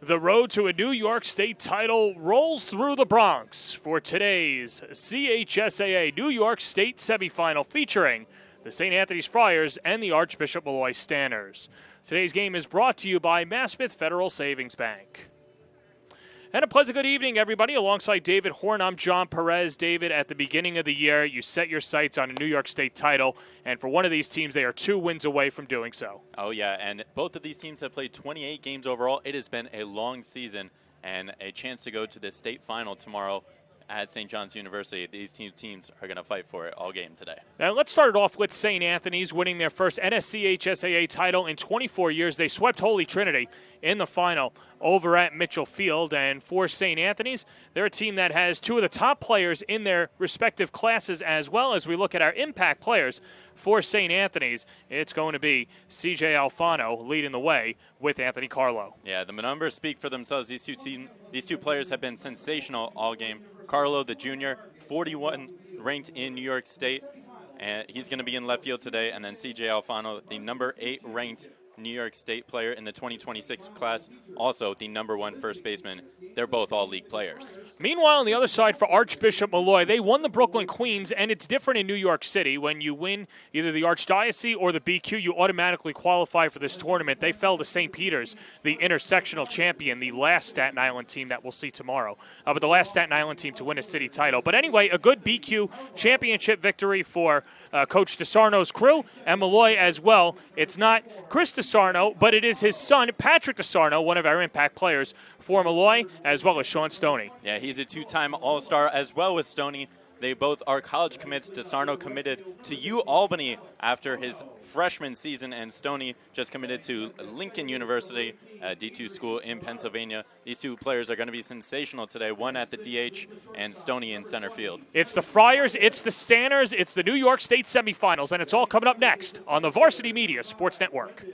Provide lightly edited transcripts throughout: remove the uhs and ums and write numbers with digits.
The road to a New York State title rolls through the Bronx for today's CHSAA New York State semifinal featuring the St. Anthony's Friars and the Archbishop Molloy Stanners. Today's game is brought to you by Maspeth Federal Savings Bank. And a pleasant good evening, everybody. Alongside David Horn, I'm John Perez. David, at the beginning of the year, you set your sights on a New York State title, and for one of these teams, they are 2 wins away from doing so. Oh, yeah, and both of these teams have played 28 games overall. It has been a long season, and a chance to go to the state final tomorrow at St. John's University. These two teams are going to fight for it all game today. Now, let's start it off with St. Anthony's winning their first NSCHSAA title in 24 years. They swept Holy Trinity in the final over at Mitchell Field. And for St. Anthony's, they're a team that has 2 of the top players in their respective classes, as well as we look at our impact players for St. Anthony's. It's going to be C.J. Alfano leading the way with Anthony Carlo. Yeah, the numbers speak for themselves. These two players have been sensational all game. Carlo, the junior, 41 ranked in New York State, and he's going to be in left field today. And then C.J. Alfano, the number 8 ranked New York State player in the 2026 class, also the number 1 first baseman. They're both all-league players. Meanwhile, on the other side for Archbishop Molloy, they won the Brooklyn Queens, and it's different in New York City. When you win either the Archdiocese or the BQ, you automatically qualify for this tournament. They fell to St. Peter's, the intersectional champion, the last Staten Island team that we'll see tomorrow. But the last Staten Island team to win a city title. But anyway, a good BQ championship victory for Coach DeSarno's crew, and Molloy as well. It's not Chris DeSarno, but it is his son, Patrick DeSarno, one of our impact players for Molloy, as well as Sean Stoney. Yeah, he's a 2-time All-Star as well with Stoney. They both are college commits. DeSarno committed to UAlbany after his freshman season, and Stoney just committed to Lincoln University, a D2 school in Pennsylvania. These 2 players are going to be sensational today, one at the DH and Stoney in center field. It's the Friars, it's the Stanners, it's the New York State semifinals, and it's all coming up next on the Varsity Media Sports Network.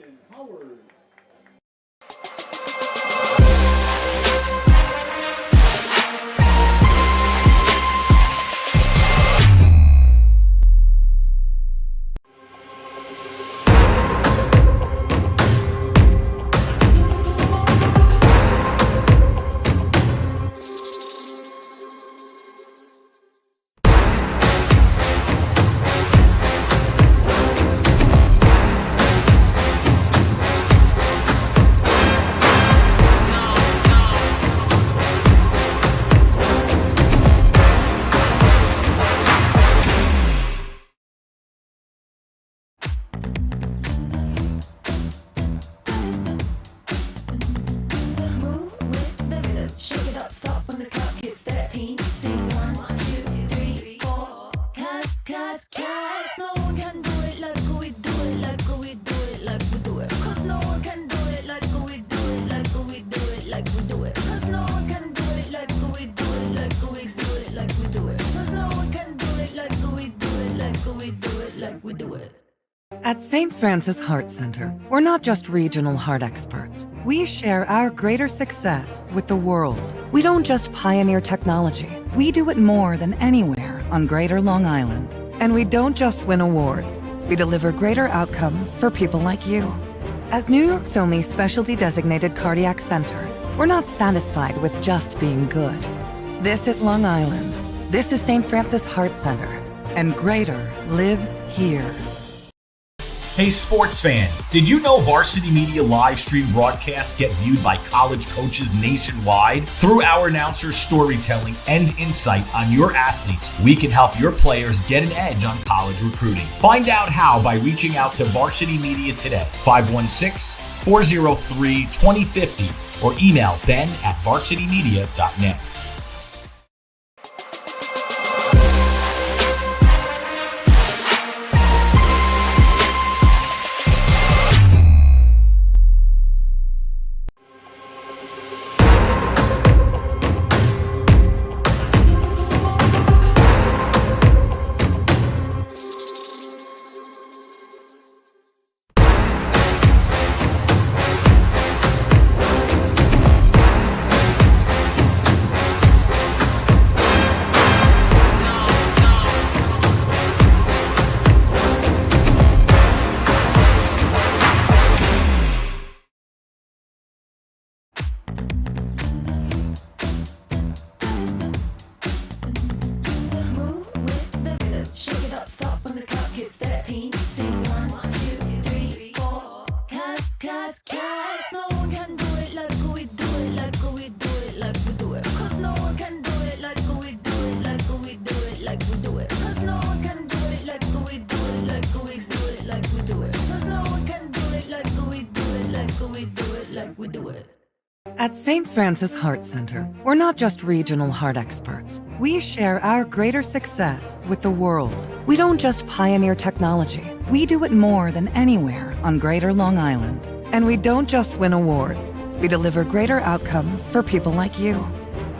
At St. Francis Heart Center, we're not just regional heart experts. We share our greater success with the world. We don't just pioneer technology. We do it more than anywhere on Greater Long Island. And we don't just win awards. We deliver greater outcomes for people like you. As New York's only specialty designated cardiac center, we're not satisfied with just being good. This is Long Island. This is St. Francis Heart Center. And greater lives here. Hey sports fans, did you know Varsity Media live stream broadcasts get viewed by college coaches nationwide? Through our announcers' storytelling and insight on your athletes, we can help your players get an edge on college recruiting. Find out how by reaching out to Varsity Media today, 516-403-2050, or email ben@varsitymedia.net. Move with the rhythm. Shake it up, stop when the clock hits 13. Sing 1, 2, 3, 4. Cause no one can do it like we do it, like we do it, like we do it. Cause no one can do it like we do it, like we do it, like we do it. Cause no one can do it like we do it, like we do it, like we do it. Cause no one can do it like we do it, like we do it, like we do it. At St. Francis Heart Center, we're not just regional heart experts. We share our greater success with the world. We don't just pioneer technology. We do it more than anywhere on Greater Long Island. And we don't just win awards. We deliver greater outcomes for people like you.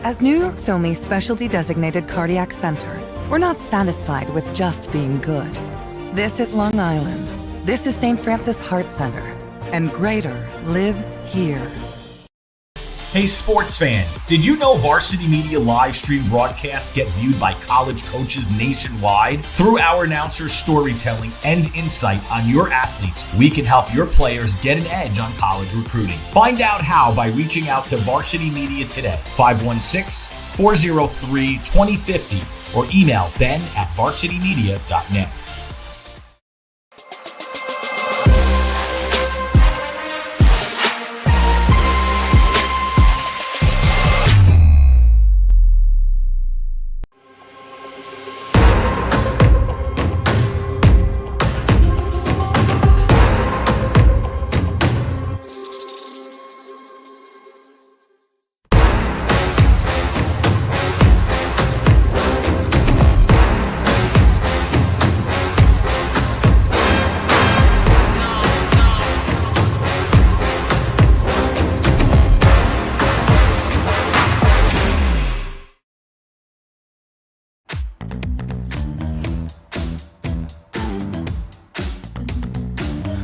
As New York's only specialty designated cardiac center, we're not satisfied with just being good. This is Long Island. This is St. Francis Heart Center. And greater lives here. Hey sports fans, did you know Varsity Media live stream broadcasts get viewed by college coaches nationwide? Through our announcers' storytelling and insight on your athletes, we can help your players get an edge on college recruiting. Find out how by reaching out to Varsity Media today, 516-403-2050, or email ben@varsitymedia.net.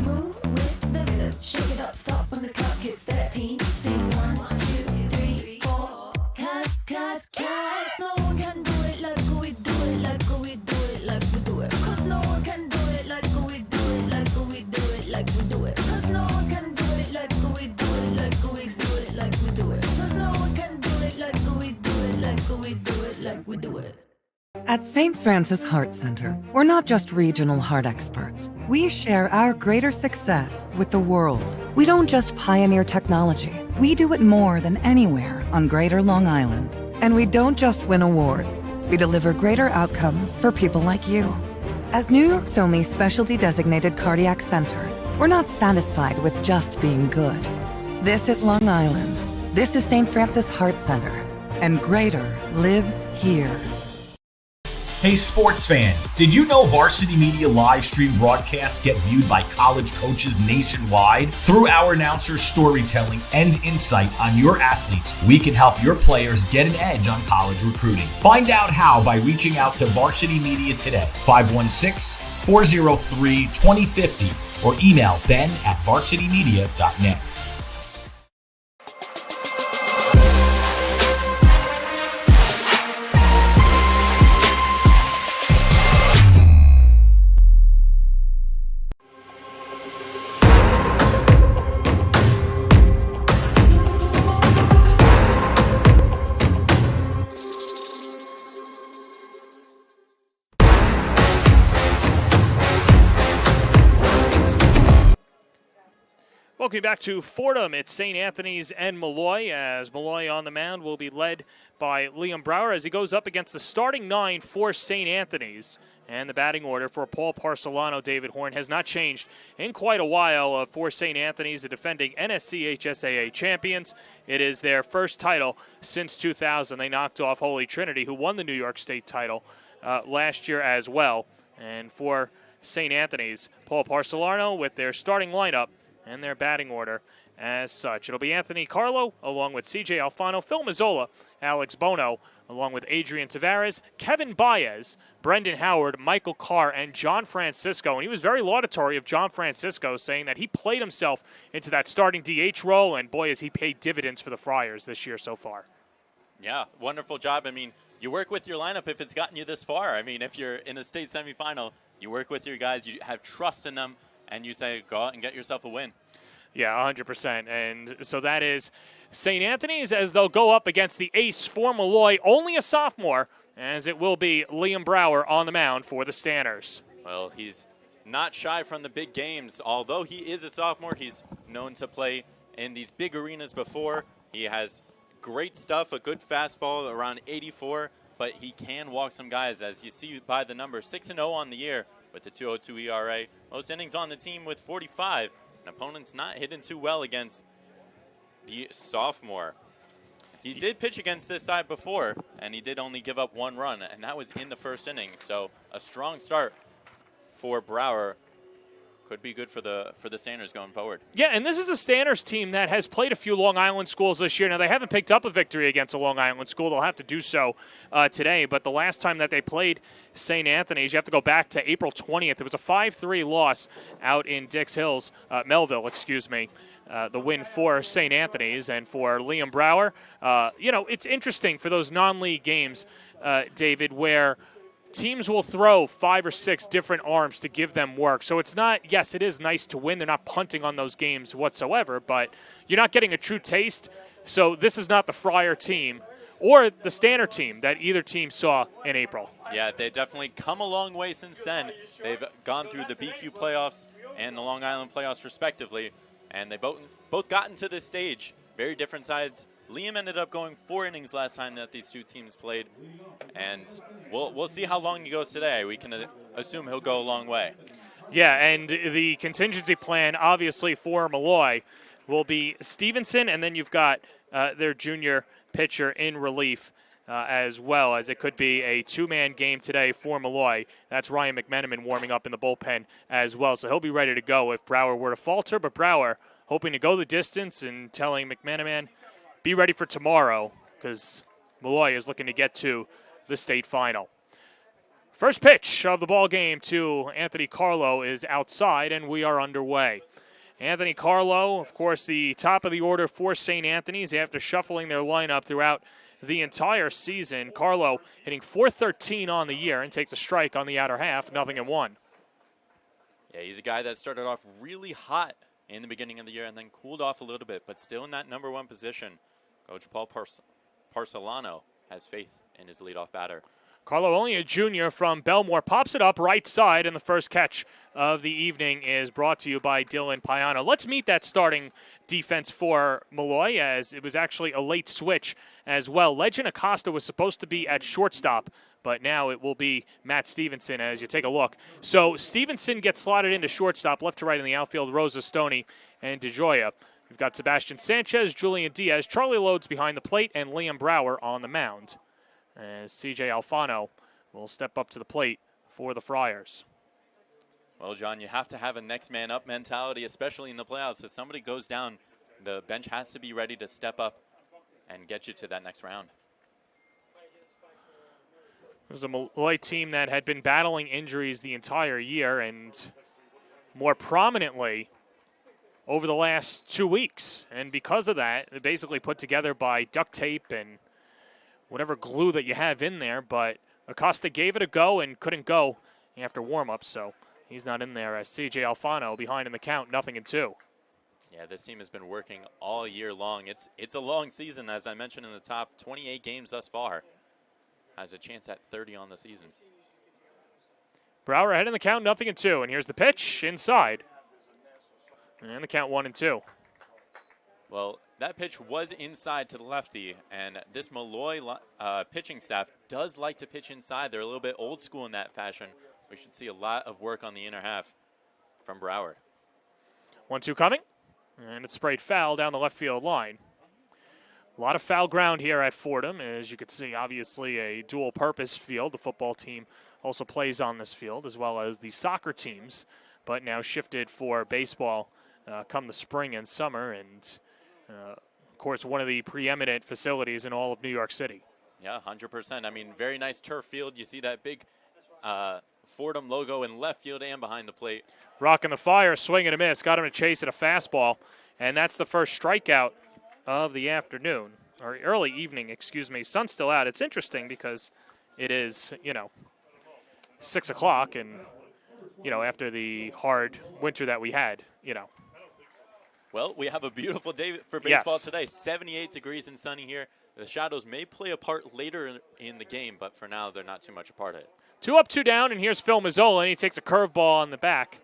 Move with the rhythm. Shake it up, stop when the clock hits 13. Sing 1, 2, 3, 4. Cause no one can do it like we do it, like we do it, like we do it. Cause no one can do it like we do it, like we do it, like we do it. Cause no one can do it like we do it, like we do it, like we do it. Cause no one can do it like we do it, like we do it, like we do it. At St. Francis Heart Center, we're not just regional heart experts. We share our greater success with the world. We don't just pioneer technology. We do it more than anywhere on Greater Long Island. And we don't just win awards. We deliver greater outcomes for people like you. As New York's only specialty designated cardiac center, we're not satisfied with just being good. This is Long Island. This is St. Francis Heart Center. And greater lives here. Hey sports fans, did you know Varsity Media live stream broadcasts get viewed by college coaches nationwide? Through our announcers' storytelling and insight on your athletes, we can help your players get an edge on college recruiting. Find out how by reaching out to Varsity Media today, 516-403-2050, or email ben@varsitymedia.net. Welcome back to Fordham. It's St. Anthony's and Molloy, as Malloy on the mound will be led by Liam Brower as he goes up against the starting 9 for St. Anthony's. And the batting order for Paul Parcelano, David Horn, has not changed in quite a while for St. Anthony's, the defending NSCHSAA champions. It is their first title since 2000. They knocked off Holy Trinity, who won the New York State title last year as well. And for St. Anthony's, Paul Parcelano with their starting lineup and their batting order as such. It'll be Anthony Carlo along with C.J. Alfano, Phil Mazzola, Alex Bono, along with Adrian Tavares, Kevin Baez, Brendan Howard, Michael Carr, and John Francisco. And he was very laudatory of John Francisco, saying that he played himself into that starting DH role, and boy, has he paid dividends for the Friars this year so far. Yeah, wonderful job. I mean, you work with your lineup if it's gotten you this far. I mean, if you're in a state semifinal, you work with your guys, you have trust in them, and you say, go out and get yourself a win. Yeah, 100%. And so that is St. Anthony's as they'll go up against the ace for Molloy, only a sophomore, as it will be Liam Brower on the mound for the Stanners. Well, he's not shy from the big games. Although he is a sophomore, he's known to play in these big arenas before. He has great stuff, a good fastball around 84, but he can walk some guys, as you see by the number 6-0 on the year with the 2.02 ERA. Most innings on the team with 45. And opponents not hitting too well against the sophomore. He did pitch against this side before, and he did only give up 1 run, and that was in the first inning. So a strong start for Brower could be good for the Stanners going forward. Yeah, and this is a Stanners team that has played a few Long Island schools this year. Now, they haven't picked up a victory against a Long Island school. They'll have to do so today. But the last time that they played St. Anthony's, you have to go back to April 20th. It was a 5-3 loss out in Melville, the win for St. Anthony's. And for Liam Brower, it's interesting for those non-league games, David, where teams will throw 5 or 6 different arms to give them work. So it's not, yes, it is nice to win. They're not punting on those games whatsoever, but you're not getting a true taste. So this is not the Friar team or the Stanner team that either team saw in April. Yeah, they've definitely come a long way since then. They've gone through the BQ playoffs and the Long Island playoffs respectively, and they both gotten to this stage. Very different sides. Liam ended up going 4 innings last time that these two teams played, and we'll see how long he goes today. We can assume he'll go a long way. Yeah, and the contingency plan, obviously, for Malloy will be Stevenson, and then you've got their junior pitcher in relief as well, as it could be a 2-man game today for Malloy. That's Ryan McMenamin warming up in the bullpen as well, so he'll be ready to go if Brower were to falter, but Brower hoping to go the distance and telling McMenamin, be ready for tomorrow, because Molloy is looking to get to the state final. First pitch of the ball game to Anthony Carlo is outside, and we are underway. Anthony Carlo, of course, the top of the order for St. Anthony's after shuffling their lineup throughout the entire season. Carlo hitting .413 on the year and takes a strike on the outer half, 0-1. Yeah, he's a guy that started off really hot in the beginning of the year and then cooled off a little bit, but still in that number 1 position. Coach Paul Parcelano has faith in his leadoff batter. Carlo, only a junior from Belmore, pops it up right side, and the first catch of the evening is brought to you by Dylan Payano. Let's meet that starting defense for Molloy, as it was actually a late switch as well. Legend Acosta was supposed to be at shortstop, but now it will be Matt Stevenson as you take a look. So Stevenson gets slotted into shortstop, left to right in the outfield, Rosa Stoney and DeGioia. We've got Sebastian Sanchez, Julian Diaz, Charlie Lodes behind the plate, and Liam Brower on the mound. As CJ Alfano will step up to the plate for the Friars. Well, John, you have to have a next man up mentality, especially in the playoffs. If somebody goes down, the bench has to be ready to step up and get you to that next round. This is a Molloy team that had been battling injuries the entire year, and more prominently over the last 2 weeks. And because of that, they're basically put together by duct tape and whatever glue that you have in there. But Acosta gave it a go and couldn't go after warm-ups, so he's not in there. As C.J. Alfano behind in the count, 0-2. Yeah, this team has been working all year long. It's a long season, as I mentioned in the top, 28 games thus far. Has a chance at 30 on the season. Brower ahead in the count, 0-2. And here's the pitch inside. And the count 1-2. Well, that pitch was inside to the lefty, and this Molloy pitching staff does like to pitch inside. They're a little bit old school in that fashion. We should see a lot of work on the inner half from Brower. 1-2 coming, and it's sprayed foul down the left field line. A lot of foul ground here at Fordham. As you can see, obviously a dual-purpose field. The football team also plays on this field, as well as the soccer teams, but now shifted for baseball come the spring and summer, and of course, one of the preeminent facilities in all of New York City. Yeah, 100%. I mean, very nice turf field. You see that big Fordham logo in left field and behind the plate. Rocking the fire, swing and a miss. Got him to chase at a fastball, and that's the first strikeout of the afternoon, or early evening, excuse me. Sun's still out. It's interesting because it is, 6 o'clock, and, after the hard winter that we had, Well, we have a beautiful day for baseball Yes. today. 78 degrees and sunny here. The shadows may play a part later in the game, but for now, they're not too much a part of it. 2 up, 2 down, and here's Phil Mazzola, and he takes a curveball on the back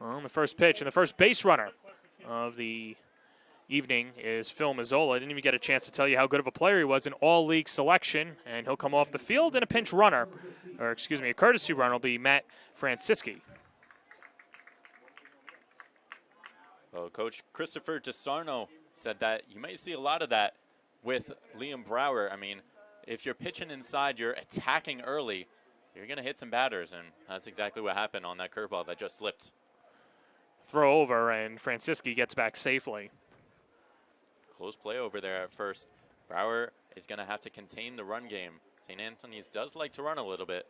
on the first pitch. And the first base runner of the evening is Phil Mazzola. I didn't even get a chance to tell you how good of a player he was in all-league selection, and he'll come off the field. And a pinch runner, or excuse me, a courtesy runner will be Matt Francisci. Well, Coach Christopher DeSarno said that you might see a lot of that with Liam Brower. I mean, if you're pitching inside, you're attacking early, you're going to hit some batters, and that's exactly what happened on that curveball that just slipped. Throw over, and Francisci gets back safely. Close play over there at first. Brower is going to have to contain the run game. St. Anthony's does like to run a little bit.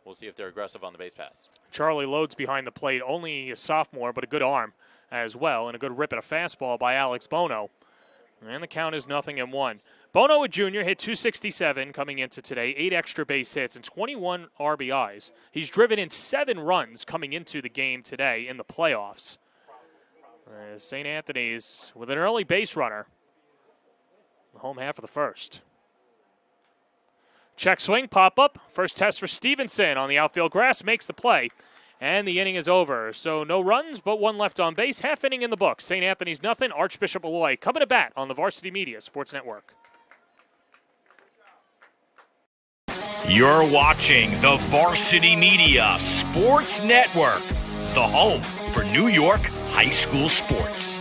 We'll see if they're aggressive on the base pass. Charlie Lodes behind the plate, only a sophomore, but a good arm as well, and a good rip at a fastball by Alex Bono. And the count is 0-1. Bono, a junior, hit .267 coming into today, 8 extra base hits and 21 RBIs. He's driven in 7 runs coming into the game today in the playoffs. St. Anthony's with an early base runner. The home half of the first. Check swing, pop up. First test for Stevenson on the outfield grass, makes the play. And the inning is over. So no runs, but 1 left on base. Half inning in the books. St. Anthony's nothing. Archbishop Molloy coming to bat on the Varsity Media Sports Network. You're watching the Varsity Media Sports Network, the home for New York high school sports.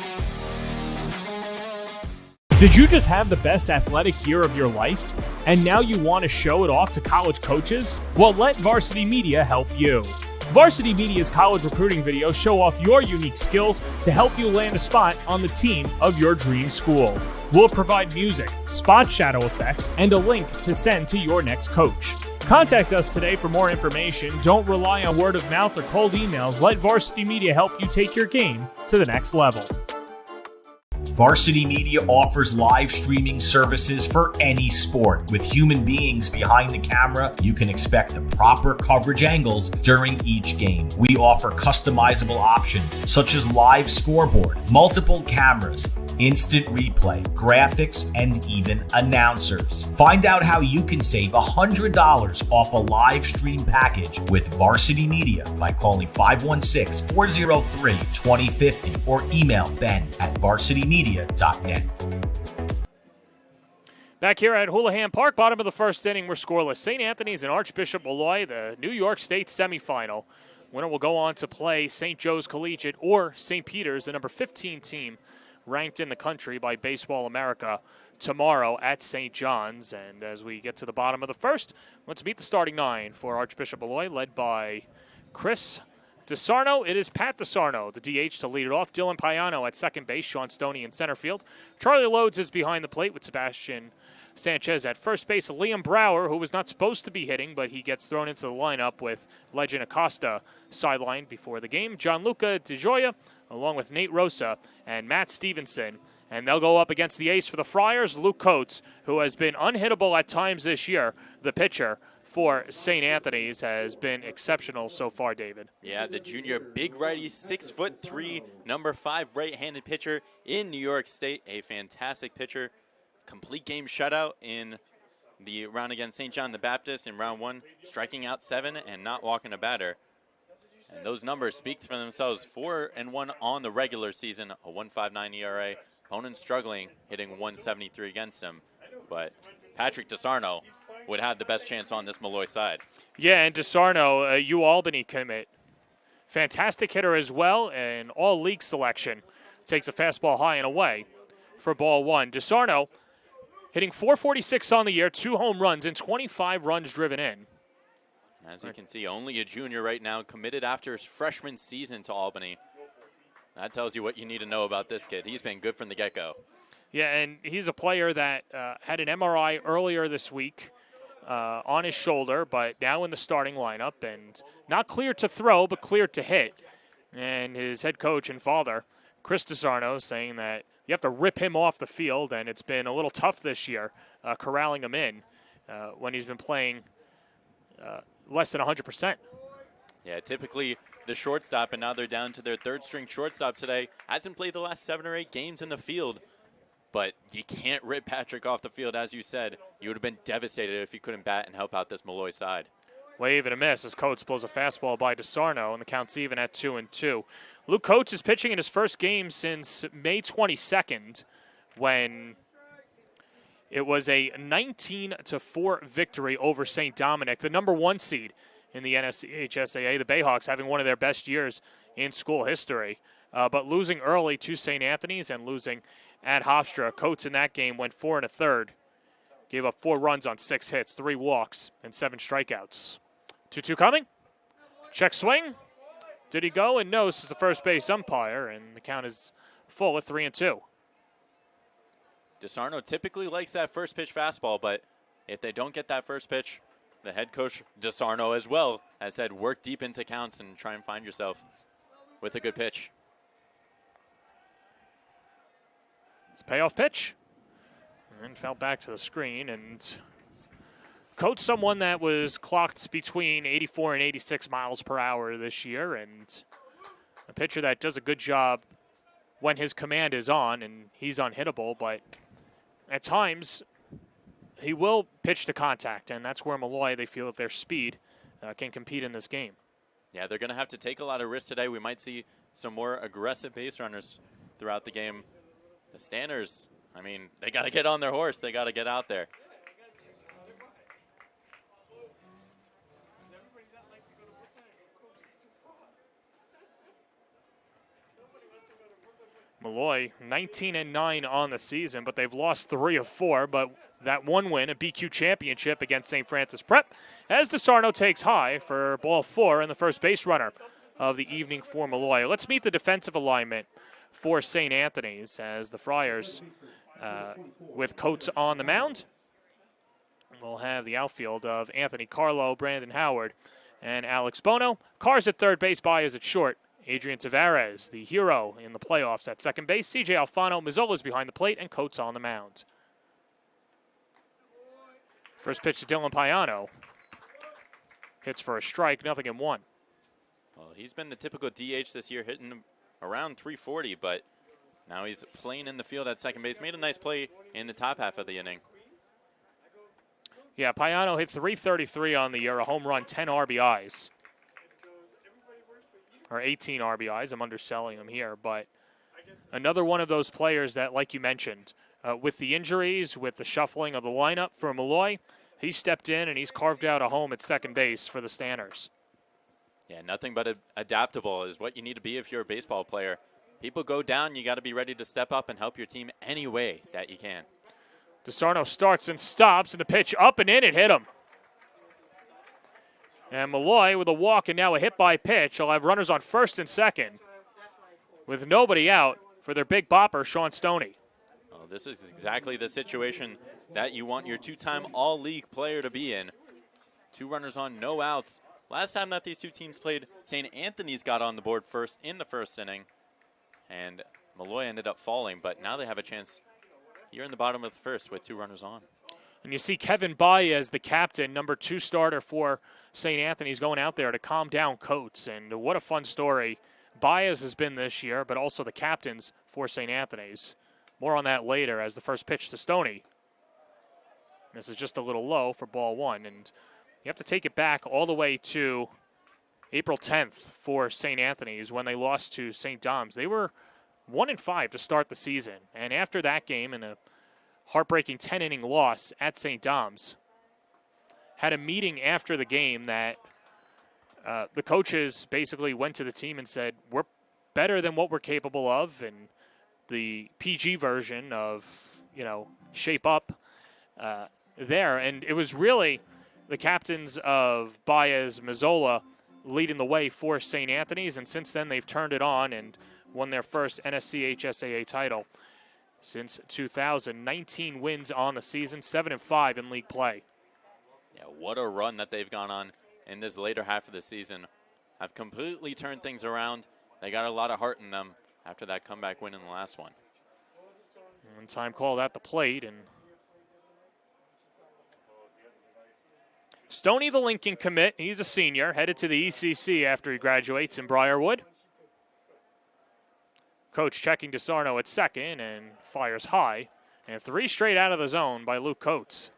Did you just have the best athletic year of your life? And now you want to show it off to college coaches? Well, let Varsity Media help you. Varsity Media's college recruiting videos show off your unique skills to help you land a spot on the team of your dream school. We'll provide music, spot shadow effects, and a link to send to your next coach. Contact us today for more information. Don't rely on word of mouth or cold emails. Let Varsity Media help you take your game to the next level. Varsity Media offers live streaming services for any sport. With human beings behind the camera, you can expect the proper coverage angles during each game. We offer customizable options such as live scoreboard, multiple cameras, instant replay, graphics, and even announcers. Find out how you can save $100 off a live stream package with Varsity Media by calling 516-403-2050 or email ben@varsitymedia.net. Back here at Houlihan Park, bottom of the first inning, we're scoreless. St. Anthony's and Archbishop Molloy, the New York State semifinal. Winner will go on to play St. Joe's Collegiate or St. Peter's, the number 15 team ranked in the country by Baseball America, tomorrow at St. John's. And as we get to the bottom of the first, let's meet the starting 9 for Archbishop Molloy, led by Chris DeSarno. It is Pat DeSarno, the DH, to lead it off. Dylan Payano at second base. Sean Stoney in center field. Charlie Lodes is behind the plate with Sebastian Sanchez at first base. Liam Brower, who was not supposed to be hitting, but he gets thrown into the lineup with Legend Acosta sidelined before the game. Gianluca DeGioia, along with Nate Rosa and Matt Stevenson. And they'll go up against the ace for the Friars, Luke Coates, who has been unhittable at times this year. The pitcher for St. Anthony's has been exceptional so far, David. Yeah, the junior big righty, 6'3", number 5 right-handed pitcher in New York State. A fantastic pitcher. Complete game shutout in the round against St. John the Baptist in round 1, striking out 7 and not walking a batter. And those numbers speak for themselves. 4-1 on the regular season, a 1.59 ERA. Opponent struggling, hitting 173 against him. But Patrick DeSarno would have the best chance on this Molloy side. Yeah, and DeSarno, UAlbany commit. Fantastic hitter as well, and all-league selection. Takes a fastball high and away for ball 1. DeSarno hitting .446 on the year, 2 home runs, and 25 runs driven in. As you can see, only a junior right now, committed after his freshman season to Albany. That tells you what you need to know about this kid. He's been good from the get-go. Yeah, and he's a player that had an MRI earlier this week on his shoulder, but now in the starting lineup, and not clear to throw, but clear to hit. And his head coach and father, Chris DeSarno, saying that you have to rip him off the field, and it's been a little tough this year corralling him in when he's been playing less than 100%. Yeah, typically the shortstop, and now they're down to their third-string shortstop today. Hasn't played the last 7 or 8 games in the field, but you can't rip Patrick off the field, as you said. You would have been devastated if you couldn't bat and help out this Molloy side. Wave and a miss as Coates blows a fastball by DeSarno, and the count's even at 2-2. Luke Coates is pitching in his first game since May 22nd, when it was a 19-4 victory over St. Dominic, the number 1 seed in the NSCHSAA. The Bayhawks having one of their best years in school history, but losing early to St. Anthony's and losing at Hofstra. Coates in that game went 4 1/3, gave up 4 runs on 6 hits, 3 walks, and 7 strikeouts. 2-2 coming. Check swing. Did he go? And no, this is the first base umpire, and the count is full at 3-2. DeSarno typically likes that first pitch fastball, but if they don't get that first pitch, the head coach, DeSarno as well, has said work deep into counts and try and find yourself with a good pitch. It's a payoff pitch. And fell back to the screen, and Coates, someone that was clocked between 84 and 86 miles per hour this year, and a pitcher that does a good job when his command is on, and he's unhittable, but at times he will pitch to contact, and that's where Malloy, they feel that their speed can compete in this game. Yeah, they're going to have to take a lot of risks today. We might see some more aggressive base runners throughout the game. The Stanners, I mean, they got to get on their horse. They got to get out there. Molloy, 19-9 on the season, but they've lost 3 of 4. But that one win, a BQ championship against St. Francis Prep, as DeSarno takes high for ball 4 and the first base runner of the evening for Molloy. Let's meet the defensive alignment for St. Anthony's as the Friars, with Coates on the mound, we'll have the outfield of Anthony Carlo, Brandon Howard, and Alex Bono. Cars at third base, Baez at short. Adrian Tavares, the hero in the playoffs, at second base. CJ Alfano, Mazzola's behind the plate, and Coates on the mound. First pitch to Dylan Payano. Hits for a strike, 0-1. Well, he's been the typical DH this year, hitting around 340, but now he's playing in the field at second base. Made a nice play in the top half of the inning. Yeah, Payano hit .333 on the year, a home run, 10 RBIs. Or 18 RBIs. I'm underselling him here, but another one of those players that, like you mentioned, with the injuries, with the shuffling of the lineup for Molloy, he stepped in and he's carved out a home at second base for the Stanners. Yeah, nothing but adaptable is what you need to be if you're a baseball player. People go down, you got to be ready to step up and help your team any way that you can. DeSarno starts and stops, and the pitch up and in, it hit him. And Molloy with a walk and now a hit by pitch. He'll have runners on first and second with nobody out for their big bopper, Sean Stoney. Well, this is exactly the situation that you want your two-time all-league player to be in. 2 runners on, no outs. Last time that these two teams played, St. Anthony's got on the board first in the first inning, and Molloy ended up falling, but now they have a chance here in the bottom of the first with 2 runners on. And you see Kevin Baez, the captain, number 2 starter for St. Anthony's, going out there to calm down Coates. And what a fun story Baez has been this year, but also the captains for St. Anthony's. More on that later as the first pitch to Stoney. This is just a little low for ball 1. And you have to take it back all the way to April 10th for St. Anthony's when they lost to St. Dom's. They were 1-5 to start the season. And after that game, in a heartbreaking 10-inning loss at St. Dom's, had a meeting after the game that the coaches basically went to the team and said, we're better than what we're capable of, and the PG version of, shape up there. And it was really the captains of Baez, Mazzola leading the way for St. Anthony's, and since then they've turned it on and won their first NSCHSAA title since 2000. 19 wins on the season, 7-5 in league play. Yeah, what a run that they've gone on in this later half of the season. Have completely turned things around. They got a lot of heart in them after that comeback win in the last one. One time called at the plate, and Stoney, the Lincoln commit, he's a senior, headed to the ECC after he graduates in Briarwood. Coach checking DeSarno at second and fires high. And 3 straight out of the zone by Luke Coates.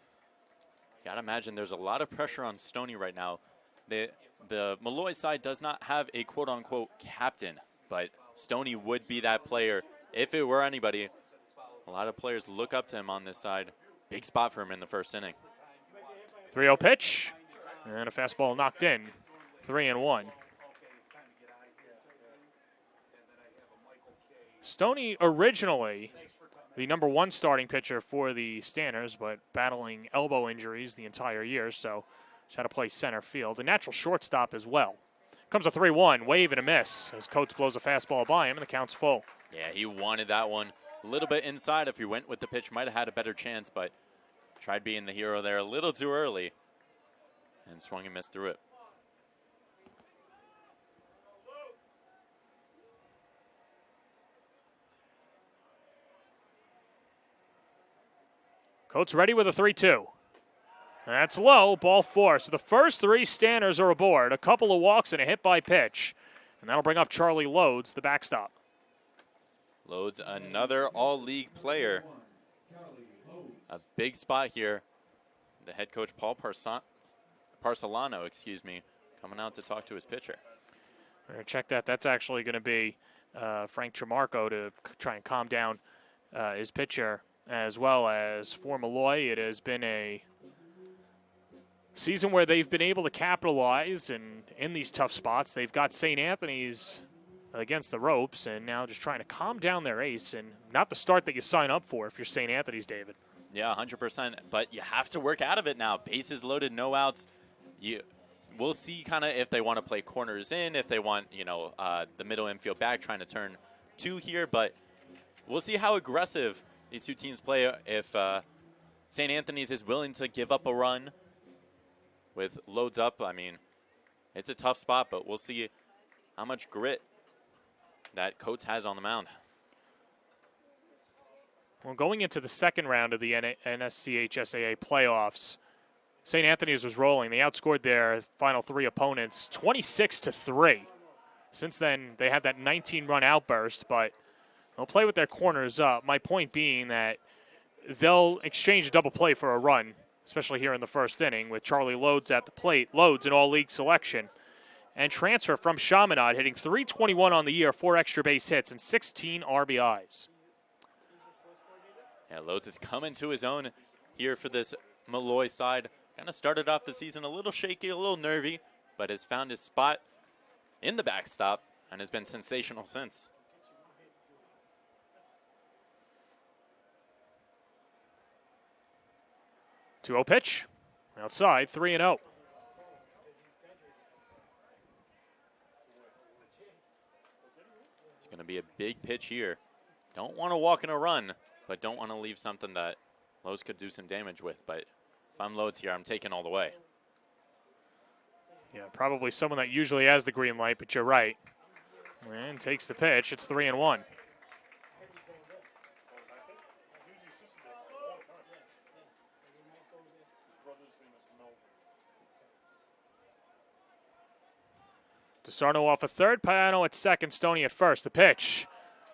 Gotta imagine there's a lot of pressure on Stoney right now. The Molloy side does not have a quote-unquote captain, but Stoney would be that player if it were anybody. A lot of players look up to him on this side. Big spot for him in the first inning. 3-0 pitch, and a fastball knocked in. 3-1. Stoney originally the number 1 starting pitcher for the Stanners, but battling elbow injuries the entire year, so just had to play center field. A natural shortstop as well. Comes a 3-1, wave and a miss as Coates blows a fastball by him, and the count's full. Yeah, he wanted that one a little bit inside. If he went with the pitch, might have had a better chance, but tried being the hero there a little too early and swung and missed through it. Coates ready with a 3-2. That's low, ball 4. So the first 3 Stanners are aboard. A couple of walks and a hit by pitch. And that'll bring up Charlie Loads, the backstop. Loads, another all-league player. A big spot here. The head coach, Paul Parcelano, coming out to talk to his pitcher. We're going to check that. That's actually going to be Frank Tremarco to try and calm down his pitcher, as well as for Malloy. It has been a season where they've been able to capitalize, and in these tough spots, they've got St. Anthony's against the ropes, and now just trying to calm down their ace, and not the start that you sign up for if you're St. Anthony's, David. Yeah, 100%, but you have to work out of it now. Bases loaded, no outs. We'll see kind of if they want to play corners in, if they want, the middle infield back, trying to turn 2 here, but we'll see how aggressive these 2 teams play. If St. Anthony's is willing to give up a run with Loads up, I mean, it's a tough spot, but we'll see how much grit that Coates has on the mound. Well, going into the second round of the NSCH SAA playoffs, St. Anthony's was rolling. They outscored their final 3 opponents 26-3. Since then, they had that 19-run outburst, but they'll play with their corners up. My point being that they'll exchange a double play for a run, especially here in the first inning with Charlie Loads at the plate. Loads, an all-league selection. And transfer from Chaminade, hitting .321 on the year, 4 extra base hits, and 16 RBIs. Yeah, Loads is coming to his own here for this Molloy side. Kind of started off the season a little shaky, a little nervy, but has found his spot in the backstop and has been sensational since. Two-0 pitch. Outside, 3-0. It's going to be a big pitch here. Don't want to walk in a run, but don't want to leave something that Loads could do some damage with. But if I'm Loads here, I'm taking all the way. Yeah, probably someone that usually has the green light, but you're right. And takes the pitch. It's 3-1. DeSarno off a third, Payano at second, Stoney at first. The pitch.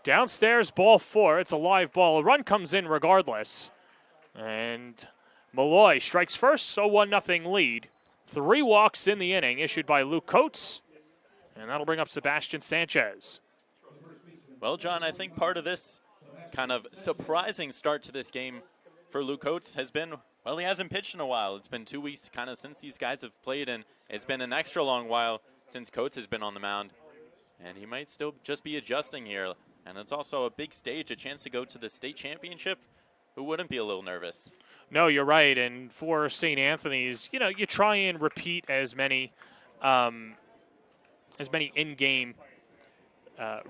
Downstairs, ball 4. It's a live ball. A run comes in regardless. And Molloy strikes first, so 1-0 lead. 3 walks in the inning issued by Luke Coates. And that'll bring up Sebastian Sanchez. Well, John, I think part of this kind of surprising start to this game for Luke Coates has been, well, he hasn't pitched in a while. It's been 2 weeks kind of since these guys have played, and it's been an extra long while since Coates has been on the mound. And he might still just be adjusting here. And it's also a big stage, a chance to go to the state championship. Who wouldn't be a little nervous? No, you're right. And for St. Anthony's, you try and repeat as many in-game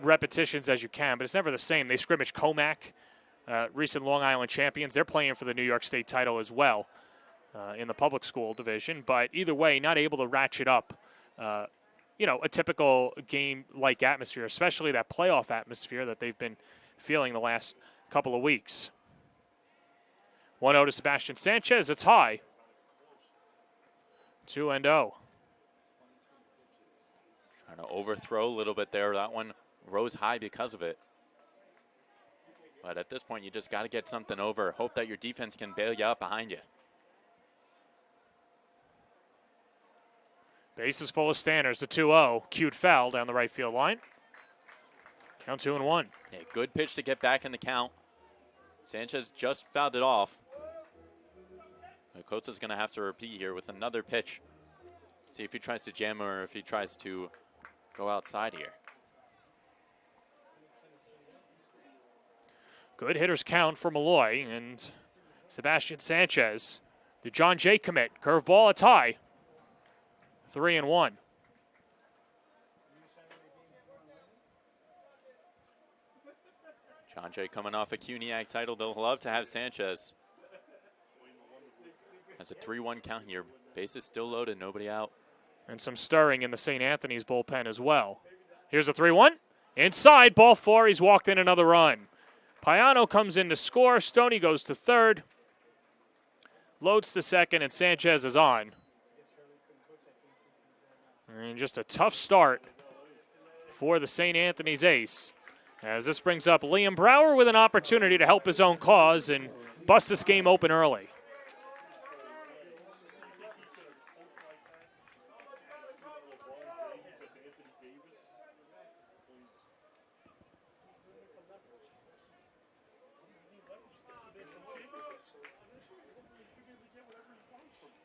repetitions as you can, but it's never the same. They scrimmage Comac, recent Long Island champions. They're playing for the New York State title as well in the public school division. But either way, not able to ratchet up, a typical game-like atmosphere, especially that playoff atmosphere that they've been feeling the last couple of weeks. 1-0 to Sebastian Sanchez. It's high. 2-0. Trying to overthrow a little bit there. That one rose high because of it. But at this point, you just got to get something over. Hope that your defense can bail you out behind you. Base is full of standers. The 2-0. Cute foul down the right field line. Count 2-1. Yeah, good pitch to get back in the count. Sanchez just fouled it off. Coates is going to have to repeat here with another pitch. See if he tries to jam or if he tries to go outside here. Good hitters count for Molloy and Sebastian Sanchez. The John Jay commit. Curveball, a tie. 3-1. John Jay coming off a CUNYAC title. They'll love to have Sanchez. That's a 3-1 count here. Bases still loaded, nobody out. And some stirring in the St. Anthony's bullpen as well. Here's a 3-1. Inside, ball 4. He's walked in another run. Payano comes in to score. Stoney goes to third. Loads to second, and Sanchez is on. And just a tough start for the St. Anthony's ace, as this brings up Liam Brower with an opportunity to help his own cause and bust this game open early.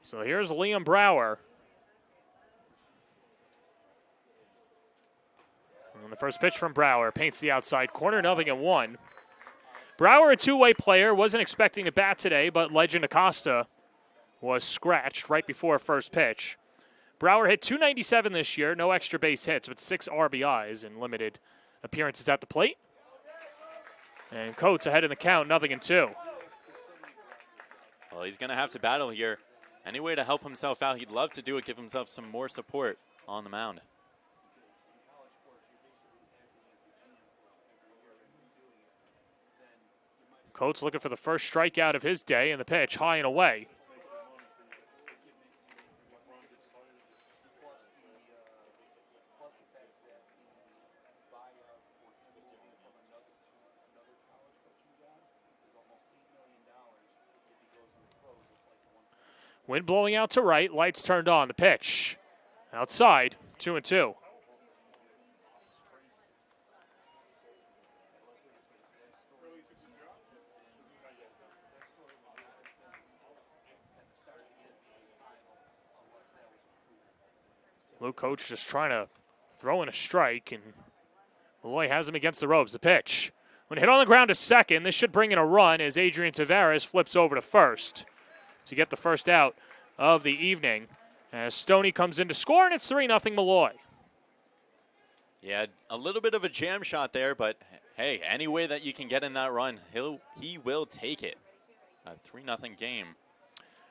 So here's Liam Brower. And the first pitch from Brower paints the outside corner, 0-1. Brower, a two-way player, wasn't expecting to bat today, but Legend Acosta was scratched right before first pitch. Brower hit .297 this year, no extra base hits, but 6 RBIs in limited appearances at the plate. And Coates ahead in the count, 0-2. Well, he's going to have to battle here. Any way to help himself out, he'd love to do it, give himself some more support on the mound. Coates looking for the first strikeout of his day, and the pitch high and away. Wind blowing out to right, lights turned on. The pitch outside, 2-2. Luke Coach just trying to throw in a strike, and Malloy has him against the ropes. The pitch. When hit on the ground to second, this should bring in a run as Adrian Tavares flips over to first to get the first out of the evening. As Stoney comes in to score, and it's 3-0 Malloy. Yeah, a little bit of a jam shot there, but hey, any way that you can get in that run, he will take it. A 3-0 game.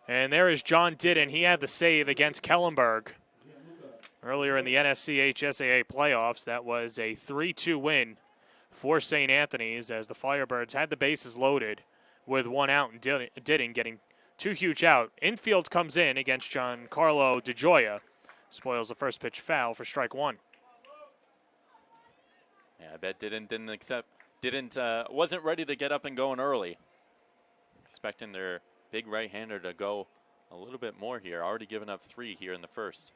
And there is John Didden. He had the save against Kellenberg earlier in the NSCH SAA playoffs. That was a 3-2 win for St. Anthony's as the Firebirds had the bases loaded with 1 out, and Didden getting 2 huge out. Infield comes in against Giancarlo DeGioia. Spoils the first pitch foul for strike 1. Yeah, I bet wasn't ready to get up and going early. Expecting their big right-hander to go a little bit more here. Already given up 3 here in the first.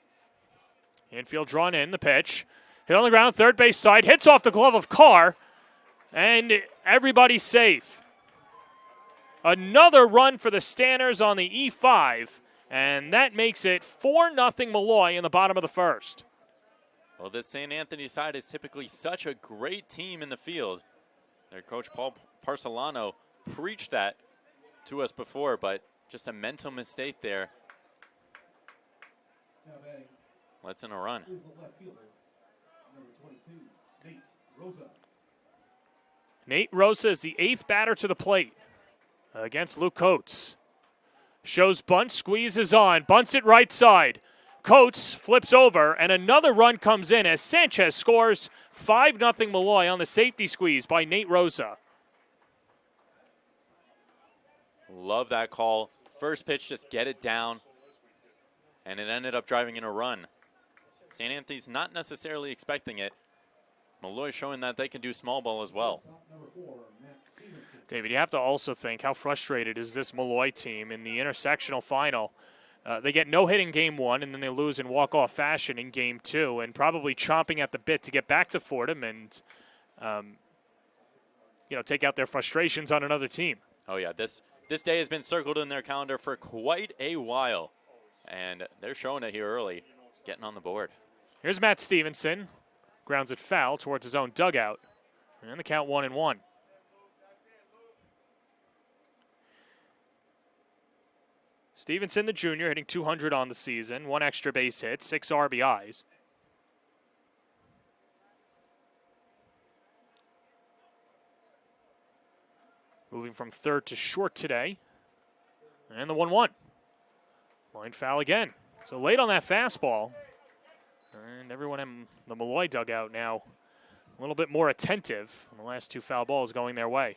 Infield drawn in, the pitch. Hit on the ground, third base side, hits off the glove of Carr, and everybody's safe. Another run for the Stanners on the E5, and that makes it 4-0 Malloy in the bottom of the first. Well, this St. Anthony side is typically such a great team in the field. Their coach, Paul Parcelano, preached that to us before, but just a mental mistake there. Let's in a run. Nate Rosa is the 8th batter to the plate against Luke Coates. Shows bunt, squeezes on, bunts it right side. Coates flips over, and another run comes in as Sanchez scores. 5-0 Malloy on the safety squeeze by Nate Rosa. Love that call. First pitch, just get it down. and it ended up driving in a run. St. Anthony's not necessarily expecting it. Molloy showing that they can do small ball as well. David, you have to also think, how frustrated is this Molloy team in the intersectional final? They get no hit in game 1, and then they lose in walk-off fashion in game 2, and probably chomping at the bit to get back to Fordham and, take out their frustrations on another team. Oh, yeah, this day has been circled in their calendar for quite a while, and they're showing it here early, getting on the board. Here's Matt Stevenson. Grounds it foul towards his own dugout. And the count 1-1. Stevenson, the junior, hitting .200 on the season. 1 extra base hit, 6 RBIs. Moving from third to short today. And the 1-1. Line foul again. So late on that fastball. And everyone in the Malloy dugout now a little bit more attentive. The last 2 foul balls going their way.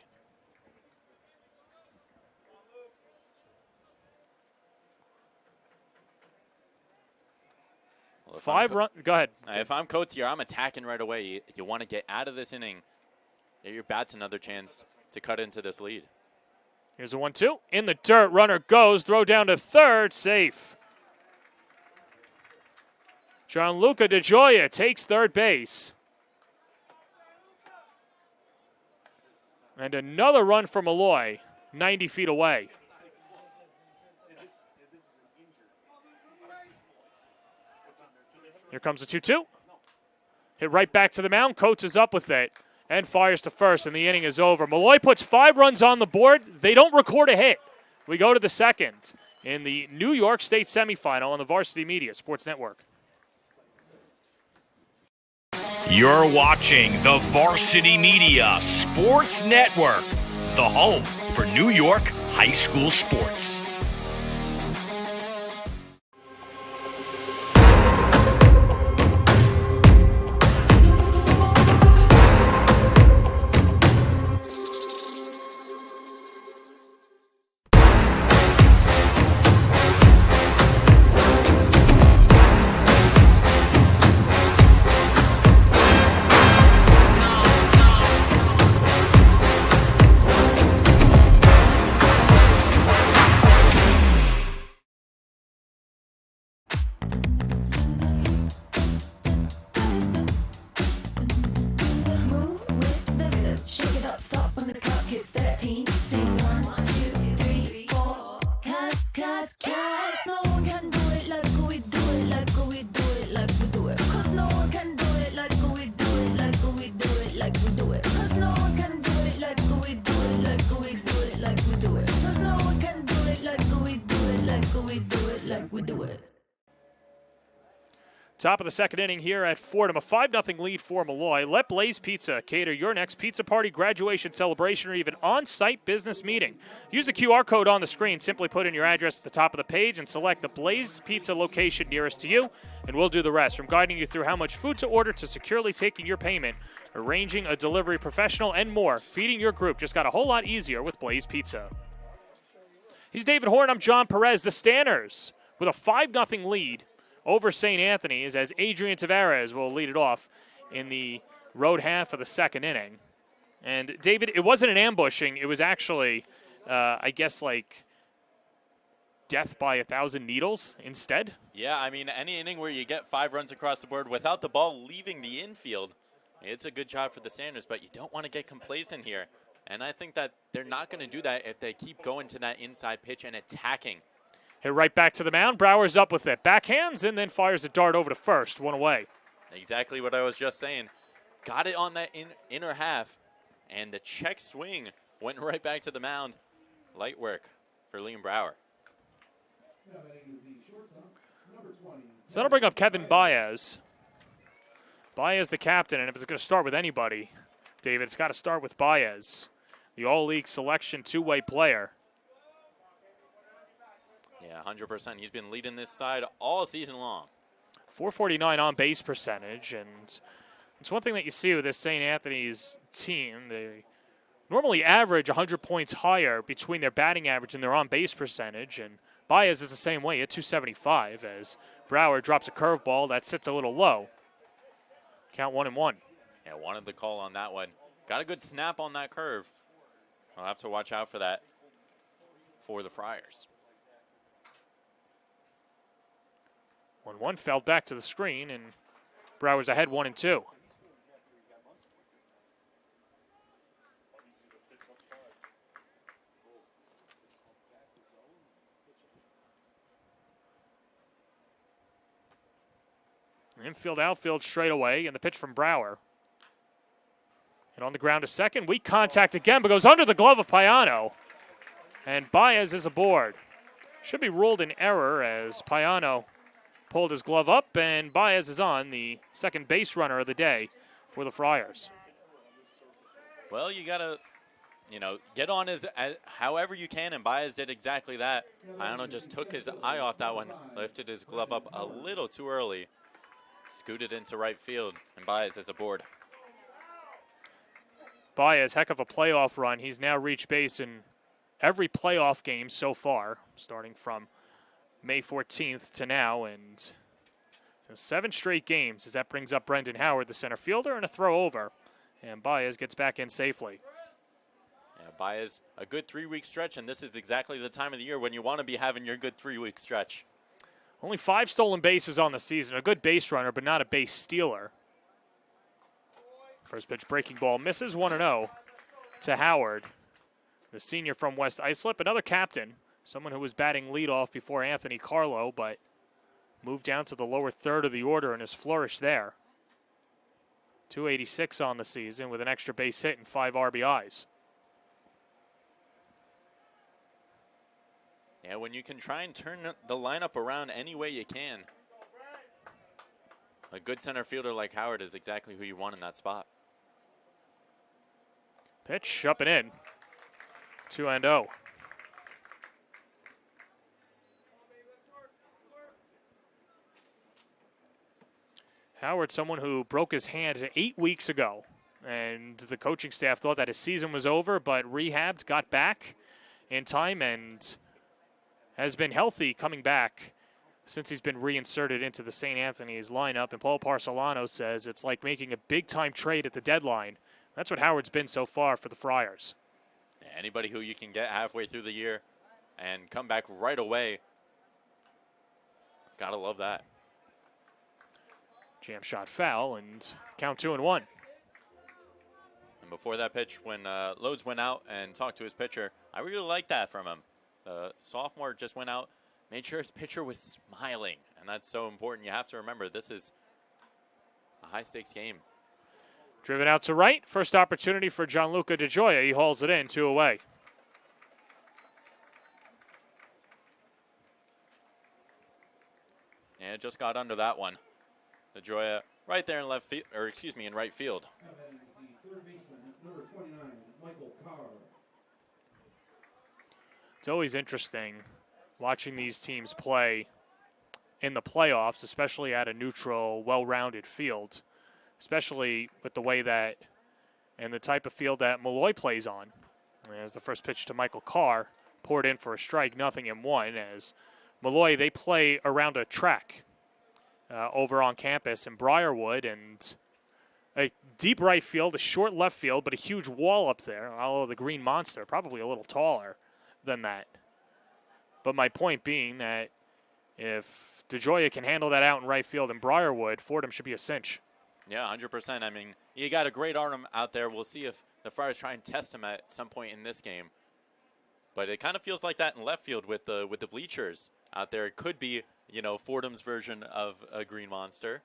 Well, Go ahead. If I'm Coates here, I'm attacking right away. You want to get out of this inning. Get your bats another chance to cut into this lead. Here's a 1-2. In the dirt, runner goes. Throw down to third. Safe. Gianluca DeGioia takes third base. And another run for Molloy, 90 feet away. Here comes a 2-2. Hit right back to the mound. Coates is up with it and fires to first, and the inning is over. Molloy puts 5 runs on the board. They don't record a hit. We go to the second in the New York State semifinal on the Varsity Media Sports Network. You're watching the Varsity Media Sports Network, the home for New York high school sports. Top of the second inning here at Fordham. A 5-0 lead for Molloy. Let Blaze Pizza cater your next pizza party, graduation celebration, or even on-site business meeting. Use the QR code on the screen. Simply put in your address at the top of the page and select the Blaze Pizza location nearest to you, and we'll do the rest. From guiding you through how much food to order to securely taking your payment, arranging a delivery professional, and more, feeding your group just got a whole lot easier with Blaze Pizza. He's David Horn. I'm John Perez. The Stanners with a 5-0 lead over St. Anthony's as Adrian Tavares will lead it off in the road half of the second inning. And, David, it wasn't an ambushing. It was actually, I guess, like death by 1,000 needles instead. Yeah, I mean, any inning where you get 5 runs across the board without the ball leaving the infield, it's a good job for the Stanners, but you don't want to get complacent here. And I think that they're not going to do that if they keep going to that inside pitch and attacking. Hit right back to the mound. Brower's up with it. Backhands and then fires a dart over to first. 1 away. Exactly what I was just saying. Got it on that inner half, and the check swing went right back to the mound. Light work for Liam Brower. So that'll bring up Kevin Baez. Baez the captain, and if it's going to start with anybody, David, it's got to start with Baez, the all-league selection two-way player. Yeah, 100%. He's been leading this side all season long. 449 on-base percentage, and it's one thing that you see with this St. Anthony's team. They normally average 100 points higher between their batting average and their on-base percentage, and Baez is the same way at 275 as Brower drops a curveball that sits a little low. Count 1-1. Yeah, wanted the call on that one. Got a good snap on that curve. I'll have to watch out for that for the Friars. 1-1 fell back to the screen, and Brower's ahead 1-2. Infield, outfield straight away, and the pitch from Brower. And on the ground to second, weak contact again, but goes under the glove of Payano. And Baez is aboard. Should be ruled in error as Payano pulled his glove up, and Baez is on, the second base runner of the day for the Friars. Well, you got to, get on however you can, and Baez did exactly that. Payano just took his eye off that one, lifted his glove up a little too early, scooted into right field, and Baez is aboard. Baez, heck of a playoff run. He's now reached base in every playoff game so far, starting from May 14th to now, and so 7 straight games as that brings up Brendan Howard, the center fielder, and a throw over. And Baez gets back in safely. Yeah, Baez, a good 3-week stretch, and this is exactly the time of the year when you want to be having your good 3-week stretch. Only 5 stolen bases on the season. A good base runner, but not a base stealer. First pitch breaking ball misses, 1-0 to Howard, the senior from West Islip, another captain, someone who was batting leadoff before Anthony Carlo, but moved down to the lower third of the order and has flourished there. 286 on the season with an extra base hit and 5 RBIs. Yeah, when you can try and turn the lineup around any way you can. A good center fielder like Howard is exactly who you want in that spot. Pitch up and in. 2-0. Howard, someone who broke his hand 8 weeks ago, and the coaching staff thought that his season was over, but rehabbed, got back in time, and has been healthy coming back since he's been reinserted into the St. Anthony's lineup. And Paul Parcelano says it's like making a big-time trade at the deadline. That's what Howard's been so far for the Friars. Anybody who you can get halfway through the year and come back right away, gotta love that. Jam shot foul, and count 2-1. And before that pitch, when Loads went out and talked to his pitcher, I really liked that from him. The sophomore just went out, made sure his pitcher was smiling, and that's so important. You have to remember, this is a high-stakes game. Driven out to right. First opportunity for Gianluca DeGioia. He hauls it in, 2 away. And just got under that one. DeGioia right there in left field, or excuse me, in right field. It's always interesting watching these teams play in the playoffs, especially at a neutral, well-rounded field, especially with the way that and the type of field that Molloy plays on. As the first pitch to Michael Carr, poured in for a strike, 0-1, as Molloy, they play around a track over on campus in Briarwood, and a deep right field, a short left field, but a huge wall up there. Although the Green Monster, probably a little taller than that. But my point being that if DeGioia can handle that out in right field in Briarwood, Fordham should be a cinch. Yeah, 100%. I mean, you got a great arm out there. We'll see if the Friars try and test him at some point in this game. But it kind of feels like that in left field with the bleachers out there. It could be, Fordham's version of a Green Monster.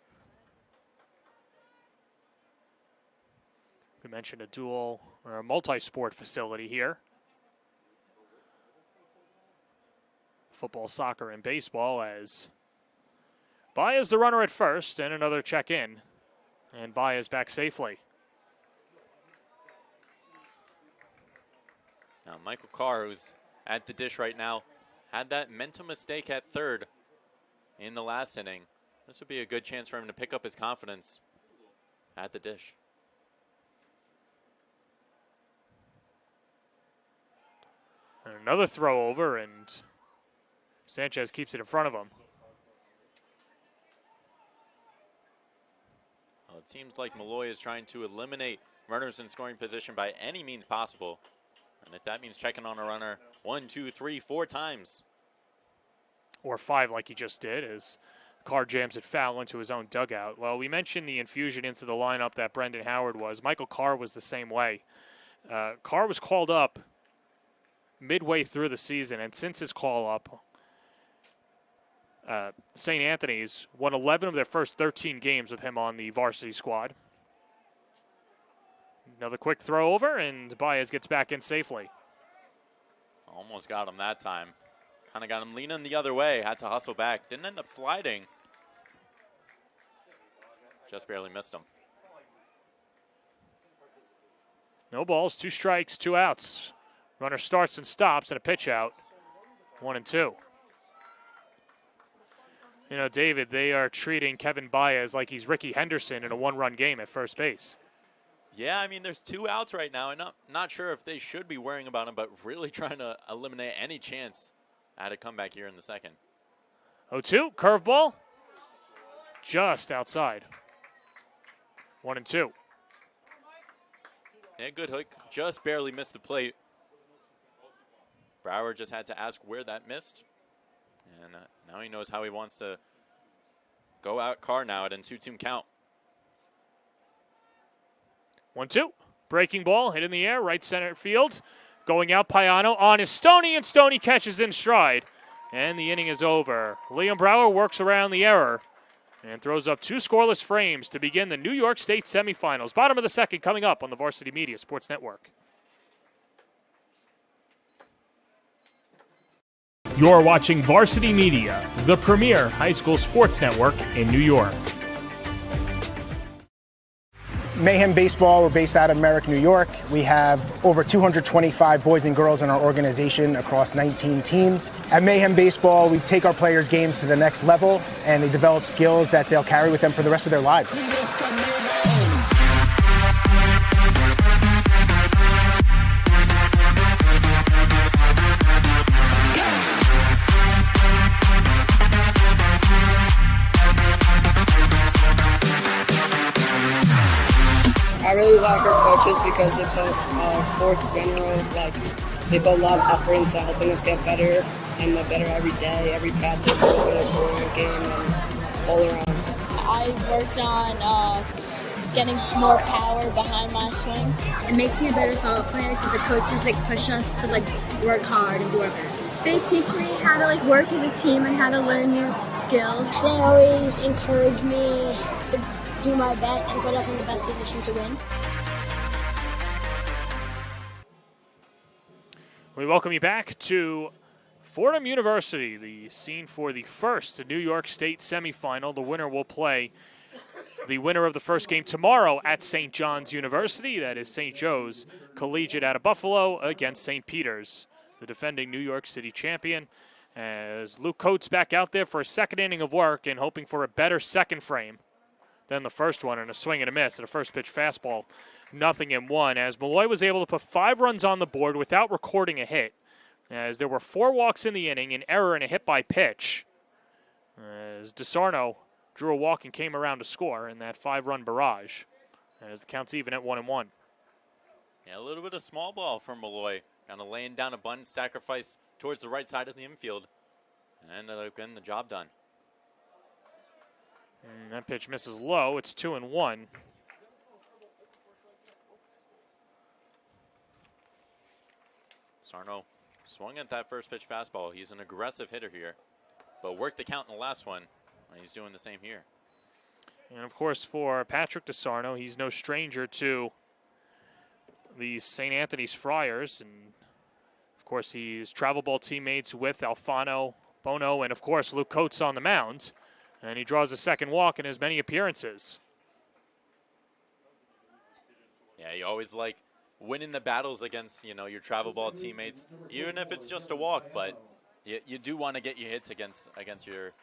We mentioned a dual or a multi-sport facility here. Football, soccer, and baseball, as Baez the runner at first, and another check in. And Baez back safely. Now, Michael Carr, who's at the dish right now, had that mental mistake at third in the last inning. This would be a good chance for him to pick up his confidence at the dish. And another throw over, and Sanchez keeps it in front of him. Well, it seems like Molloy is trying to eliminate runners in scoring position by any means possible. And if that means checking on a runner 1, 2, 3, 4 times. Or 5 like he just did, as Carr jams it foul into his own dugout. Well, we mentioned the infusion into the lineup that Brendan Howard was. Michael Carr was the same way. Carr was called up midway through the season, and since his call-up, St. Anthony's won 11 of their first 13 games with him on the varsity squad. Another quick throw over, and Baez gets back in safely. Almost got him that time. Kind of got him leaning the other way. Had to hustle back. Didn't end up sliding. Just barely missed him. No balls, 2 strikes, 2 outs. Runner starts and stops, and a pitch out. 1 and 2. You know, David, they are treating Kevin Baez like he's Ricky Henderson in a 1-run game at first base. Yeah, I mean, there's 2 outs right now, and not sure if they should be worrying about him, but really trying to eliminate any chance at a comeback here in the second. 0-2, curveball, just outside. 1 and 2. Yeah, good hook, just barely missed the plate. Brower just had to ask where that missed, and now he knows how he wants to go out Carr now at a 2-2 count. 1-2. Breaking ball, hit in the air, right center field. Going out, Payano on is Stoney, and Stoney catches in stride. And the inning is over. Liam Brower works around the error and throws up 2 scoreless frames to begin the New York State semifinals. Bottom of the second coming up on the Varsity Media Sports Network. You're watching Varsity Media, the premier high school sports network in New York. Mayhem Baseball, we're based out of Merrick, New York. We have over 225 boys and girls in our organization across 19 teams. At Mayhem Baseball, we take our players' games to the next level, and they develop skills that they'll carry with them for the rest of their lives. I really like our coaches because they put forth general, they put a lot of effort into helping us get better and better every day, every practice, every single game, and all around. I worked on getting more power behind my swing. It makes me a better solid player because the coaches push us to work hard and do our best. They teach me how to work as a team and how to learn new skills. They always encourage me to do my best and put us in the best position to win. We welcome you back to Fordham University, the scene for the first New York State semifinal. The winner will play the winner of the first game tomorrow at St. John's University. That is St. Joe's Collegiate out of Buffalo against St. Peter's, the defending New York City champion. As Luke Coates back out there for a second inning of work and hoping for a better second frame than the first one, and a swing and a miss at a first pitch fastball. 0-1, as Malloy was able to put 5 runs on the board without recording a hit, as there were 4 walks in the inning, an error and a hit by pitch, as DeSarno drew a walk and came around to score in that 5-run barrage, as the count's even at 1-1. Yeah, a little bit of small ball from Molloy, kind of laying down a bunt sacrifice towards the right side of the infield, and ended up getting the job done. And that pitch misses low. It's 2-1. Sarno swung at that first pitch fastball. He's an aggressive hitter here, but worked the count in the last one, and he's doing the same here. And, of course, for Patrick DeSarno, he's no stranger to the St. Anthony's Friars. And, of course, he's travel ball teammates with Alfano Bono and, of course, Luke Coates on the mound. And he draws a second walk in as many appearances. Yeah, you always like winning the battles against, your travel ball teammates, even if it's just a walk, but you do want to get your hits against your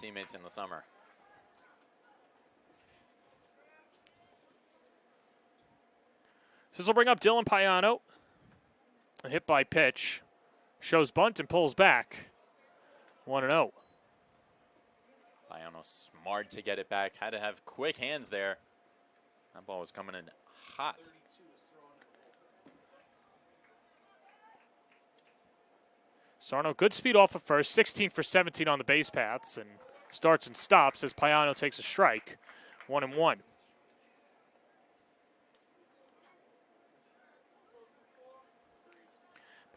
teammates in the summer. So this will bring up Dylan Payano. A hit by pitch. Shows bunt and pulls back. 1-0. Payano smart to get it back. Had to have quick hands there. That ball was coming in hot. Sarno, good speed off of first, 16 for 17 on the base paths, and starts and stops as Payano takes a strike. 1-1.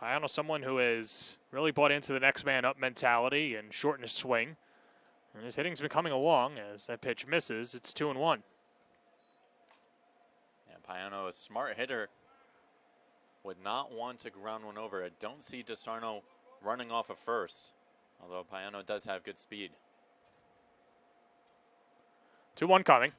Payano, someone who has really bought into the next man up mentality and shortened his swing. And his hitting's been coming along as that pitch misses. It's 2-1. And Payano, a smart hitter, would not want to ground one over. I don't see DeSarno running off of first, although Payano does have good speed. 2-1 coming.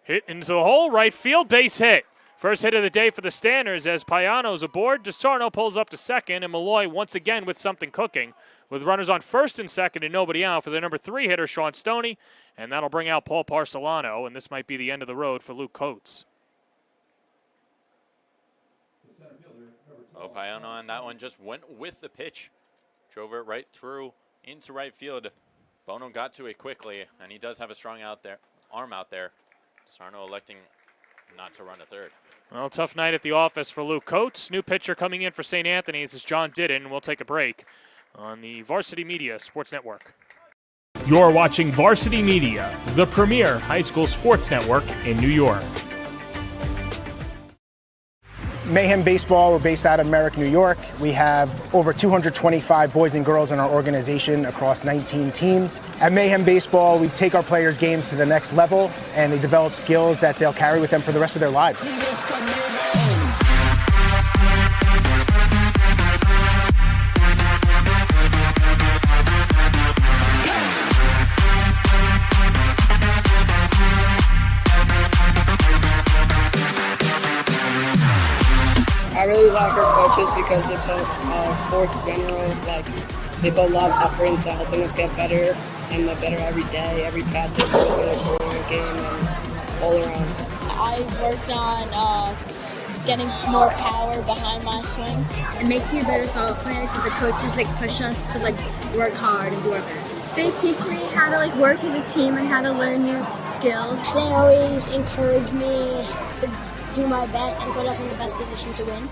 Hit into the hole, right field, base hit. First hit of the day for the Standers as Payano's aboard. DeSarno pulls up to second, and Molloy once again with something cooking, with runners on first and second and nobody out for the number 3 hitter, Sean Stoney, and that'll bring out Paul Parcelano, and this might be the end of the road for Luke Coates. Oh, Payano on that one just went with the pitch. Drove it right through into right field. Bono got to it quickly, and he does have a strong arm out there. DeSarno electing not to run to third. Well, tough night at the office for Luke Coates. New pitcher coming in for St. Anthony's is John Didden. We'll take a break on the Varsity Media Sports Network. You're watching Varsity Media, the premier high school sports network in New York. Mayhem Baseball, we're based out of Merrick, New York. We have over 225 boys and girls in our organization across 19 teams. At Mayhem Baseball, we take our players' games to the next level, and they develop skills that they'll carry with them for the rest of their lives. I really like our coaches because they put forth general, they put a lot of effort into helping us get better and better every day, every practice, every single tournament game, and all around. I worked on getting more power behind my swing. It makes me a better solid player because the coaches push us to work hard and do our best. They teach me how to work as a team and how to learn new skills. They always encourage me to do my best and put us in the best position to win.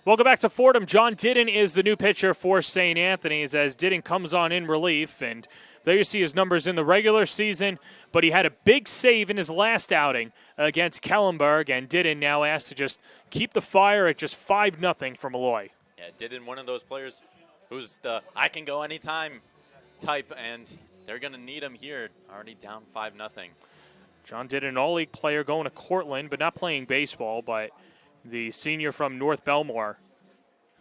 Welcome back to Fordham. John Didden is the new pitcher for St. Anthony's as Didden comes on in relief. And there you see his numbers in the regular season, but he had a big save in his last outing against Kellenberg, and Didden now asked to just keep the fire at just 5-0 for Malloy. Yeah, Didden, one of those players who's the I can go anytime type, and they're going to need him here, already down 5-0. John Didden, an all-league player going to Cortland, but not playing baseball, but the senior from North Belmore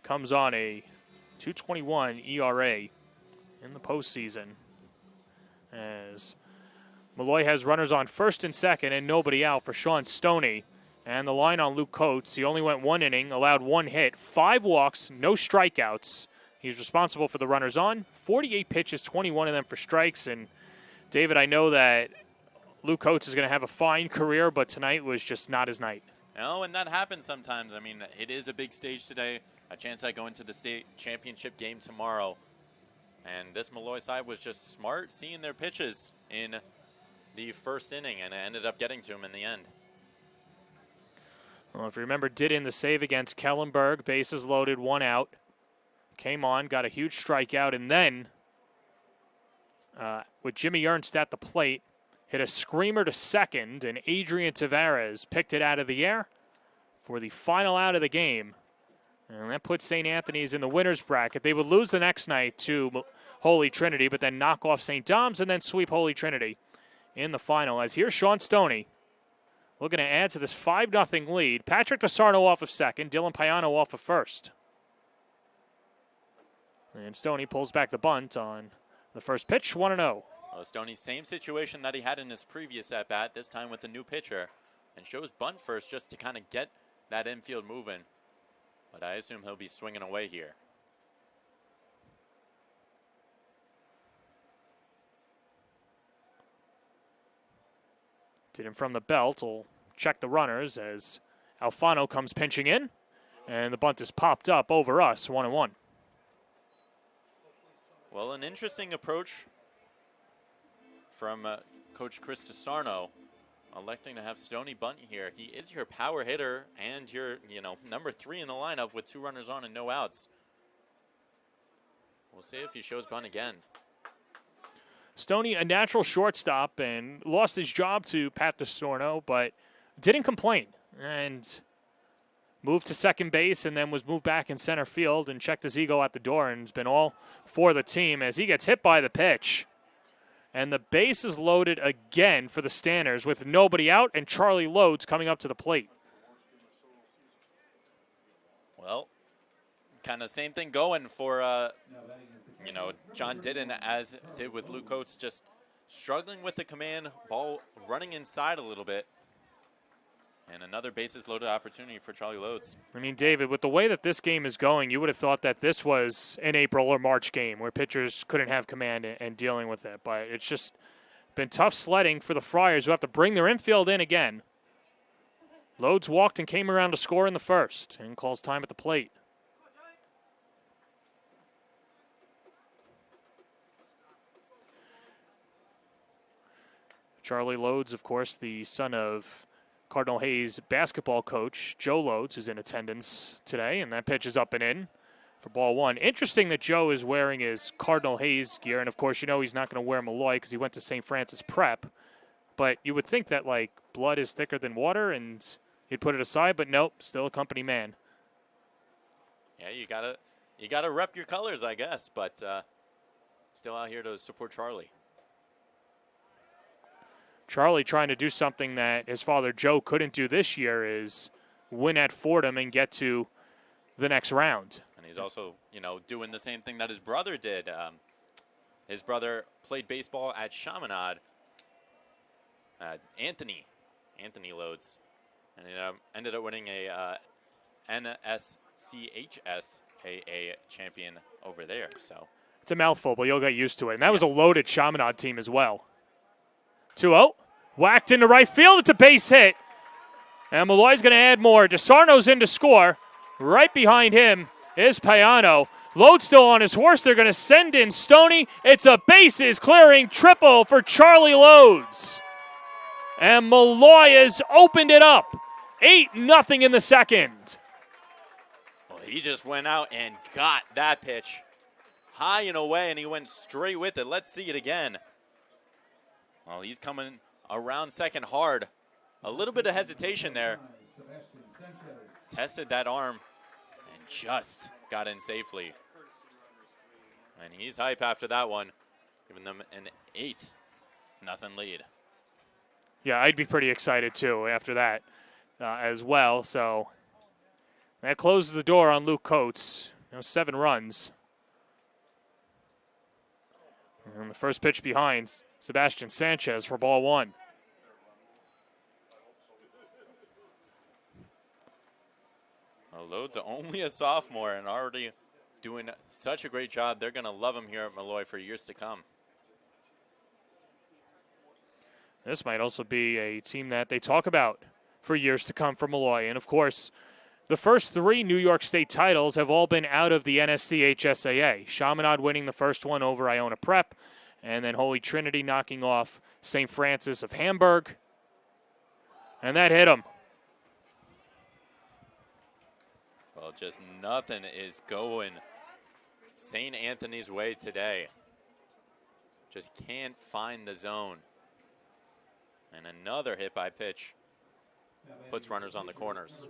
comes on a 2.21 ERA in the postseason as Molloy has runners on first and second and nobody out for Sean Stoney. And the line on Luke Coates, he only went 1 inning, allowed 1 hit, 5 walks, no strikeouts. He's responsible for the runners on, 48 pitches, 21 of them for strikes. And David, I know that Luke Coates is going to have a fine career, but tonight was just not his night. No, and that happens sometimes. I mean, it is a big stage today, a chance I go into the state championship game tomorrow. And this Molloy side was just smart seeing their pitches in the first inning, and it ended up getting to him in the end. Well, if you remember, Didden, the save against Kellenberg, bases loaded, 1 out. Came on, got a huge strikeout, and then with Jimmy Ernst at the plate, hit a screamer to second, and Adrian Tavares picked it out of the air for the final out of the game. And that puts St. Anthony's in the winner's bracket. They would lose the next night to Holy Trinity, but then knock off St. Dom's and then sweep Holy Trinity in the final. As here's Sean Stoney looking to add to this 5-0 lead. Patrick DeSarno off of second, Dylan Payano off of first. And Stoney pulls back the bunt on the first pitch, 1-0. Well, Stoney, same situation that he had in his previous at-bat, this time with a new pitcher, and shows bunt first just to kind of get that infield moving. But I assume he'll be swinging away here. Didden from the belt will check the runners as Alfano comes pinching in. And the bunt is popped up over us, 1-1. Well, an interesting approach from Coach Chris DeSarno, electing to have Stoney bunt here. He is your power hitter and your, number 3 in the lineup with 2 runners on and no outs. We'll see if he shows bunt again. Stoney, a natural shortstop, and lost his job to Pat DeSarno, but didn't complain. And moved to second base and then was moved back in center field and checked his ego at the door and has been all for the team as he gets hit by the pitch. And the base is loaded again for the Stanners with nobody out and Charlie Loads coming up to the plate. Well, kind of same thing going for, John Didden as did with Luke Coates, just struggling with the command, ball running inside a little bit. And another bases loaded opportunity for Charlie Loads. I mean, David, with the way that this game is going, you would have thought that this was an April or March game where pitchers couldn't have command and dealing with it. But it's just been tough sledding for the Friars, who have to bring their infield in again. Loads walked and came around to score in the first and calls time at the plate. Charlie Loads, of course, the son of Cardinal Hayes basketball coach Joe Loads is in attendance today, and that pitch is up and in for ball 1. Interesting that Joe is wearing his Cardinal Hayes gear, and of course, he's not going to wear Molloy because he went to St. Francis Prep. But you would think that, blood is thicker than water, and he'd put it aside, but nope, still a company man. Yeah, you gotta rep your colors, I guess, but still out here to support Charlie. Charlie trying to do something that his father Joe couldn't do this year, is win at Fordham and get to the next round. And he's also, doing the same thing that his brother did. His brother played baseball at Chaminade. Anthony Loads. And he ended up winning a NSCHSAA champion over there. So it's a mouthful, but you'll get used to it. And that was a loaded Chaminade team as well. 2-0. Whacked into right field. It's a base hit. And Malloy's going to add more. DeSarno's in to score. Right behind him is Payano. Load still on his horse. They're going to send in Stoney. It's a bases clearing triple for Charlie Loads. And Molloy has opened it up. 8-0 in the second. Well, he just went out and got that pitch high and away, and he went straight with it. Let's see it again. Well, he's coming around second hard. A little bit of hesitation there. Tested that arm and just got in safely. And he's hype after that one, giving them an 8-0 lead. Yeah, I'd be pretty excited too after that as well. So that closes the door on Luke Coates. 7 runs. And the first pitch behind Sebastian Sanchez for ball 1. Well, Loads only a sophomore and already doing such a great job. They're going to love him here at Malloy for years to come. This might also be a team that they talk about for years to come for Malloy. And, of course, the first 3 New York State titles have all been out of the NSCHSAA. Chaminade winning the first one over Iona Prep, and then Holy Trinity knocking off St. Francis of Hamburg. And that hit him. Well, just nothing is going St. Anthony's way today. Just can't find the zone. And another hit by pitch puts runners on the corners.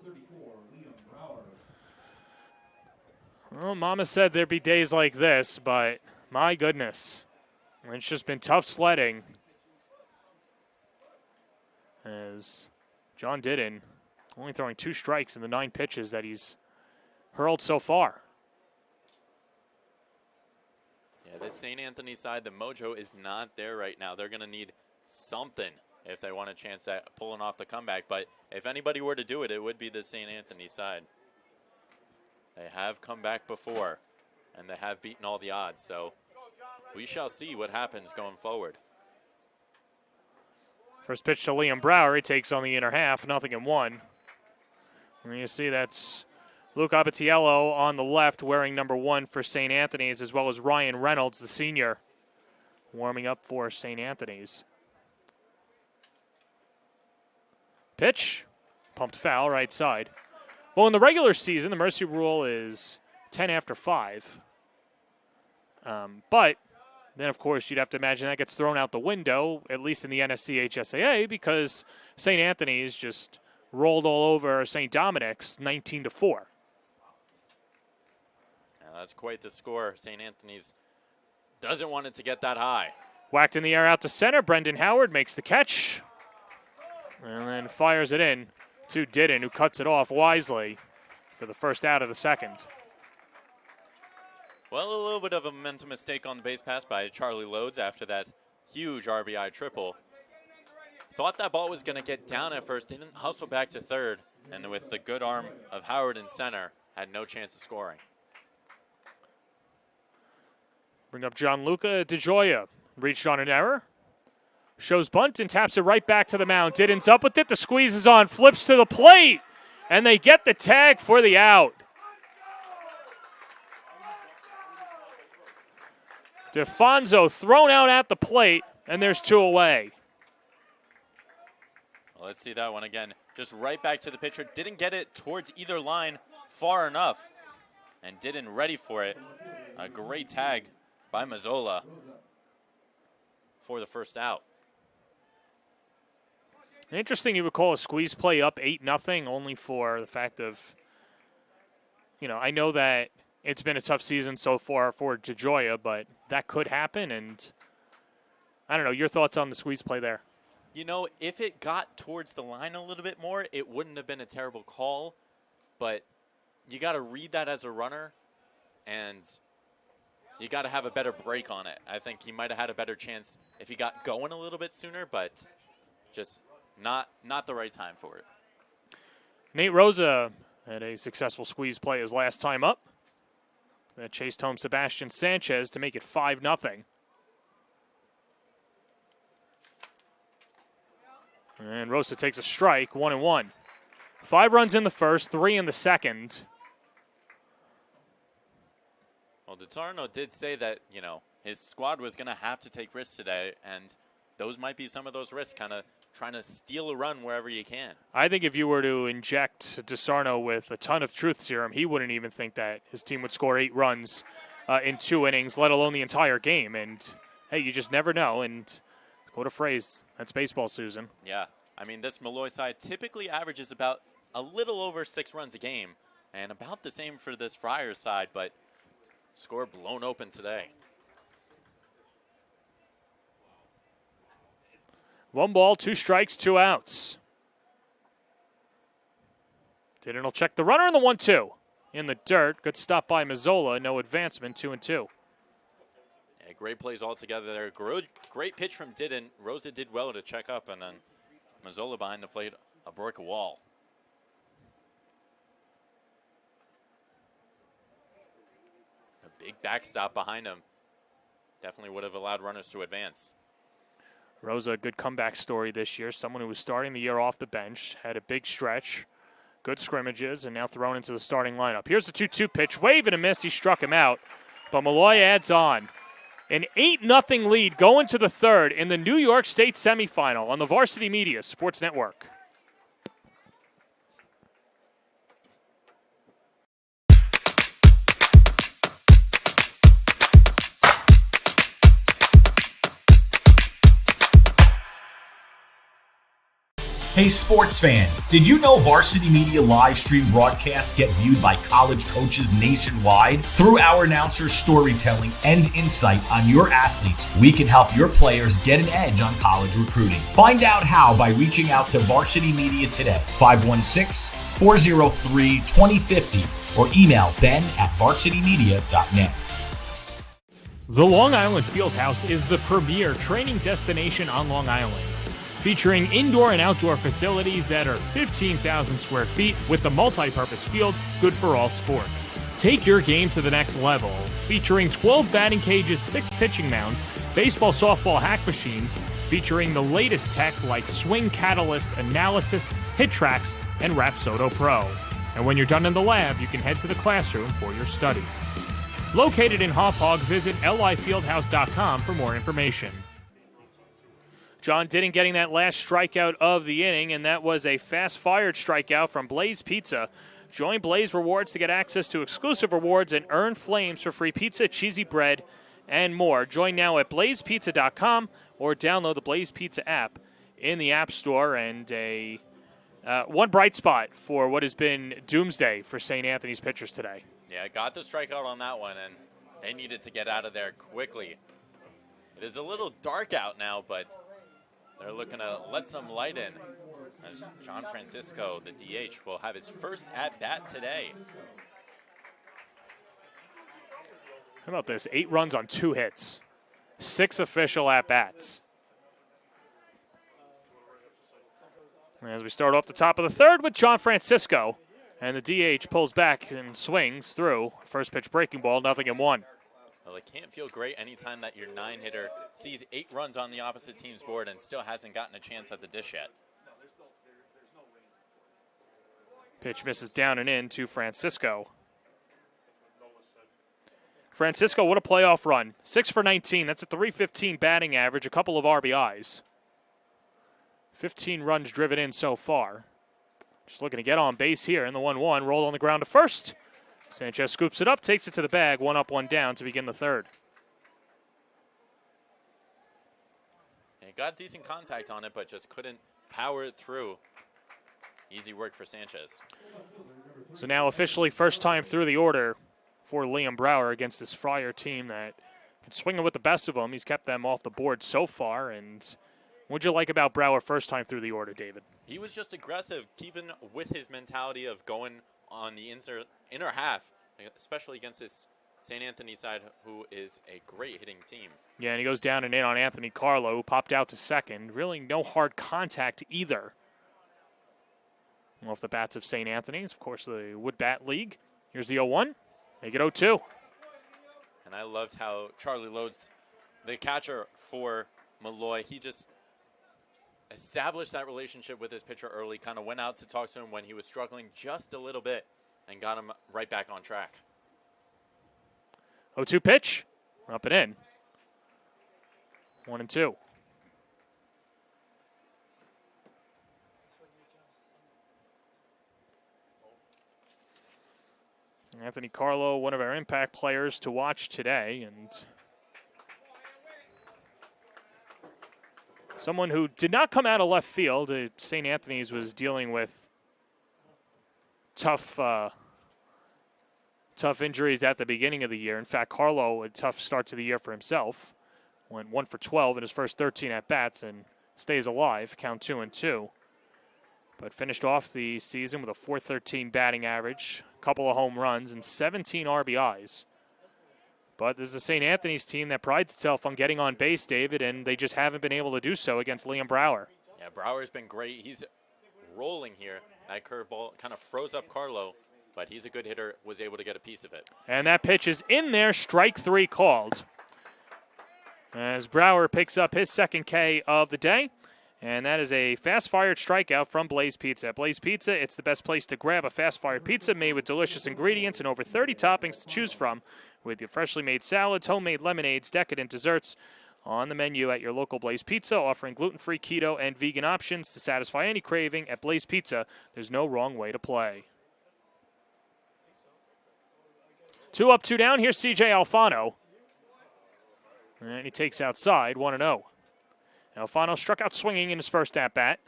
Well, Mama said there'd be days like this, but my goodness. It's just been tough sledding as John Didden only throwing 2 strikes in the 9 pitches that he's hurled so far. Yeah, this St. Anthony side, the mojo is not there right now. They're going to need something if they want a chance at pulling off the comeback. But if anybody were to do it, it would be the St. Anthony side. They have come back before, and they have beaten all the odds. So we shall see what happens going forward. First pitch to Liam Brower. He takes on the inner half, 0-1. And you see that's Luke Abatiello on the left wearing number 1 for St. Anthony's, as well as Ryan Reynolds, the senior, warming up for St. Anthony's. Pitch, pumped foul, right side. Well, in the regular season, the mercy rule is 10 after 5. But then, of course, you'd have to imagine that gets thrown out the window, at least in the NSCHSAA, because St. Anthony's just rolled all over St. Dominic's 19-4. That's quite the score. St. Anthony's doesn't want it to get that high. Whacked in the air out to center. Brendan Howard makes the catch. And then fires it in to Didden, who cuts it off wisely for the first out of the second. Well, a little bit of a momentum mistake on the base pass by Charlie Lodes after that huge RBI triple. Thought that ball was going to get down at first, didn't hustle back to third, and with the good arm of Howard in center, had no chance of scoring. Bring up Gianluca DeGioia. Reached on an error. Shows bunt and taps it right back to the mound. Didden's up with it. The squeeze is on. Flips to the plate. And they get the tag for the out. DeFonso thrown out at the plate. And there's 2 away. Well, let's see that one again. Just right back to the pitcher. Didn't get it towards either line far enough. And Didden ready for it. A great tag by Mazzola for the first out. Interesting you would call a squeeze play up 8-0 only for the fact of, I know that it's been a tough season so far for DeGioia, but that could happen, and I don't know, your thoughts on the squeeze play there? If it got towards the line a little bit more, it wouldn't have been a terrible call, but you got to read that as a runner, and you got to have a better break on it. I think he might have had a better chance if he got going a little bit sooner, but just not the right time for it. Nate Rosa had a successful squeeze play his last time up. That chased home Sebastian Sanchez to make it 5-0. And Rosa takes a strike, 1-1. 5 runs in the first, 3 in the second. Well, DiTarno did say that, his squad was going to have to take risks today, and those might be some of those risks, kind of trying to steal a run wherever you can. I think if you were to inject DiSarno with a ton of truth serum, he wouldn't even think that his team would score 8 runs in 2 innings, let alone the entire game. And, hey, you just never know. And what a phrase. That's baseball, Susan. Yeah. This Molloy side typically averages about a little over 6 runs a game, and about the same for this Friars side, but score blown open today. 1 ball, 2 strikes, 2 outs. Didden will check the runner in the 1-2. In the dirt. Good stop by Mazzola. No advancement, 2-2. Yeah, great plays all together there. Great pitch from Didden. Rosa did well to check up, and then Mazzola behind the plate broke a wall. A big backstop behind him. Definitely would have allowed runners to advance. Rosa, a good comeback story this year. Someone who was starting the year off the bench, had a big stretch, good scrimmages, and now thrown into the starting lineup. Here's the 2-2 pitch. Wave and a miss. He struck him out, but Malloy adds on. An 8-0 lead going to the third in the New York State semifinal on the Varsity Media Sports Network. Hey sports fans, did you know Varsity Media live stream broadcasts get viewed by college coaches nationwide? Through our announcers' storytelling and insight on your athletes, we can help your players get an edge on college recruiting. Find out how by reaching out to Varsity Media today, 516-403-2050, or email ben@varsitymedia.net. The Long Island Fieldhouse is the premier training destination on Long Island, featuring indoor and outdoor facilities that are 15,000 square feet with a multi-purpose field good for all sports. Take your game to the next level, featuring 12 batting cages, 6 pitching mounds, baseball, softball hack machines, featuring the latest tech like Swing Catalyst Analysis, Hit Tracks, and Rapsodo Pro. And when you're done in the lab, you can head to the classroom for your studies. Located in Hauppauge, visit lifieldhouse.com for more information. John Didden getting that last strikeout of the inning, and that was a fast-fired strikeout from Blaze Pizza. Join Blaze Rewards to get access to exclusive rewards and earn flames for free pizza, cheesy bread, and more. Join now at blazepizza.com or download the Blaze Pizza app in the App Store. And one bright spot for what has been doomsday for St. Anthony's pitchers today. Yeah, got the strikeout on that one, and they needed to get out of there quickly. It is a little dark out now, but they're looking to let some light in as John Francisco, the DH, will have his first at-bat today. How about this? 8 runs on 2 hits. 6 official at-bats. As we start off the top of the third with John Francisco, and the DH pulls back and swings through. First pitch breaking ball, 0-1. Well, it can't feel great anytime that your 9-hitter sees 8 runs on the opposite team's board and still hasn't gotten a chance at the dish yet. Pitch misses down and in to Francisco. Francisco, what a playoff run. 6 for 19. That's a .315 batting average, a couple of RBIs. 15 runs driven in so far. Just looking to get on base here in the 1-1. Roll on the ground to first. Sanchez scoops it up, takes it to the bag. 1 up, 1 down to begin the third. And got decent contact on it, but just couldn't power it through. Easy work for Sanchez. So now officially first time through the order for Liam Brower against this Friar team that can swing it with the best of them. He's kept them off the board so far. And what'd you like about Brower first time through the order, David? He was just aggressive, keeping with his mentality of going on the inner half, especially against this St. Anthony side, who is a great hitting team. Yeah, and he goes down and in on Anthony Carlo, who popped out to second. Really no hard contact either. Off the bats of St. Anthony's, of course, the Wood Bat League. Here's the 0-1. Make it 0-2. And I loved how Charlie Lodes, the catcher for Molloy, he just established that relationship with his pitcher early, kind of went out to talk to him when he was struggling just a little bit and got him right back on track. 0-2 pitch. Up and in. 1-2. Anthony Carlo, one of our impact players to watch today, and someone who did not come out of left field. St. Anthony's was dealing with tough injuries at the beginning of the year. In fact, Carlo, a tough start to the year for himself. Went 1 for 12 in his first 13 at-bats and stays alive, count 2-2. But finished off the season with a .413 batting average, a couple of home runs, and 17 RBIs. But this is a St. Anthony's team that prides itself on getting on base, David, and they just haven't been able to do so against Liam Brower. Yeah, Brower's been great. He's rolling here. That curveball kind of froze up Carlo, but he's a good hitter, was able to get a piece of it. And that pitch is in there, strike 3 called. As Brower picks up his second K of the day. And that is a fast-fired strikeout from Blaze Pizza. At Blaze Pizza, it's the best place to grab a fast-fired pizza made with delicious ingredients and over 30 toppings to choose from, with your freshly made salads, homemade lemonades, decadent desserts on the menu at your local Blaze Pizza, offering gluten-free, keto, and vegan options to satisfy any craving. At Blaze Pizza, there's no wrong way to play. 2 up, 2 down. Here's C.J. Alfano. And he takes outside, 1-0. Alfano struck out swinging in his first at-bat.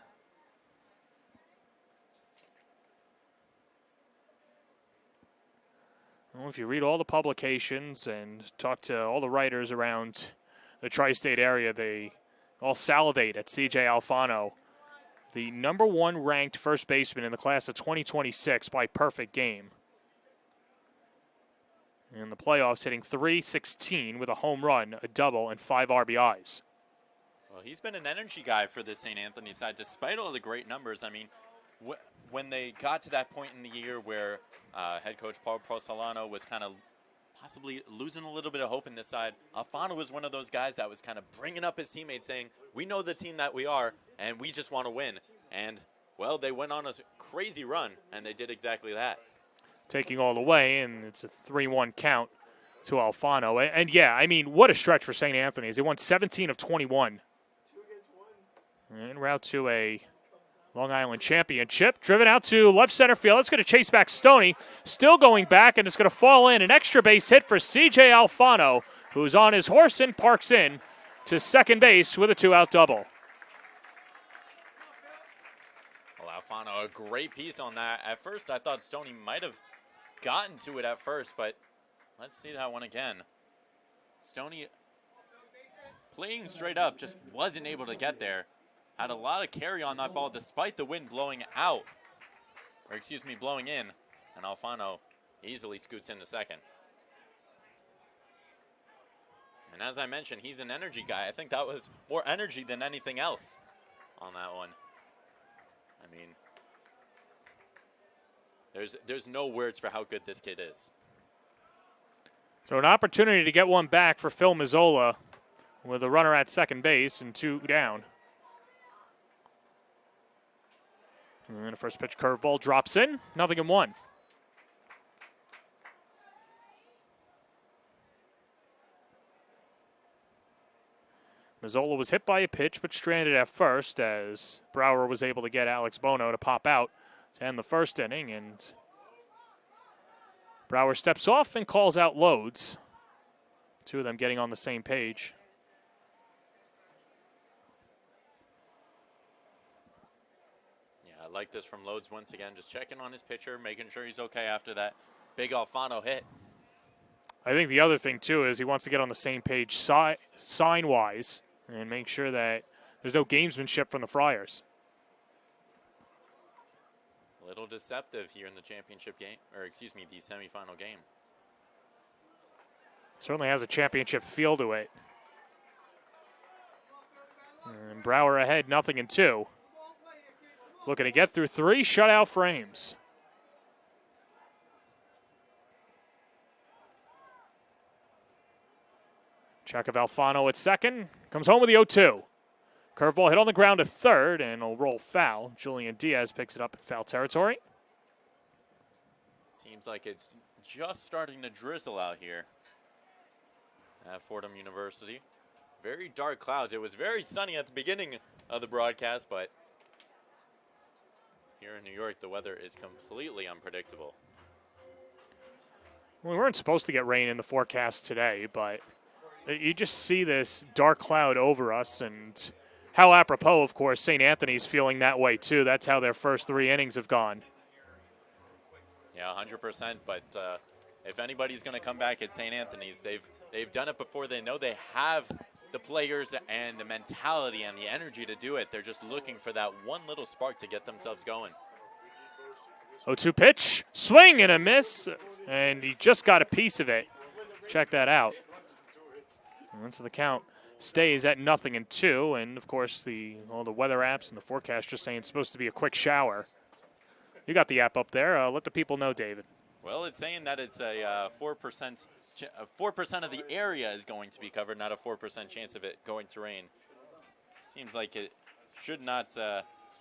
Well, if you read all the publications and talk to all the writers around the tri-state area, they all salivate at C.J. Alfano, the #1 ranked first baseman in the class of 2026 by perfect game. In the playoffs, hitting .316 with a home run, a double, and 5 RBIs. Well, he's been an energy guy for the St. Anthony side, despite all the great numbers. I mean, when they got to that point in the year where head coach Paul Solano was kind of possibly losing a little bit of hope in this side, Alfano was one of those guys that was kind of bringing up his teammates, saying, we know the team that we are, and we just want to win. And, well, they went on a crazy run, and they did exactly that. taking all the way, and it's a 3-1 count to Alfano. And yeah, I mean, what a stretch for St. Anthony's. They won 17 of 21. En route to a Long Island championship. Driven out to left center field. It's going to chase back Stoney. Still going back, and it's going to fall in. An extra base hit for C.J. Alfano, who's on his horse and parks in to second base with a 2-out double. Well, Alfano, a great piece on that. At first, I thought Stoney might have gotten to it at first, but let's see that one again. Stoney playing straight up, just wasn't able to get there. Had a lot of carry on that ball despite the wind blowing out. Or excuse me, blowing in. And Alfano easily scoots into second. And as I mentioned, he's an energy guy. I think that was more energy than anything else on that one. I mean, there's no words for how good this kid is. So an opportunity to get one back for Phil Mazzola with a runner at second base and 2 down. And the first pitch curveball drops in, 0-1. Mazzola was hit by a pitch but stranded at first as Brower was able to get Alex Bono to pop out to end the first inning, and Brower steps off and calls out Loads. 2 of them getting on the same page. I like this from Loads once again, just checking on his pitcher, making sure he's okay after that big Alfano hit. I think the other thing, too, is he wants to get on the same page sign-wise and make sure that there's no gamesmanship from the Friars. A little deceptive here in the championship game, or excuse me, the semifinal game. Certainly has a championship feel to it. And Brower ahead, 0-2. Looking to get through 3 shutout frames. Check of Alfano at second. Comes home with the 0-2. Curveball hit on the ground to third, and it'll roll foul. Julian Diaz picks it up in foul territory. Seems like it's just starting to drizzle out here at Fordham University. Very dark clouds. It was very sunny at the beginning of the broadcast, but here in New York, the weather is completely unpredictable. We weren't supposed to get rain in the forecast today, but you just see this dark cloud over us, and how apropos, of course, St. Anthony's feeling that way, too. That's how their first 3 innings have gone. Yeah, 100%, but if anybody's going to come back at St. Anthony's, they've done it before. They know they have the players and the mentality and the energy to do it. They're just looking for that one little spark to get themselves going. 0-2 pitch, swing and a miss, and he just got a piece of it. Check that out. And so the count stays at 0-2, and of course all the weather apps and the forecast just saying it's supposed to be a quick shower. You got the app up there. Let the people know, David. Well, it's saying that it's a 4% of the area is going to be covered, not a 4% chance of it going to rain. Seems like it should not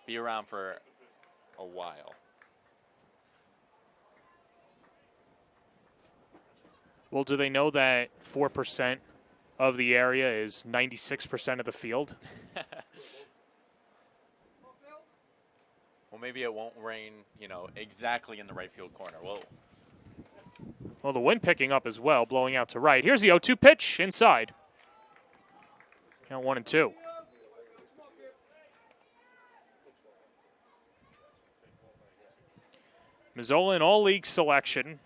be around for a while. Well, do they know that 4% of the area is 96% of the field? Well, maybe it won't rain, exactly in the right field corner. Well, the wind picking up as well, blowing out to right. Here's the 0-2 pitch inside. Count 1-2. Mazzola in all-league selection.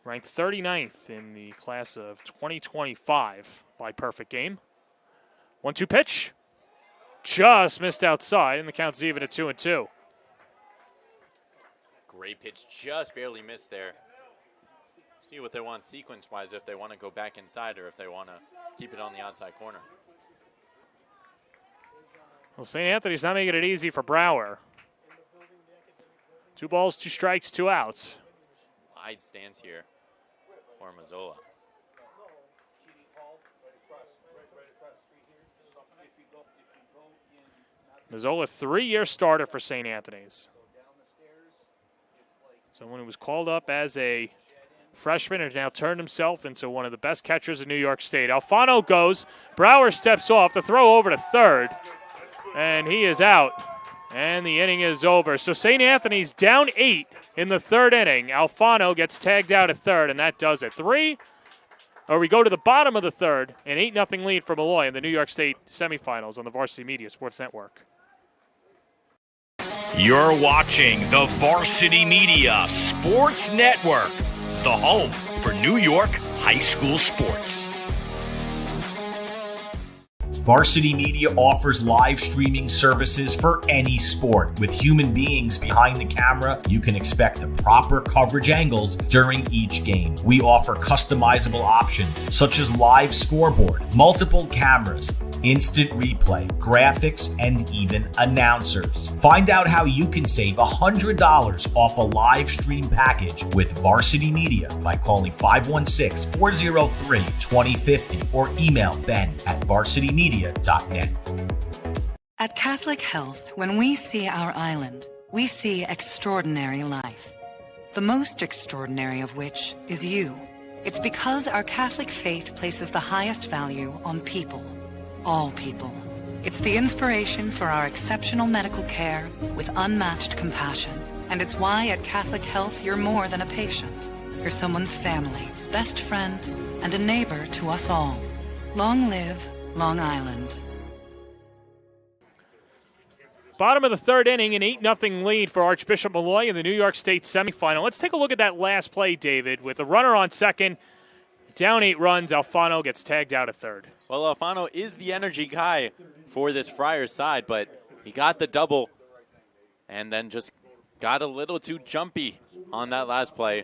Ranked 39th in the class of 2025 by Perfect Game. 1-2 pitch. Just missed outside, and the count's even at 2-2. Great pitch, just barely missed there. See what they want sequence-wise, if they want to go back inside or if they want to keep it on the outside corner. Well, St. Anthony's not making it easy for Brower. 2 balls, 2 strikes, 2 outs. Wide stance here for Mazzola. Mazzola, 3-year starter for St. Anthony's. Someone who was called up as a freshman has now turned himself into one of the best catchers in New York State. Alfano goes. Brower steps off. The throw over to third. And he is out. And the inning is over. So St. Anthony's down 8 in the third inning. Alfano gets tagged out at third, and that does it. We go to the bottom of the third, an 8-0 lead for Molloy in the New York State semifinals on the Varsity Media Sports Network. You're watching the Varsity Media Sports Network, the home for New York high school sports. Varsity Media offers live streaming services for any sport. With human beings behind the camera, you can expect the proper coverage angles during each game. We offer customizable options such as live scoreboard, multiple cameras, instant replay, graphics, and even announcers. Find out how you can save $100 off a live stream package with Varsity Media by calling 516-403-2050 or email ben@varsitymedia.net. At Catholic Health, when we see our island, we see extraordinary life. The most extraordinary of which is you. It's because our Catholic faith places the highest value on people. All people. It's the inspiration for our exceptional medical care with unmatched compassion. And it's why at Catholic Health you're more than a patient. You're someone's family, best friend, and a neighbor to us all. Long live Long Island. Bottom of the third inning, an 8-0 lead for Archbishop Molloy in the New York State semifinal. Let's take a look at that last play, David. With a runner on second, down 8 runs, Alfano gets tagged out at third. Well, Alfano is the energy guy for this Friars side, but he got the double and then just got a little too jumpy on that last play.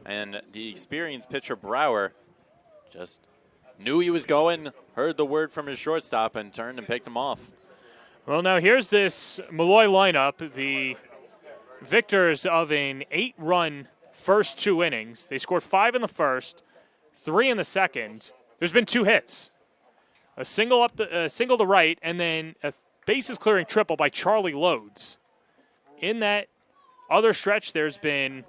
And the experienced pitcher Brower just knew he was going, heard the word from his shortstop, and turned and picked him off. Well, now here's this Molloy lineup, the victors of an 8-run first 2 innings. They scored 5 in the first, 3 in the second. There's been 2 hits. A single to right, and then a bases-clearing triple by Charlie Loads. In that other stretch, there's been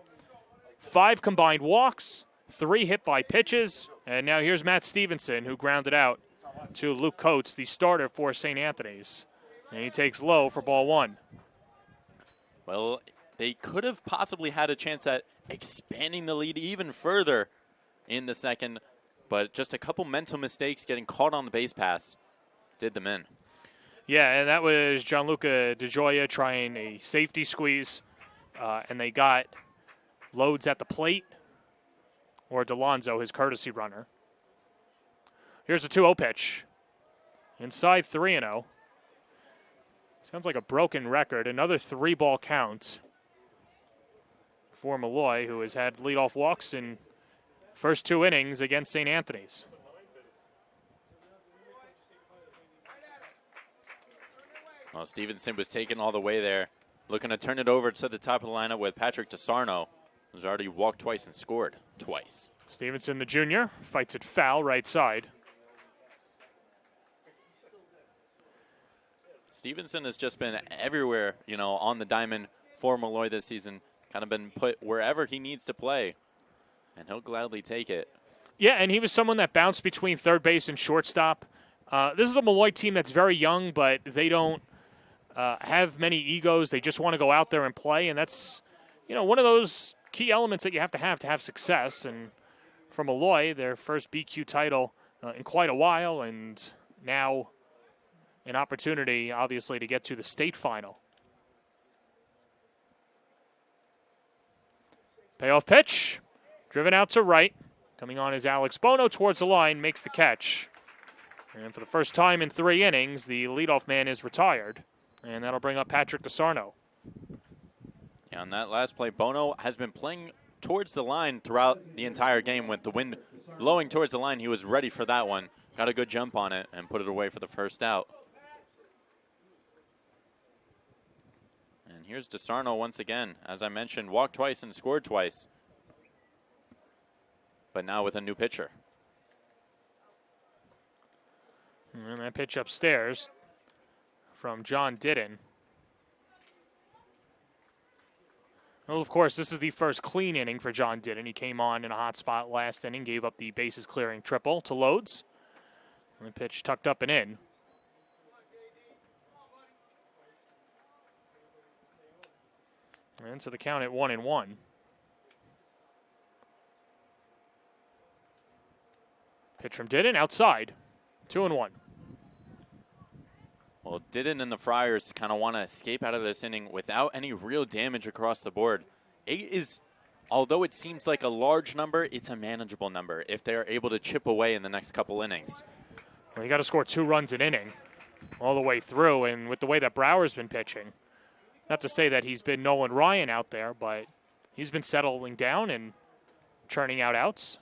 5 combined walks, 3 hit by pitches, and now here's Matt Stevenson, who grounded out to Luke Coates, the starter for St. Anthony's. And he takes low for ball 1. Well, they could have possibly had a chance at expanding the lead even further in the second, but just a couple mental mistakes getting caught on the base pass did them in. Yeah, and that was Gianluca DeGioia trying a safety squeeze, and they got Loads at the plate, or DeLonzo, his courtesy runner. Here's a 2-0 pitch. Inside 3-0. Sounds like a broken record. Another 3-ball count for Malloy, who has had leadoff walks in first 2 innings against St. Anthony's. Well, Stevenson was taken all the way there, looking to turn it over to the top of the lineup with Patrick DeSarno, who's already walked twice and scored twice. Stevenson, the junior, fights it foul right side. Stevenson has just been everywhere, on the diamond for Molloy this season. Kind of been put wherever he needs to play, and he'll gladly take it. Yeah, and he was someone that bounced between third base and shortstop. This is a Molloy team that's very young, but they don't have many egos. They just want to go out there and play, and that's, one of those key elements that you have to have success. And for Molloy, their first BQ title in quite a while, and now an opportunity, obviously, to get to the state final. Payoff pitch, driven out to right. Coming on is Alex Bono towards the line, makes the catch. And for the first time in 3 innings, the leadoff man is retired. And that'll bring up Patrick DeSarno. Yeah, on that last play, Bono has been playing towards the line throughout the entire game. With the wind blowing towards the line, he was ready for that one. Got a good jump on it and put it away for the first out. And here's DeSarno once again. As I mentioned, walked twice and scored twice. But now with a new pitcher. And that pitch upstairs from John Didden. Well, of course, this is the first clean inning for John Didden. He came on in a hot spot last inning, gave up the bases clearing triple to Loads. And the pitch tucked up and in. And so the count at 1-1. Pitch from Didden outside. 2-1. Well, Didden and the Friars kind of want to escape out of this inning without any real damage across the board. 8 is, although it seems like a large number, it's a manageable number if they're able to chip away in the next couple innings. Well, you got to score 2 runs an inning all the way through, and with the way that Brower's been pitching, not to say that he's been Nolan Ryan out there, but he's been settling down and churning out outs.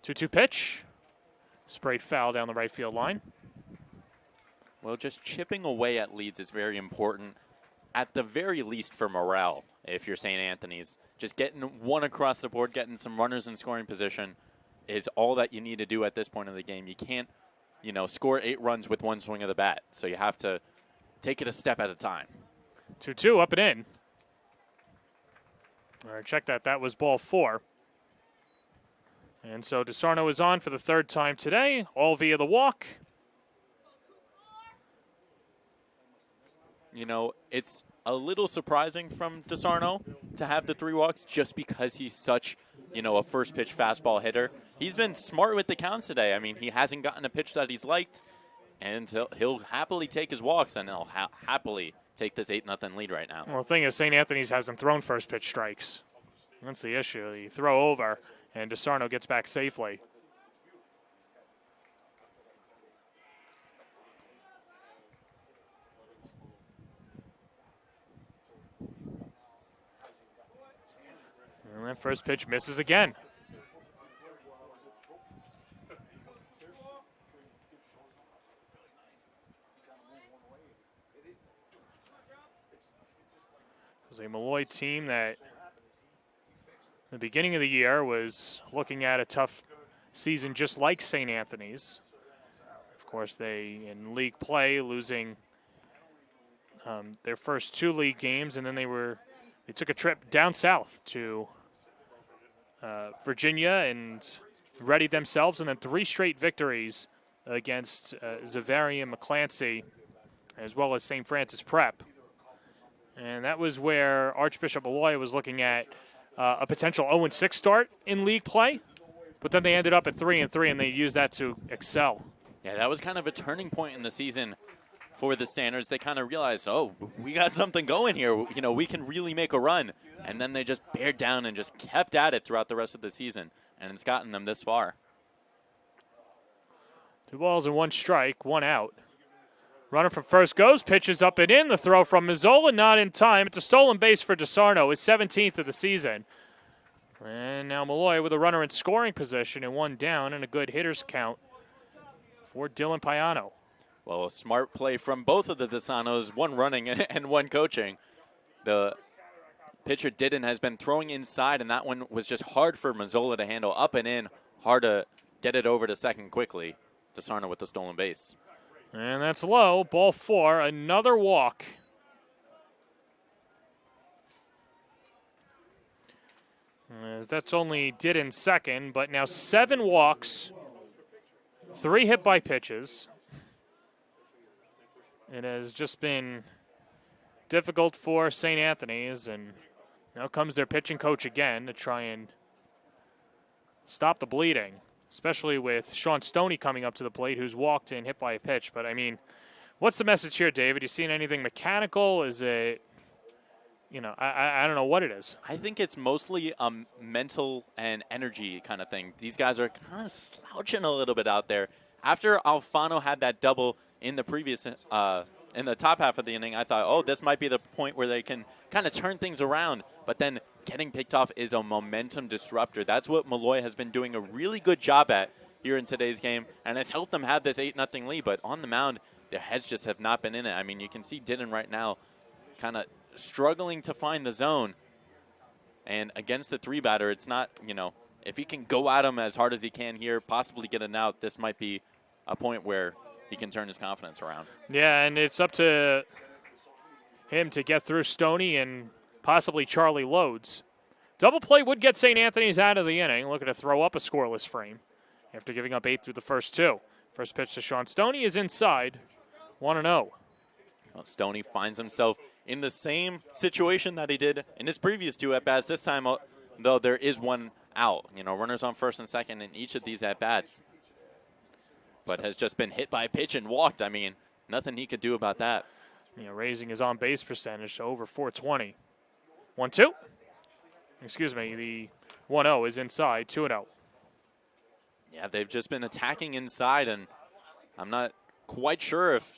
2-2 pitch. Sprayed foul down the right field line. Well, just chipping away at leads is very important, at the very least for morale, if you're St. Anthony's. Just getting one across the board, getting some runners in scoring position is all that you need to do at this point of the game. You can't, score 8 runs with one swing of the bat, so you have to take it a step at a time. 2-2, up and in. All right, check that. That was ball 4. And so DeSarno is on for the 3rd time today, all via the walk. It's a little surprising from DeSarno to have the 3 walks just because he's such, a first pitch fastball hitter. He's been smart with the counts today. I mean, he hasn't gotten a pitch that he's liked, and he'll happily take his walks, and he'll happily take this 8-0 lead right now. Well, the thing is, St. Anthony's hasn't thrown first pitch strikes. That's the issue. You throw over, and DeSarno gets back safely. And that first pitch misses again. It was a Molloy team that at the beginning of the year was looking at a tough season just like St. Anthony's. Of course, they, in league play, losing their first 2 league games, and then they took a trip down south to Virginia and readied themselves, and then 3 straight victories against Xaverian McClancy, as well as St. Francis Prep. And that was where Archbishop Molloy was looking at a potential 0-6 start in league play, but then they ended up at 3-3, and they used that to excel. Yeah, that was kind of a turning point in the season for the Standards. They kind of realized, we got something going here. We can really make a run. And then they just bared down and just kept at it throughout the rest of the season, and it's gotten them this far. 2 balls and 1 strike, 1 out. Runner from first goes, pitches up and in. The throw from Mazzola, not in time. It's a stolen base for DeSarno, his 17th of the season. And now Malloy with a runner in scoring position and 1 down and a good hitter's count for Dylan Payano. Well, a smart play from both of the DeSarnos, 1 running and 1 coaching. The pitcher Didden has been throwing inside, and that one was just hard for Mazzola to handle up and in. Hard to get it over to second quickly. DeSarno with the stolen base. And that's low. Ball 4, another walk. As that's only Didden second, but now 7 walks, 3 hit by pitches. It has just been difficult for St. Anthony's, and now comes their pitching coach again to try and stop the bleeding, especially with Sean Stoney coming up to the plate, who's walked and hit by a pitch. But, I mean, what's the message here, David? You seeing anything mechanical? Is it, I don't know what it is. I think it's mostly a mental and energy kind of thing. These guys are kind of slouching a little bit out there. After Alfano had that double in the previous, in the top half of the inning, I thought, this might be the point where they can kind of turn things around. But then getting picked off is a momentum disruptor. That's what Molloy has been doing a really good job at here in today's game, and it's helped them have this 8-0 lead. But on the mound, their heads just have not been in it. I mean, you can see Didden right now kind of struggling to find the zone. And against the 3-batter, it's not, if he can go at him as hard as he can here, possibly get an out, this might be a point where he can turn his confidence around. Yeah, and it's up to him to get through Stoney and possibly Charlie Lodes. Double play would get St. Anthony's out of the inning, looking to throw up a scoreless frame after giving up 8 through the first 2. First pitch to Sean Stoney is inside, 1-0. Well, Stoney finds himself in the same situation that he did in his previous 2 at-bats. This time, though, there is one out. Runners on first and second in each of these at-bats. But has just been hit by a pitch and walked. I mean, nothing he could do about that. Raising his on-base percentage to over 420. 1-2. Excuse me, the 1-0 is inside, 2-0. Yeah, they've just been attacking inside, and I'm not quite sure if,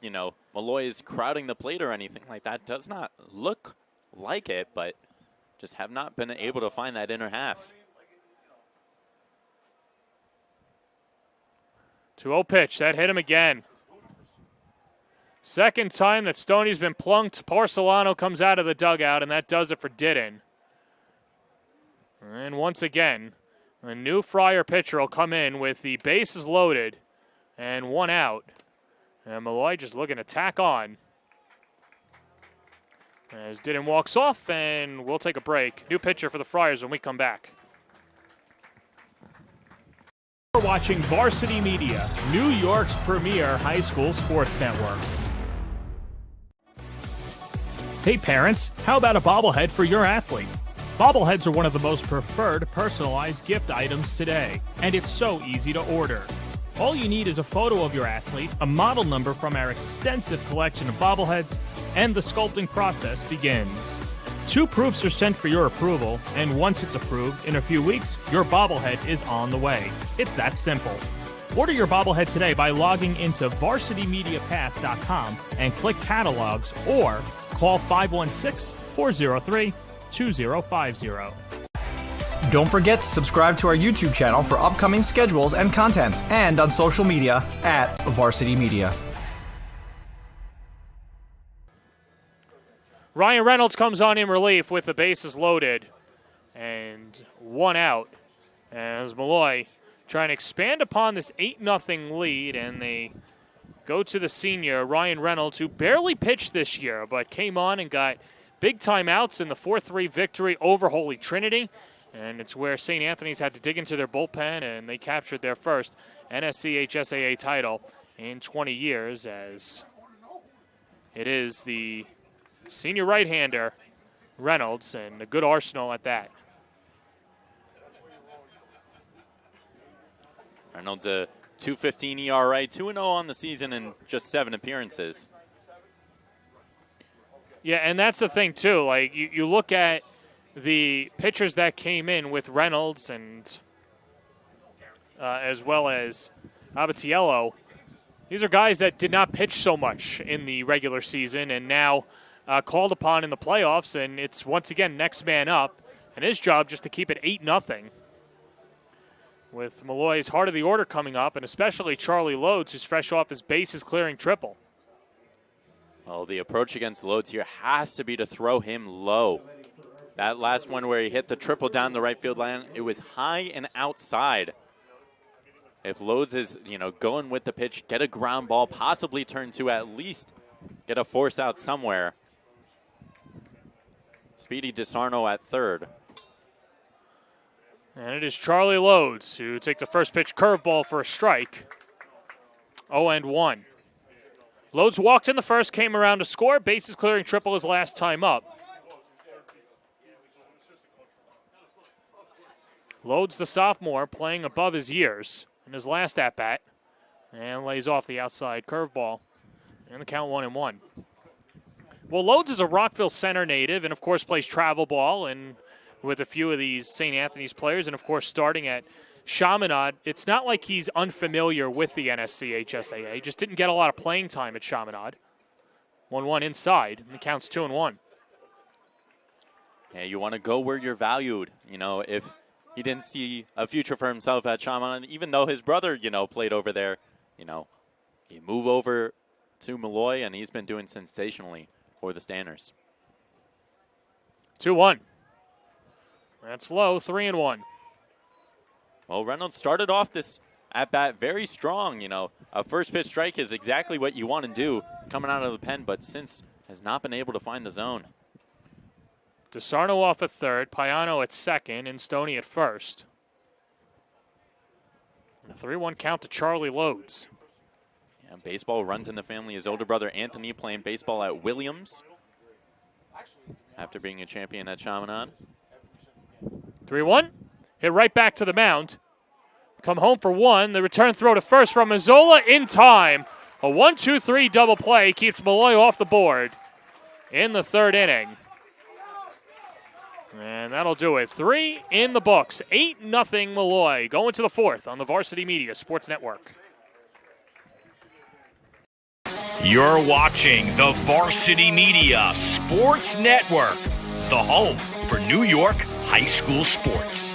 Molloy is crowding the plate or anything like that. Does not look like it, but just have not been able to find that inner half. 2-0 pitch, that hit him again. Second time that Stoney's been plunked. Porcelano comes out of the dugout, and that does it for Didden. And once again, a new Friar pitcher will come in with the bases loaded and 1 out. And Malloy just looking to tack on. As Didden walks off, and we'll take a break. New pitcher for the Friars when we come back. You're watching Varsity Media, New York's premier high school sports network. Hey parents, how about a bobblehead for your athlete? Bobbleheads are one of the most preferred personalized gift items today, and it's so easy to order. All you need is a photo of your athlete, a model number from our extensive collection of bobbleheads, and the sculpting process begins. 2 proofs are sent for your approval, and once it's approved, in a few weeks, your bobblehead is on the way. It's that simple. Order your bobblehead today by logging into varsitymediapass.com and click catalogs, or call 516-403-2050. Don't forget to subscribe to our YouTube channel for upcoming schedules and content, and on social media at Varsity Media. Ryan Reynolds comes on in relief with the bases loaded and 1 out. As Malloy trying to expand upon this 8-0 lead, and they go to the senior, Ryan Reynolds, who barely pitched this year, but came on and got big time outs in the 4-3 victory over Holy Trinity. And it's where St. Anthony's had to dig into their bullpen, and they captured their first NSCHSAA title in 20 years, as it is the senior right-hander, Reynolds, and a good arsenal at that. Reynolds, a 2.15 ERA, 2-0 on the season in just 7 appearances. Yeah, and that's the thing, too. Like, you look at the pitchers that came in with Reynolds and as well as Abatiello, these are guys that did not pitch so much in the regular season and now called upon in the playoffs, and it's once again next man up, and his job just to keep it 8-0. With Molloy's heart of the order coming up, and especially Charlie Lodes, who's fresh off his bases clearing triple. Well, the approach against Lodes here has to be to throw him low. That last one where he hit the triple down the right field line, it was high and outside. If Lodes is, going with the pitch, get a ground ball, possibly turn to at least get a force out somewhere. Speedy DeSarno at third. And it is Charlie Lodes who takes the first pitch curveball for a strike. 0-1. Lodes walked in the first, came around to score. Bases clearing triple his last time up. Lodes, the sophomore, playing above his years in his last at-bat. And lays off the outside curveball. And the count 1-1. Well, Lodes is a Rockville Center native and, of course, plays travel ball and with a few of these St. Anthony's players. And, of course, starting at Chaminade, it's not like he's unfamiliar with the NSCHSAA. Just didn't get a lot of playing time at Chaminade. 1-1 inside, and the count's 2-1. Yeah, you want to go where you're valued. If he didn't see a future for himself at Chaminade, even though his brother, played over there, you move over to Molloy, and he's been doing sensationally for the Stanners. 2-1. That's low, 3-1. Well, Reynolds started off this at-bat very strong. A first pitch strike is exactly what you want to do coming out of the pen, but since has not been able to find the zone. DeSarno off at third, Payano at second, and Stoney at first. And a 3-1 count to Charlie Lodes. Yeah, baseball runs in the family. His older brother Anthony playing baseball at Williams after being a champion at Chaminade. 3-1. Hit right back to the mound. Come home for one. The return throw to first from Mazzola in time. A 1-2-3 double play keeps Molloy off the board in the third inning. And that'll do it. 3 in the books. 8-0 Molloy. Going to the fourth on the Varsity Media Sports Network. You're watching the Varsity Media Sports Network, the home for New York high school sports.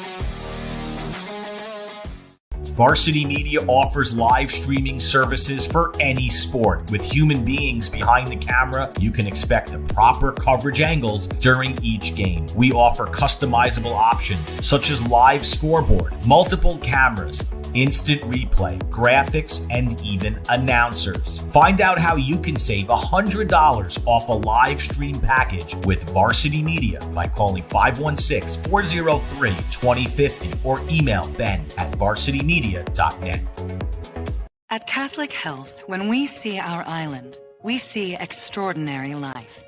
Varsity Media offers live streaming services for any sport. With human beings behind the camera, you can expect the proper coverage angles during each game. We offer customizable options such as live scoreboard, multiple cameras, instant replay, graphics, and even announcers. Find out how you can save $100 off a live stream package with Varsity Media by calling 516-403-2050 or email ben@varsitymedia.net. At Catholic Health, when we see our island, we see extraordinary life.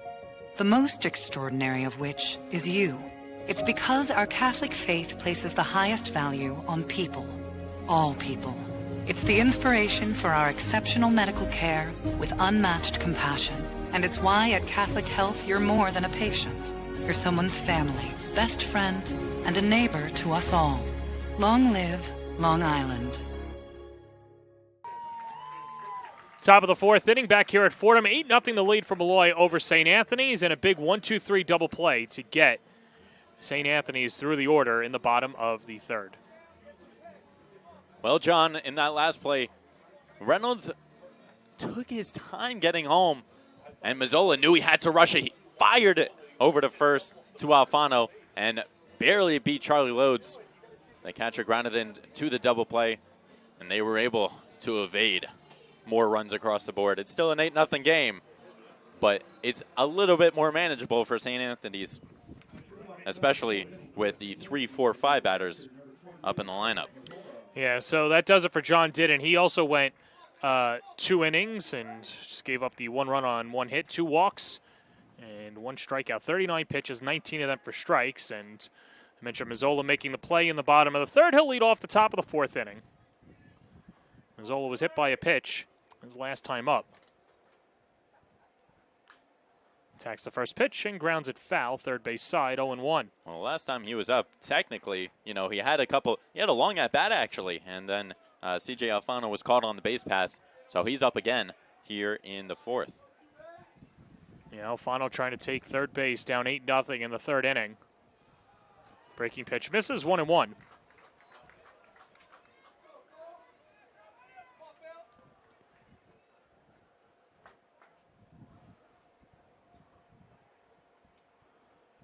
The most extraordinary of which is you. It's because our Catholic faith places the highest value on people. All people. It's the inspiration for our exceptional medical care with unmatched compassion. And it's why at Catholic Health you're more than a patient. You're someone's family, best friend, and a neighbor to us all. Long live Long Island. Top of the fourth inning back here at Fordham. 8-0 the lead for Molloy over St. Anthony's, and a big 1-2-3 double play to get St. Anthony's through the order in the bottom of the third. Well, John, in that last play, Reynolds took his time getting home, and Mazzola knew he had to rush it. He fired it over to first to Alfano and barely beat Charlie Lodes. The catcher grounded into the double play, and they were able to evade more runs across the board. It's still an 8-0 game, but it's a little bit more manageable for St. Anthony's, especially with the 3, 4, 5 batters up in the lineup. Yeah, so that does it for John Didden. He also went 2 innings and just gave up the 1 run on 1 hit, 2 walks, and 1 strikeout. 39 pitches, 19 of them for strikes. And I mentioned Mazzola making the play in the bottom of the third. He'll lead off the top of the fourth inning. Mazzola was hit by a pitch his last time up. Attacks the first pitch and grounds it foul, third base side, 0-1. Well, last time he was up, technically, he had a long at-bat, actually, and then C.J. Alfano was caught on the base pass, so he's up again here in the fourth. Yeah, Alfano trying to take third base, down 8-0 in the third inning. Breaking pitch misses, 1-1.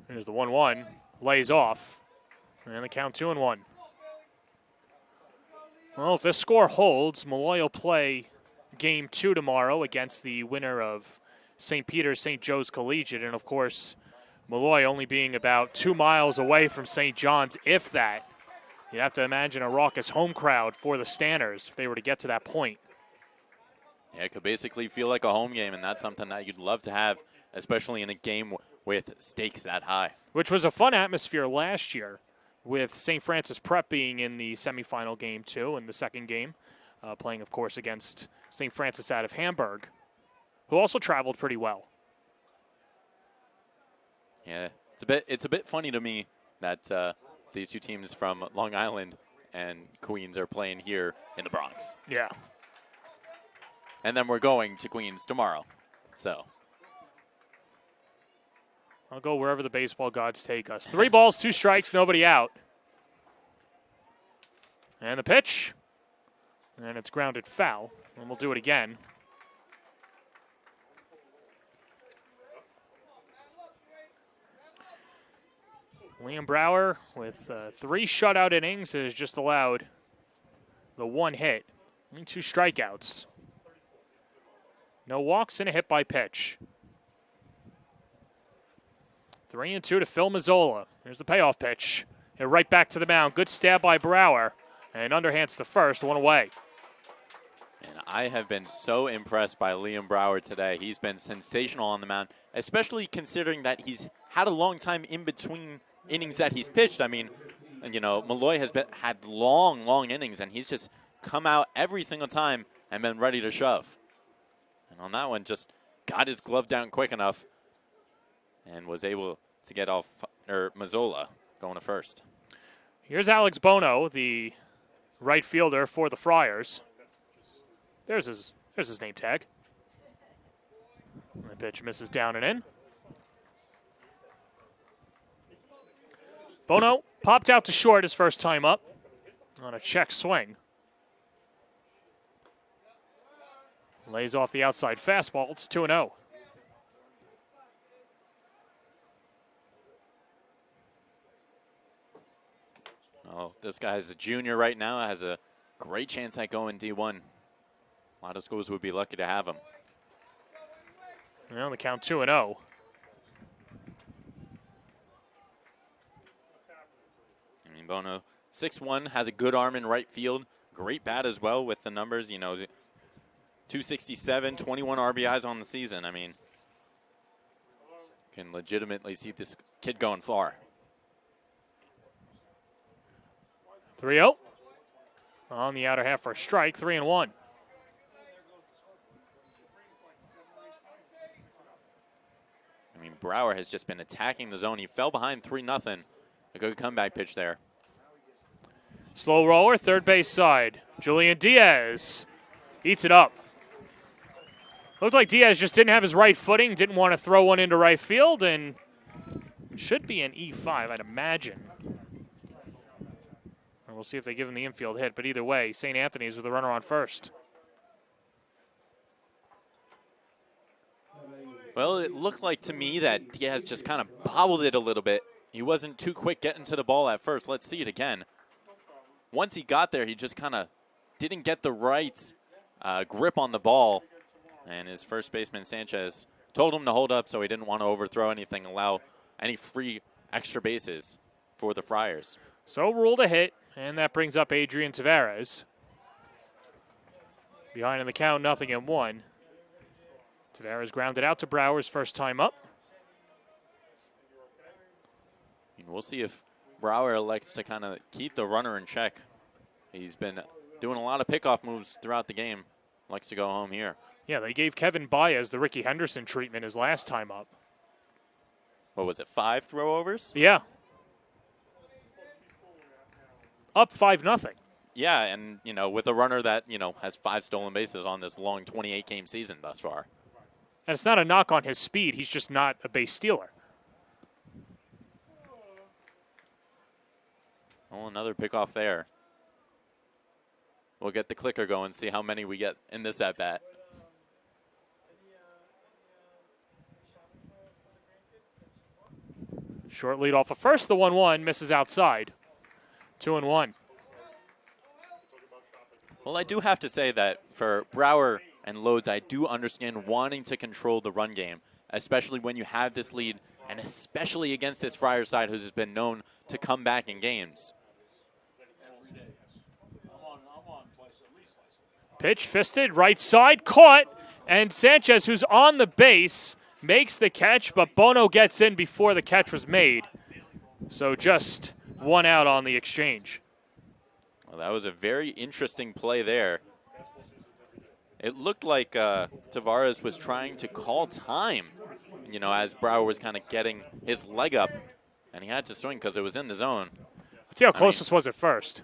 Here's the 1-1, lays off, and the count 2-1. Well, if this score holds, Molloy will play Game 2 tomorrow against the winner of St. Peter's St. Joe's Collegiate, and of course, Molloy only being about 2 miles away from St. John's, if that. You'd have to imagine a raucous home crowd for the Stanners if they were to get to that point. Yeah, it could basically feel like a home game, and that's something that you'd love to have, especially in a game with stakes that high. Which was a fun atmosphere last year, with St. Francis Prep being in the semifinal game too, in the second game, playing, of course, against St. Francis out of Hamburg, who also traveled pretty well. Yeah, it's a bit funny to me that these two teams from Long Island and Queens are playing here in the Bronx. Yeah. And then we're going to Queens tomorrow, so. I'll go wherever the baseball gods take us. 3 balls, 2 strikes, nobody out. And the pitch. And it's grounded foul. And we'll do it again. Liam Brower with 3 shutout innings has just allowed the 1 hit. Only 2 strikeouts. No walks and a hit by pitch. 3-2 to Phil Mazzola. Here's the payoff pitch. Hit right back to the mound. Good stab by Brower. And underhands to first, one away. And I have been so impressed by Liam Brower today. He's been sensational on the mound, especially considering that he's had a long time in between innings that he's pitched. I mean, you know, Molloy has had long innings, and he's just come out every single time and been ready to shove. And on that one, just got his glove down quick enough and was able to get off Mazzola going to first. Here's Alex Bono, the right fielder for the Friars. There's his name tag. The pitch misses down and in. Bono popped out to short his first time up on a check swing. Lays off the outside fastball. It's 2-0. Oh, this guy's a junior right now. Has a great chance at going D1. A lot of schools would be lucky to have him. Well, the count 2-0. I mean, Bono, 6'1", has a good arm in right field. Great bat as well with the numbers, you know, 267, 21 RBIs on the season. I mean, can legitimately see this kid going far. 3-0. On the outer half for a strike, 3-1. I mean, Brower has just been attacking the zone. He fell behind 3-0. A good comeback pitch there. Slow roller, third base side. Julian Diaz eats it up. Looked like Diaz just didn't have his right footing, didn't want to throw one into right field, and should be an E5, I'd imagine. And we'll see if they give him the infield hit, but either way, St. Anthony's with a runner on first. Well, it looked like to me that Diaz just kind of bobbled it a little bit. He wasn't too quick getting to the ball at first. Let's see it again. Once he got there, he just kind of didn't get the right grip on the ball. And his first baseman, Sanchez, told him to hold up so he didn't want to overthrow anything, allow any free extra bases for the Friars. So ruled a hit, and that brings up Adrian Tavares. Behind in the count, 0-1. Tavares grounded out to Brower's first time up. And we'll see if Brower elects to kind of keep the runner in check. He's been doing a lot of pickoff moves throughout the game. Likes to go home here. Yeah, they gave Kevin Baez the Ricky Henderson treatment his last time up. What was it, 5 throwovers? Yeah. Up 5-0. Yeah, and, you know, with a runner that, you know, has 5 stolen bases on this long 28-game season thus far. And it's not a knock on his speed. He's just not a base stealer. Oh, another pickoff there. We'll get the clicker going, see how many we get in this at-bat. Short lead off of first. The 1-1 misses outside. 2-1. Well, I do have to say that for Brower and Loads, I do understand wanting to control the run game, especially when you have this lead, and especially against this Friars side who's been known to come back in games. Pitch fisted, right side, caught, and Sanchez, who's on the base, makes the catch, but Bono gets in before the catch was made. So just one out on the exchange. Well, that was a very interesting play there. It looked like Tavares was trying to call time, you know, as Brower was kind of getting his leg up, and he had to swing because it was in the zone. Let's see how close this was at first.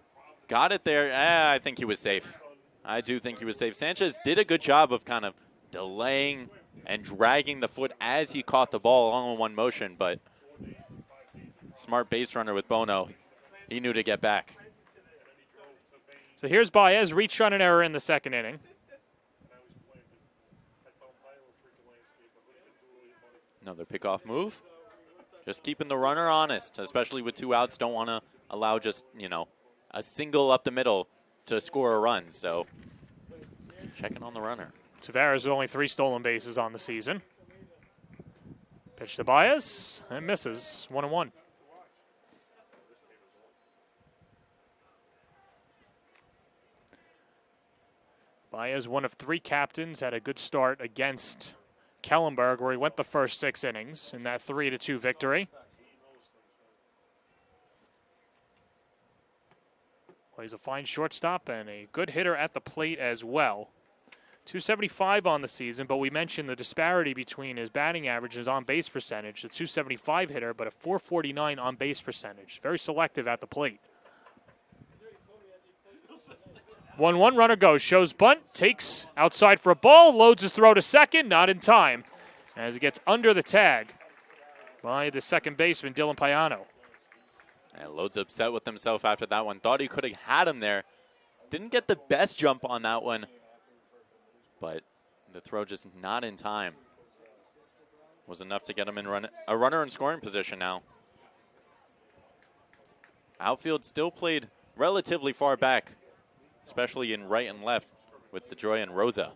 Got it there. I think he was safe. I do think he was safe. Sanchez did a good job of kind of delaying and dragging the foot as he caught the ball all in one motion, but smart base runner with Bono. He knew to get back. So here's Baez, reached on an error in the second inning. Another pickoff move. Just keeping the runner honest, especially with 2 outs. Don't want to allow just, you know, a single up the middle to score a run. So checking on the runner. Tavares with only 3 stolen bases on the season. Pitch to Baez and misses. 1-1. Baez, one of 3 captains, had a good start against Kellenberg, where he went the first 6 innings in that 3-2 victory. Plays a fine shortstop and a good hitter at the plate as well. 275 on the season, but we mentioned the disparity between his batting average and his on-base percentage. The 275 hitter, but a 449 on-base percentage. Very selective at the plate. 1-1, runner goes, shows bunt, takes outside for a ball, loads his throw to second, not in time, as he gets under the tag by the second baseman, Dylan Payano. And Lode's upset with himself after that one. Thought he could have had him there. Didn't get the best jump on that one, but the throw just not in time. Was enough to get him in a runner in scoring position now. Outfield still played relatively far back, especially in right and left with DeJoy and Rosa.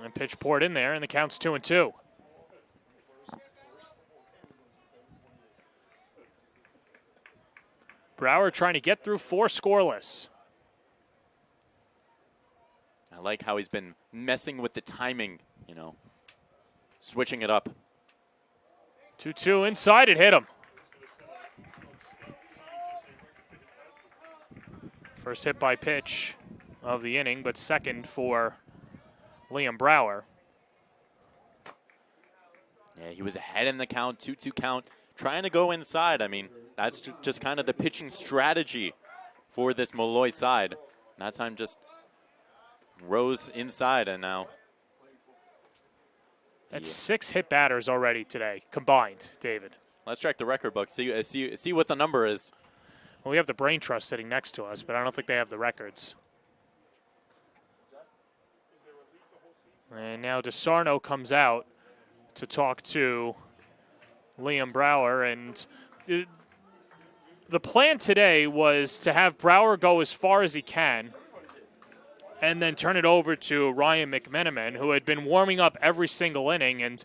And pitch poured in there, and the count's 2-2. Brower trying to get through 4 scoreless. I like how he's been messing with the timing, switching it up. 2-2 inside, it hit him. First hit by pitch of the inning, but second for Liam Brower. Yeah, he was ahead in the count, 2-2 count, trying to go inside. I mean, that's just kind of the pitching strategy for this Molloy side. That time just rose inside, and now. That's 6 hit batters already today, combined, David. Let's check the record book, see what the number is. Well, we have the Brain Trust sitting next to us, but I don't think they have the records. And now DeSarno comes out to talk to Liam Brower, and the plan today was to have Brower go as far as he can and then turn it over to Ryan McMenamin, who had been warming up every single inning. And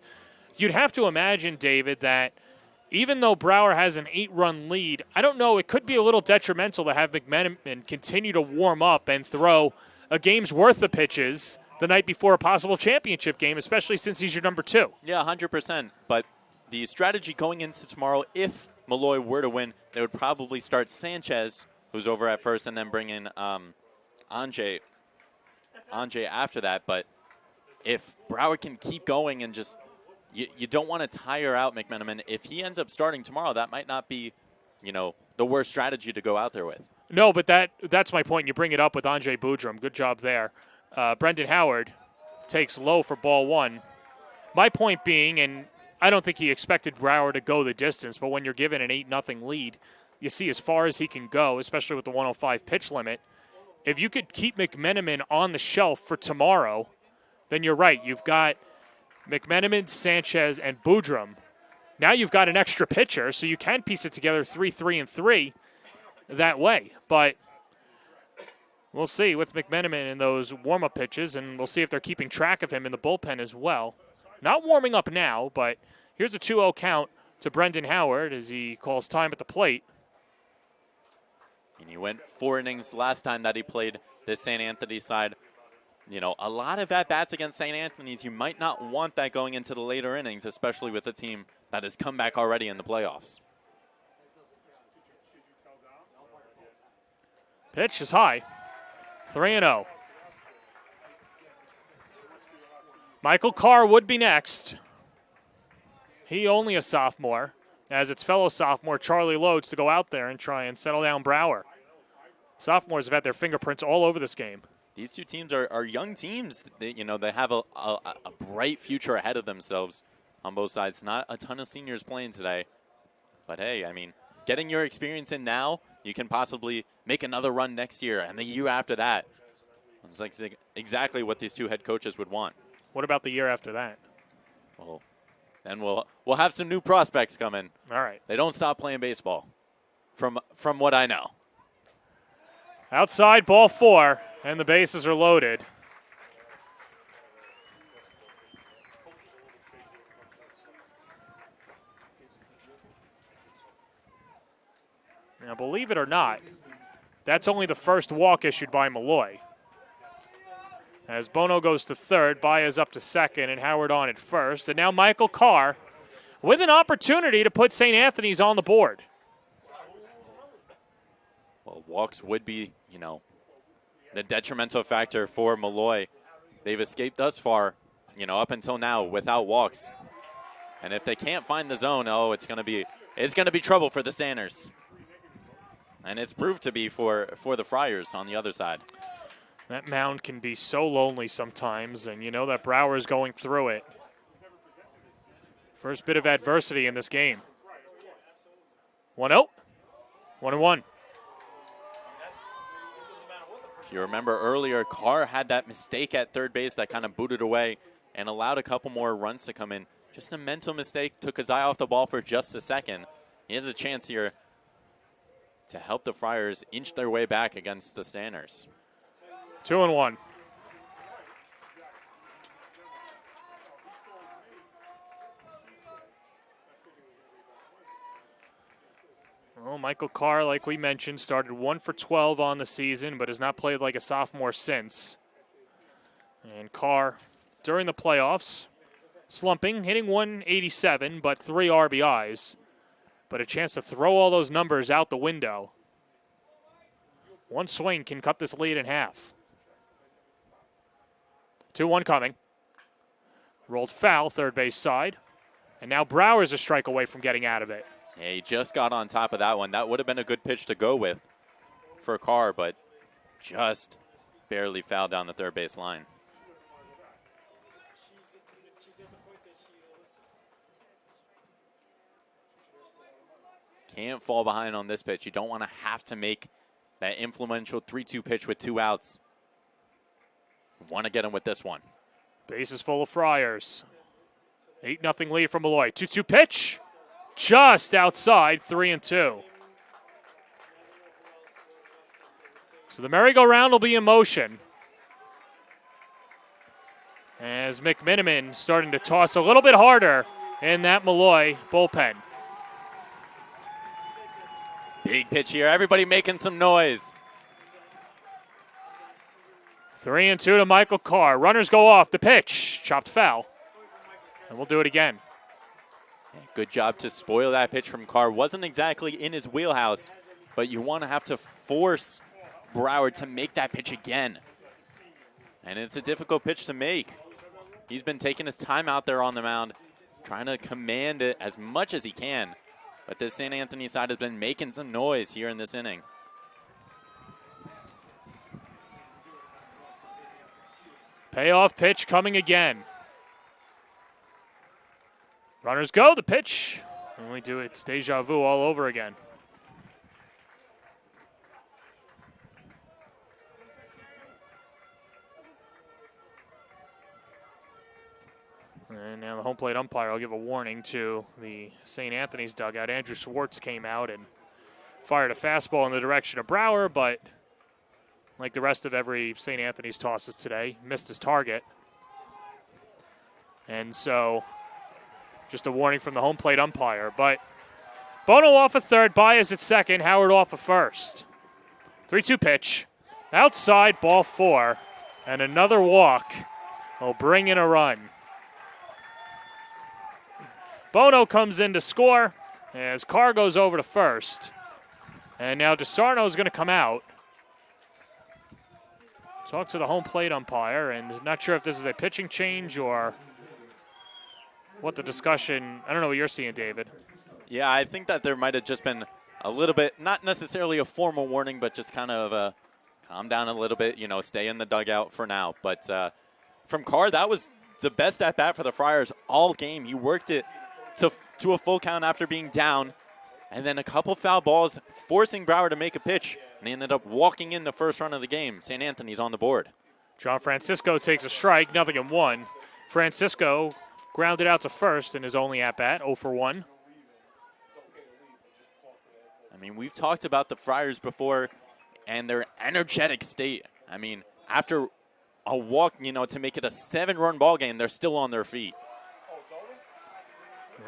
you'd have to imagine, David, that even though Brower has an 8-run lead, I don't know, it could be a little detrimental to have McMenamin continue to warm up and throw a game's worth of pitches the night before a possible championship game, especially since he's your number 2. Yeah, 100%. But the strategy going into tomorrow, if Molloy were to win, they would probably start Sanchez, who's over at first, and then bring in Anjay after that. But if Brower can keep going and just, you don't want to tire out McMenamin. If he ends up starting tomorrow, that might not be, the worst strategy to go out there with. No, but that's my point. You bring it up with Anjay Boudreaux. Good job there. Brendan Howard takes low for ball 1. My point being, and I don't think he expected Brower to go the distance, but when you're given an 8-0 lead, you see as far as he can go, especially with the 105 pitch limit. If you could keep McMenamin on the shelf for tomorrow, then you're right. You've got McMenamin, Sanchez, and Boudreaux. Now you've got an extra pitcher, so you can piece it together 3-3-3 that way. But we'll see with McMenamin in those warm-up pitches, and we'll see if they're keeping track of him in the bullpen as well. Not warming up now, but here's a 2-0 count to Brendan Howard as he calls time at the plate. And he went 4 innings last time that he played this St. Anthony side. A lot of at-bats against St. Anthony's. You might not want that going into the later innings, especially with a team that has come back already in the playoffs. Pitch is high. 3-0. Michael Carr would be next. He only a sophomore, as its fellow sophomore Charlie Lodes to go out there and try and settle down Brower. Sophomores have had their fingerprints all over this game. These two teams are young teams. They have a bright future ahead of themselves on both sides. Not a ton of seniors playing today. But, hey, I mean, getting your experience in now, you can possibly make another run next year and the year after that. It's like exactly what these two head coaches would want. What about the year after that? Well, then we'll have some new prospects come in. All right. They don't stop playing baseball, from what I know. Outside, ball 4, and the bases are loaded. Now, believe it or not, that's only the first walk issued by Molloy. As Bono goes to third, Baez up to second, and Howard on at first. And now Michael Carr with an opportunity to put St. Anthony's on the board. Well, walks would be, the detrimental factor for Molloy. They've escaped thus far, up until now without walks. And if they can't find the zone, it's going to be trouble for the Stanners. And it's proved to be for the Friars on the other side. That mound can be so lonely sometimes, and you know that Brower's going through it. First bit of adversity in this game. 1-0, 1-1. If you remember earlier, Carr had that mistake at third base that kind of booted away and allowed a couple more runs to come in. Just a mental mistake, took his eye off the ball for just a second. He has a chance here to help the Friars inch their way back against the Stanners. 2-1. Well, Michael Carr, like we mentioned, started 1 for 12 on the season, but has not played like a sophomore since. And Carr, during the playoffs, slumping, hitting 187, but 3 RBIs. But a chance to throw all those numbers out the window. One swing can cut this lead in half. 2-1 coming. Rolled foul, third base side. And now Brower's a strike away from getting out of it. Yeah, he just got on top of that one. That would have been a good pitch to go with for Carr, but just barely fouled down the third base line. Can't fall behind on this pitch. You don't want to have to make that influential 3-2 pitch with 2 outs. Want to get him with this one. Bases full of Friars. 8-0 lead from Malloy. 2-2 pitch. Just outside, 3-2. So the merry-go-round will be in motion. As McMiniman starting to toss a little bit harder in that Molloy bullpen. Big pitch here. Everybody making some noise. 3-2 to Michael Carr. Runners go off. The pitch. Chopped foul. And we'll do it again. Good job to spoil that pitch from Carr. Wasn't exactly in his wheelhouse, but you want to have to force Broward to make that pitch again. And it's a difficult pitch to make. He's been taking his time out there on the mound, trying to command it as much as he can. But this St. Anthony side has been making some noise here in this inning. Payoff pitch coming again. Runners go, the pitch. And we do it, it's deja vu all over again. And now the home plate umpire will give a warning to the St. Anthony's dugout. Andrew Schwartz came out and fired a fastball in the direction of Brower, but like the rest of every St. Anthony's tosses today, missed his target. And so just a warning from the home plate umpire. But Bono off at third, Baez at second, Howard off at first. 3-2 pitch. Outside, ball 4. And another walk will bring in a run. Bono comes in to score as Carr goes over to first. And now DeSarno is going to come out. Talk to the home plate umpire, and not sure if this is a pitching change or what the discussion, I don't know what you're seeing, David. Yeah, I think that there might have just been a little bit, not necessarily a formal warning, but just kind of a calm down a little bit, stay in the dugout for now. But from Carr, that was the best at-bat for the Friars all game. He worked it to a full count after being down, and then a couple foul balls forcing Brower to make a pitch, and he ended up walking in the first run of the game. St. Anthony's on the board. John Francisco takes a strike, 0-1. Francisco grounded out to first in his only at-bat, 0 for 1. I mean, we've talked about the Friars before and their energetic state. I mean, after a walk, to make it a 7-run ball game, they're still on their feet.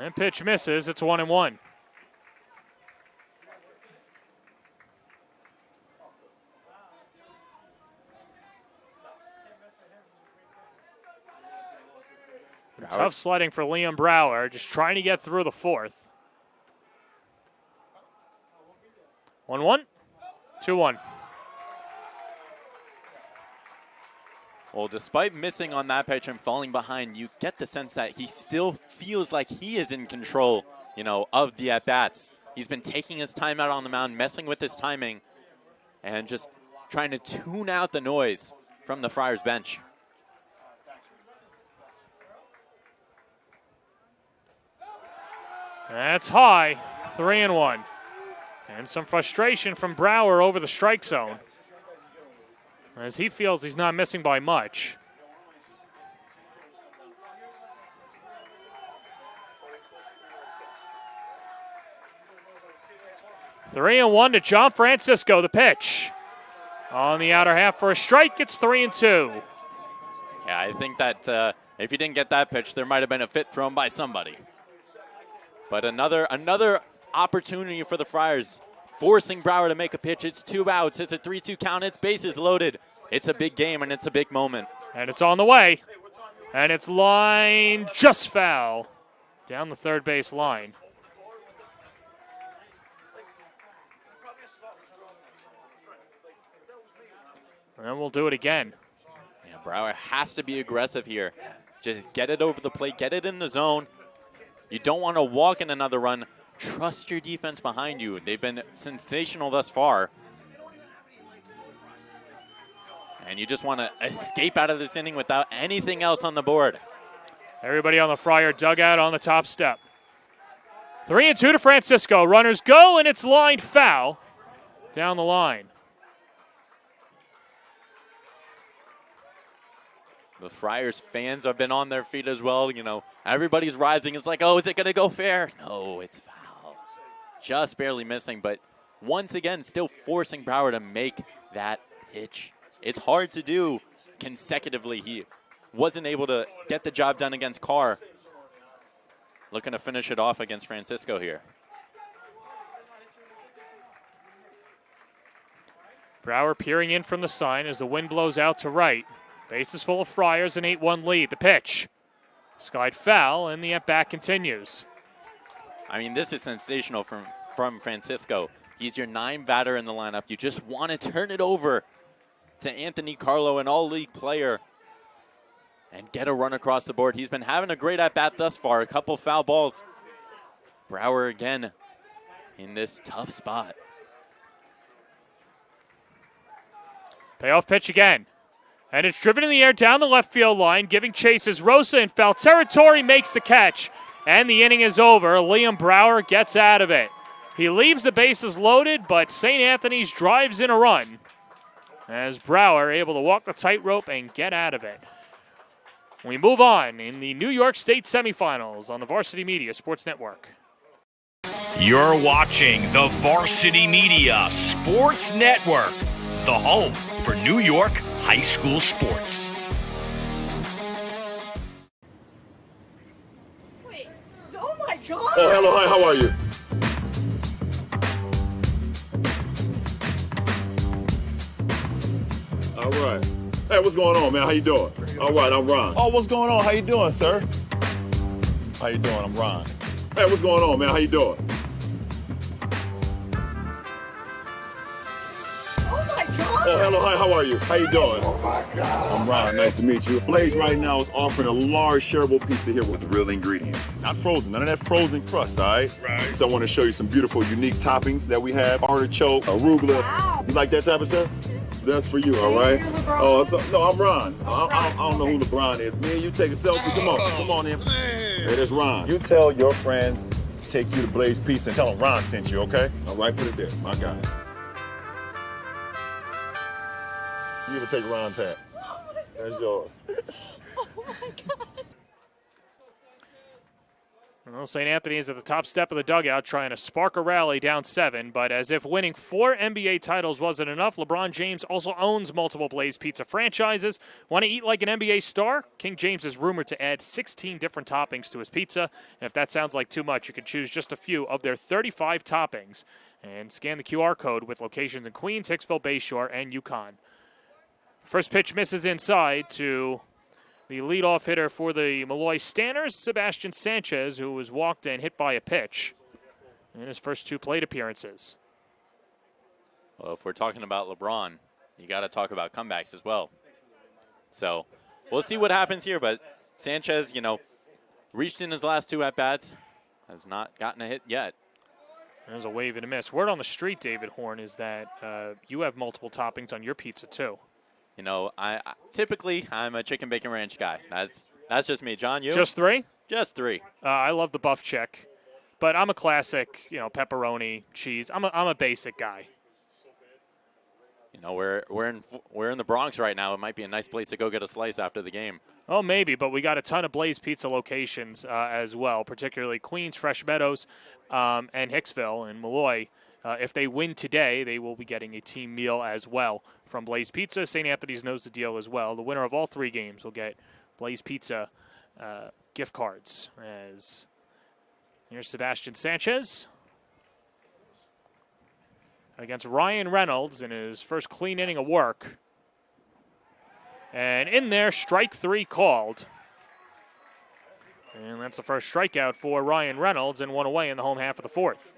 And pitch misses. It's 1-1. Tough sledding for Liam Brower, just trying to get through the fourth. 1-1, 2-1. Well, despite missing on that pitch and falling behind, you get the sense that he still feels like he is in control, of the at-bats. He's been taking his time out on the mound, messing with his timing, and just trying to tune out the noise from the Friars bench. That's high, 3-1. And some frustration from Brower over the strike zone, as he feels he's not missing by much. Three and one to John Francisco. The pitch on the outer half for a strike. It's 3-2. Yeah, I think that if he didn't get that pitch, there might have been a fit thrown by somebody. But another opportunity for the Friars, forcing Brower to make a pitch. It's 2 outs. It's a 3-2 count. It's bases loaded. It's a big game, and it's a big moment. And it's on the way. And it's lined just foul down the third base line. And we'll do it again. Yeah, Brower has to be aggressive here. Just get it over the plate. Get it in the zone. You don't want to walk in another run. Trust your defense behind you. They've been sensational thus far. And you just want to escape out of this inning without anything else on the board. Everybody on the Friar dugout on the top step. 3-2 to Francisco. Runners go, and it's lined foul down the line. The Friars fans have been on their feet as well. Everybody's rising. It's like, oh, is it going to go fair? No, it's foul. Just barely missing, but once again, still forcing Brower to make that pitch. It's hard to do consecutively. He wasn't able to get the job done against Carr. Looking to finish it off against Francisco here. Brower peering in from the sign as the wind blows out to right. Bases full of Friars, an 8-1 lead. The pitch. Skied foul, and the at-bat continues. I mean, this is sensational from Francisco. He's your 9 batter in the lineup. You just want to turn it over to Anthony Carlo, an all-league player, and get a run across the board. He's been having a great at-bat thus far. A couple foul balls. Brower again in this tough spot. Payoff pitch again. And it's driven in the air down the left field line, giving chase as Rosa in foul territory makes the catch. And the inning is over. Liam Brower gets out of it. He leaves the bases loaded, but St. Anthony's drives in a run, as Brower able to walk the tightrope and get out of it. We move on in the New York State semifinals on the Varsity Media Sports Network. You're watching the Varsity Media Sports Network, the home for New York high school sports. Wait. Oh my God! Oh, hello, hi, how are you? All right. Hey, what's going on, man? How you doing? All right, I'm Ron. Oh, what's going on? How you doing, sir? How you doing? I'm Ron. Hey, what's going on, man? How you doing? Oh, hello, hi, how are you? How you doing? Oh, my God. I'm Ron, nice to meet you. Blaze right now is offering a large shareable pizza here with real ingredients. Not frozen, none of that frozen crust, all right? Right. So I want to show you some beautiful, unique toppings that we have. Artichoke, arugula. Wow. You like that type of stuff? That's for you, all right? Oh, no, I'm Ron. I don't know who LeBron is. Me and you take a selfie. Come on in. Hey, that's Ron. You tell your friends to take you to Blaze Pizza and tell them Ron sent you, okay? All right, put it there. My guy. You even take Ron's hat. That's yours. Oh my God. Well, St. Anthony is at the top step of the dugout trying to spark a rally down 7, but as if winning 4 NBA titles wasn't enough, LeBron James also owns multiple Blaze Pizza franchises. Want to eat like an NBA star? King James is rumored to add 16 different toppings to his pizza, and if that sounds like too much, you can choose just a few of their 35 toppings and scan the QR code with locations in Queens, Hicksville, Bayshore, and Yukon. First pitch misses inside to The leadoff hitter for the Molloy Stanners, Sebastian Sanchez, who was walked and hit by a pitch in his first 2 plate appearances. Well, if we're talking about LeBron, you got to talk about comebacks as well. So we'll see what happens here, but Sanchez, reached in his last 2 at-bats, has not gotten a hit yet. There's a wave and a miss. Word on the street, David Horn, is that you have multiple toppings on your pizza, too. I typically, I'm a chicken bacon ranch guy. That's just me. John, you? Just 3? Just 3. I love the buff check, but I'm a classic, pepperoni, cheese. I'm a basic guy. We're in the Bronx right now. It might be a nice place to go get a slice after the game. Oh, maybe, but we got a ton of Blaze Pizza locations as well, particularly Queens, Fresh Meadows, and Hicksville and Malloy. If they win today, they will be getting a team meal as well from Blaze Pizza. St. Anthony's knows the deal as well. The winner of all 3 games will get Blaze Pizza gift cards. As here's Sebastian Sanchez against Ryan Reynolds in his first clean inning of work. And in there, strike 3 called. And that's the first strikeout for Ryan Reynolds, and 1 away in the home half of the 4th.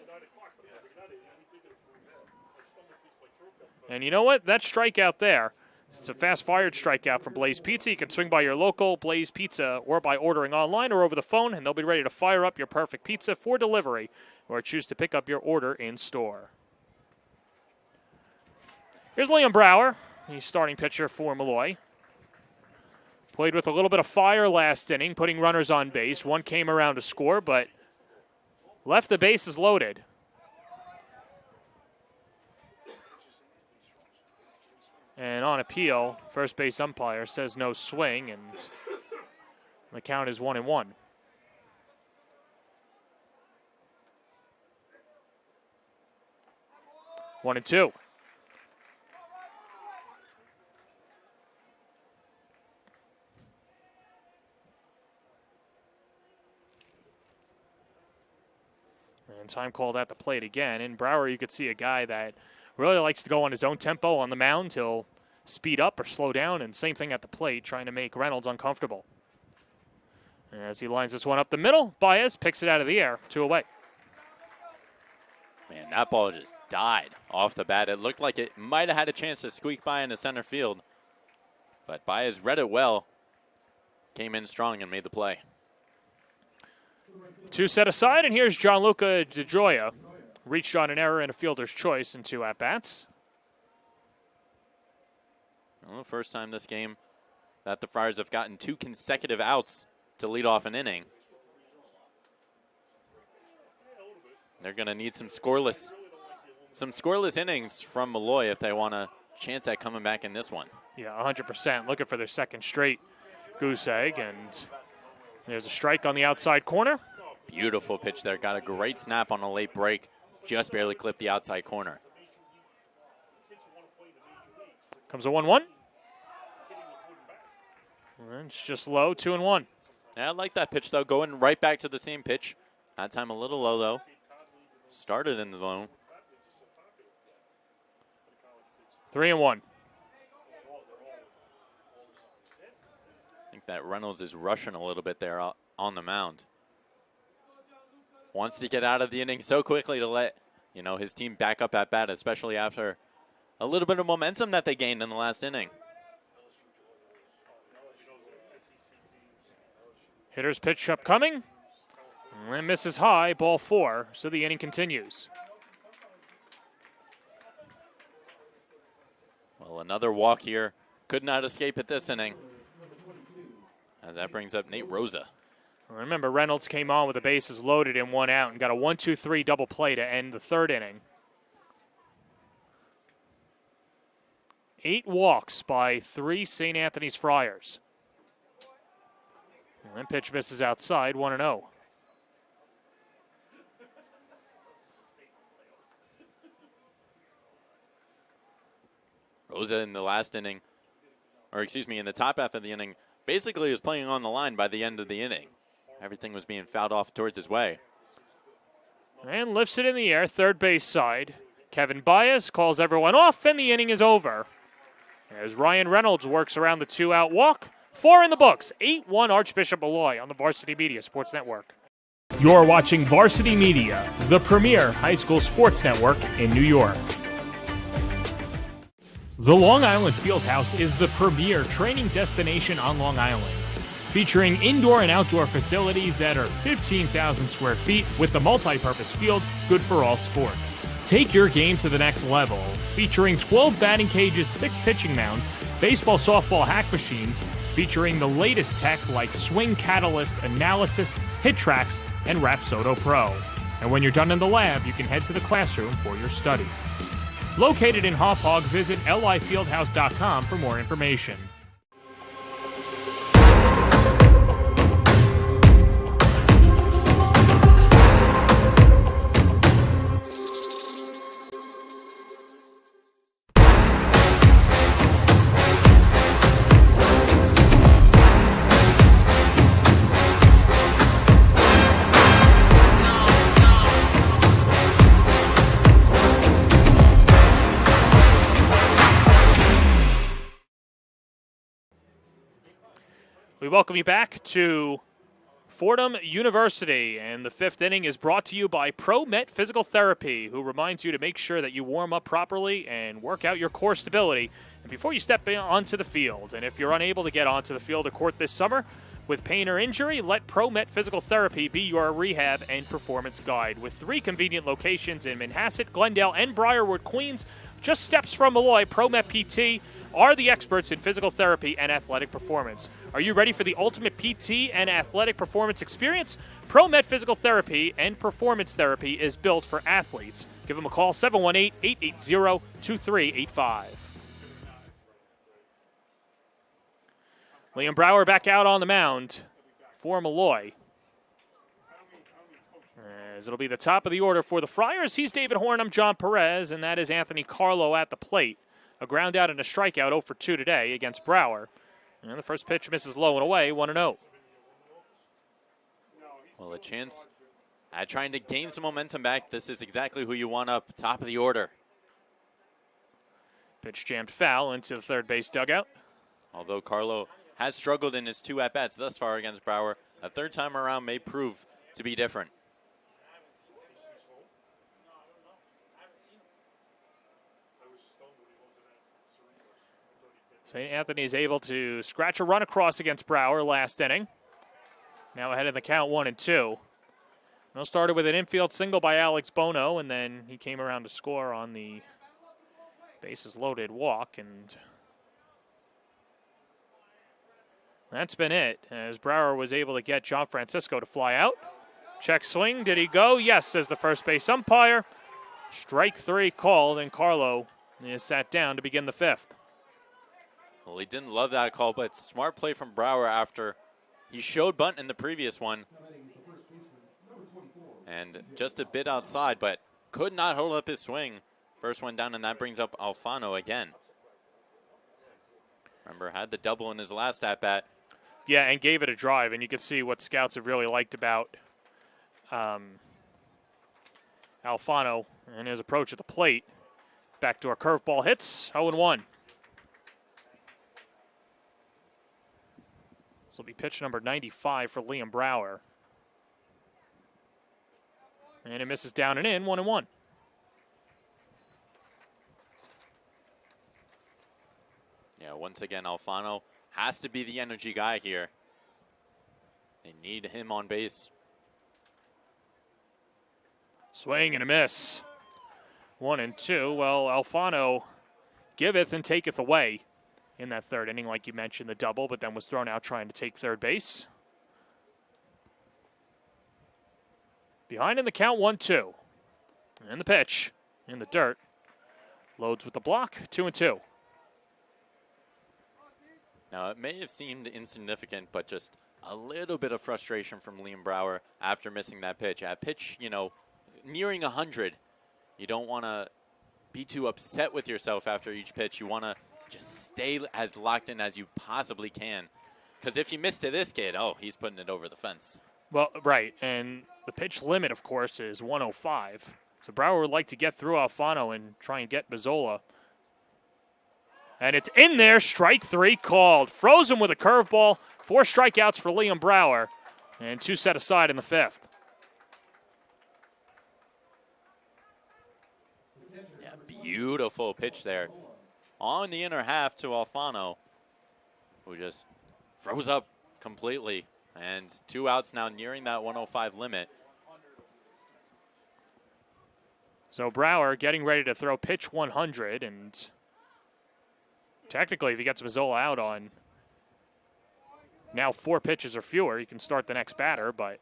And you know what? That strikeout there, it's a fast-fired strikeout from Blaze Pizza. You can swing by your local Blaze Pizza or by ordering online or over the phone, and they'll be ready to fire up your perfect pizza for delivery or choose to pick up your order in store. Here's Liam Brower. He's starting pitcher for Malloy. Played with a little bit of fire last inning, putting runners on base. 1 came around to score, but left the bases loaded. And on appeal, first base umpire says no swing, and the count is 1-1. One and two. And time called at the plate again. In Brower, you could see a guy that really likes to go on his own tempo on the mound. He'll speed up or slow down, and same thing at the plate, trying to make Reynolds uncomfortable. As he lines this one up the middle, Baez picks it out of the air, 2 away. Man, that ball just died off the bat. It looked like it might have had a chance to squeak by into center field, but Baez read it well, came in strong and made the play. 2 set aside, and here's Gianluca DeGioia. Reached on an error and a fielder's choice in 2 at-bats. Well, the first time this game that the Friars have gotten 2 consecutive outs to lead off an inning. They're going to need some scoreless innings from Molloy if they want a chance at coming back in this one. Yeah, 100%. Looking for their second straight goose egg, and there's a strike on the outside corner. Beautiful pitch there. Got a great snap on a late break. Just barely clipped the outside corner. Comes a 1-1. And it's just low, 2-1. Yeah, I like that pitch, though. Going right back to the same pitch. That time a little low, though. Started in the low. 3-1. I think that Reynolds is rushing a little bit there on the mound. Wants to get out of the inning so quickly to let, his team back up at bat, especially after a little bit of momentum that they gained in the last inning. Hitter's pitch upcoming. And misses high, ball 4, so the inning continues. Well, another walk here. Could not escape at this inning. As that brings up Nate Rosa. Remember, Reynolds came on with the bases loaded and 1 out and got a 1-2-3 double play to end the 3rd inning. 8 walks by 3 St. Anthony's Friars. And that pitch misses outside, 1-0. Rosa in the last inning, in the top half of the inning, basically was playing on the line by the end of the inning. Everything was being fouled off towards his way. And lifts it in the air, third base side. Kevin Baez calls everyone off, and the inning is over. As Ryan Reynolds works around the 2-out walk, 4 in the books. 8-1 Archbishop Molloy on the Varsity Media Sports Network. You're watching Varsity Media, the premier high school sports network in New York. The Long Island Fieldhouse is the premier training destination on Long Island, featuring indoor and outdoor facilities that are 15,000 square feet with the multi-purpose field good for all sports. Take your game to the next level, featuring 12 batting cages, 6 pitching mounds, baseball, softball hack machines, featuring the latest tech like Swing Catalyst, Analysis, Hit Tracks, and Rapsodo Pro. And when you're done in the lab, you can head to the classroom for your studies. Located in Hauppauge, visit lifieldhouse.com for more information. We welcome you back to Fordham University, and the 5th inning is brought to you by ProMet Physical Therapy, who reminds you to make sure that you warm up properly and work out your core stability and before you step onto the field. And if you're unable to get onto the field or court this summer with pain or injury, let ProMet Physical Therapy be your rehab and performance guide. With 3 convenient locations in Manhasset, Glendale, and Briarwood, Queens, just steps from Malloy, ProMet PT are the experts in physical therapy and athletic performance. Are you ready for the ultimate PT and athletic performance experience? ProMet Physical Therapy and Performance Therapy is built for athletes. Give them a call, 718-880-2385. Liam Brower back out on the mound for Molloy. As it'll be the top of the order for the Friars. He's David Horn, I'm John Perez, and that is Anthony Carlo at the plate. A ground out and a strikeout 0 for 2 today against Brower. And the first pitch misses low and away, 1-0. Well, a chance at trying to gain some momentum back. This is exactly who you want up top of the order. Pitch jammed foul into the third base dugout. Although Carlo has struggled in his 2 at-bats thus far against Brower, a third time around may prove to be different. St. Anthony is able to scratch a run across against Brower last inning. Now ahead in the count 1-2. Well, started with an infield single by Alex Bono, and then he came around to score on the bases loaded walk, and that's been it, as Brower was able to get John Francisco to fly out. Check swing, did he go? Yes, says the first base umpire. Strike 3 called, and Carlo is sat down to begin the 5th. Well, he didn't love that call, but smart play from Brower after he showed bunt in the previous one. And just a bit outside, but could not hold up his swing. First one down, and that brings up Alfano again. Remember, had the double in his last at-bat. Yeah, and gave it a drive, and you can see what scouts have really liked about Alfano and his approach at the plate. Backdoor curveball hits, 0-1. This will be pitch number 95 for Liam Brower. And it misses down and in, 1-1. Yeah, once again, Alfano has to be the energy guy here. They need him on base. Swing and a miss. 1-2. Well, Alfano giveth and taketh away in that third inning, like you mentioned, the double, but then was thrown out trying to take third base. Behind in the count, 1-2. And the pitch in the dirt. Loads with the block, 2-2. Now, it may have seemed insignificant, but just a little bit of frustration from Liam Brower after missing that pitch. At pitch, you know, nearing 100, you don't want to be too upset with yourself after each pitch. You want to just stay as locked in as you possibly can. Because if you miss to this kid, oh, he's putting it over the fence. Well, right, and the pitch limit, of course, is 105. So Brower would like to get through Alfano and try and get Mazzola. And it's in there, strike 3 called. Frozen with a curveball, 4 strikeouts for Liam Brower, and 2 set aside in the 5th. Yeah, beautiful pitch there. On the inner half to Alfano, who just froze up completely. And 2 outs now, nearing that 105 limit. So Brower getting ready to throw pitch 100, and technically if he gets Mazzola out on now 4 pitches or fewer, he can start the next batter, but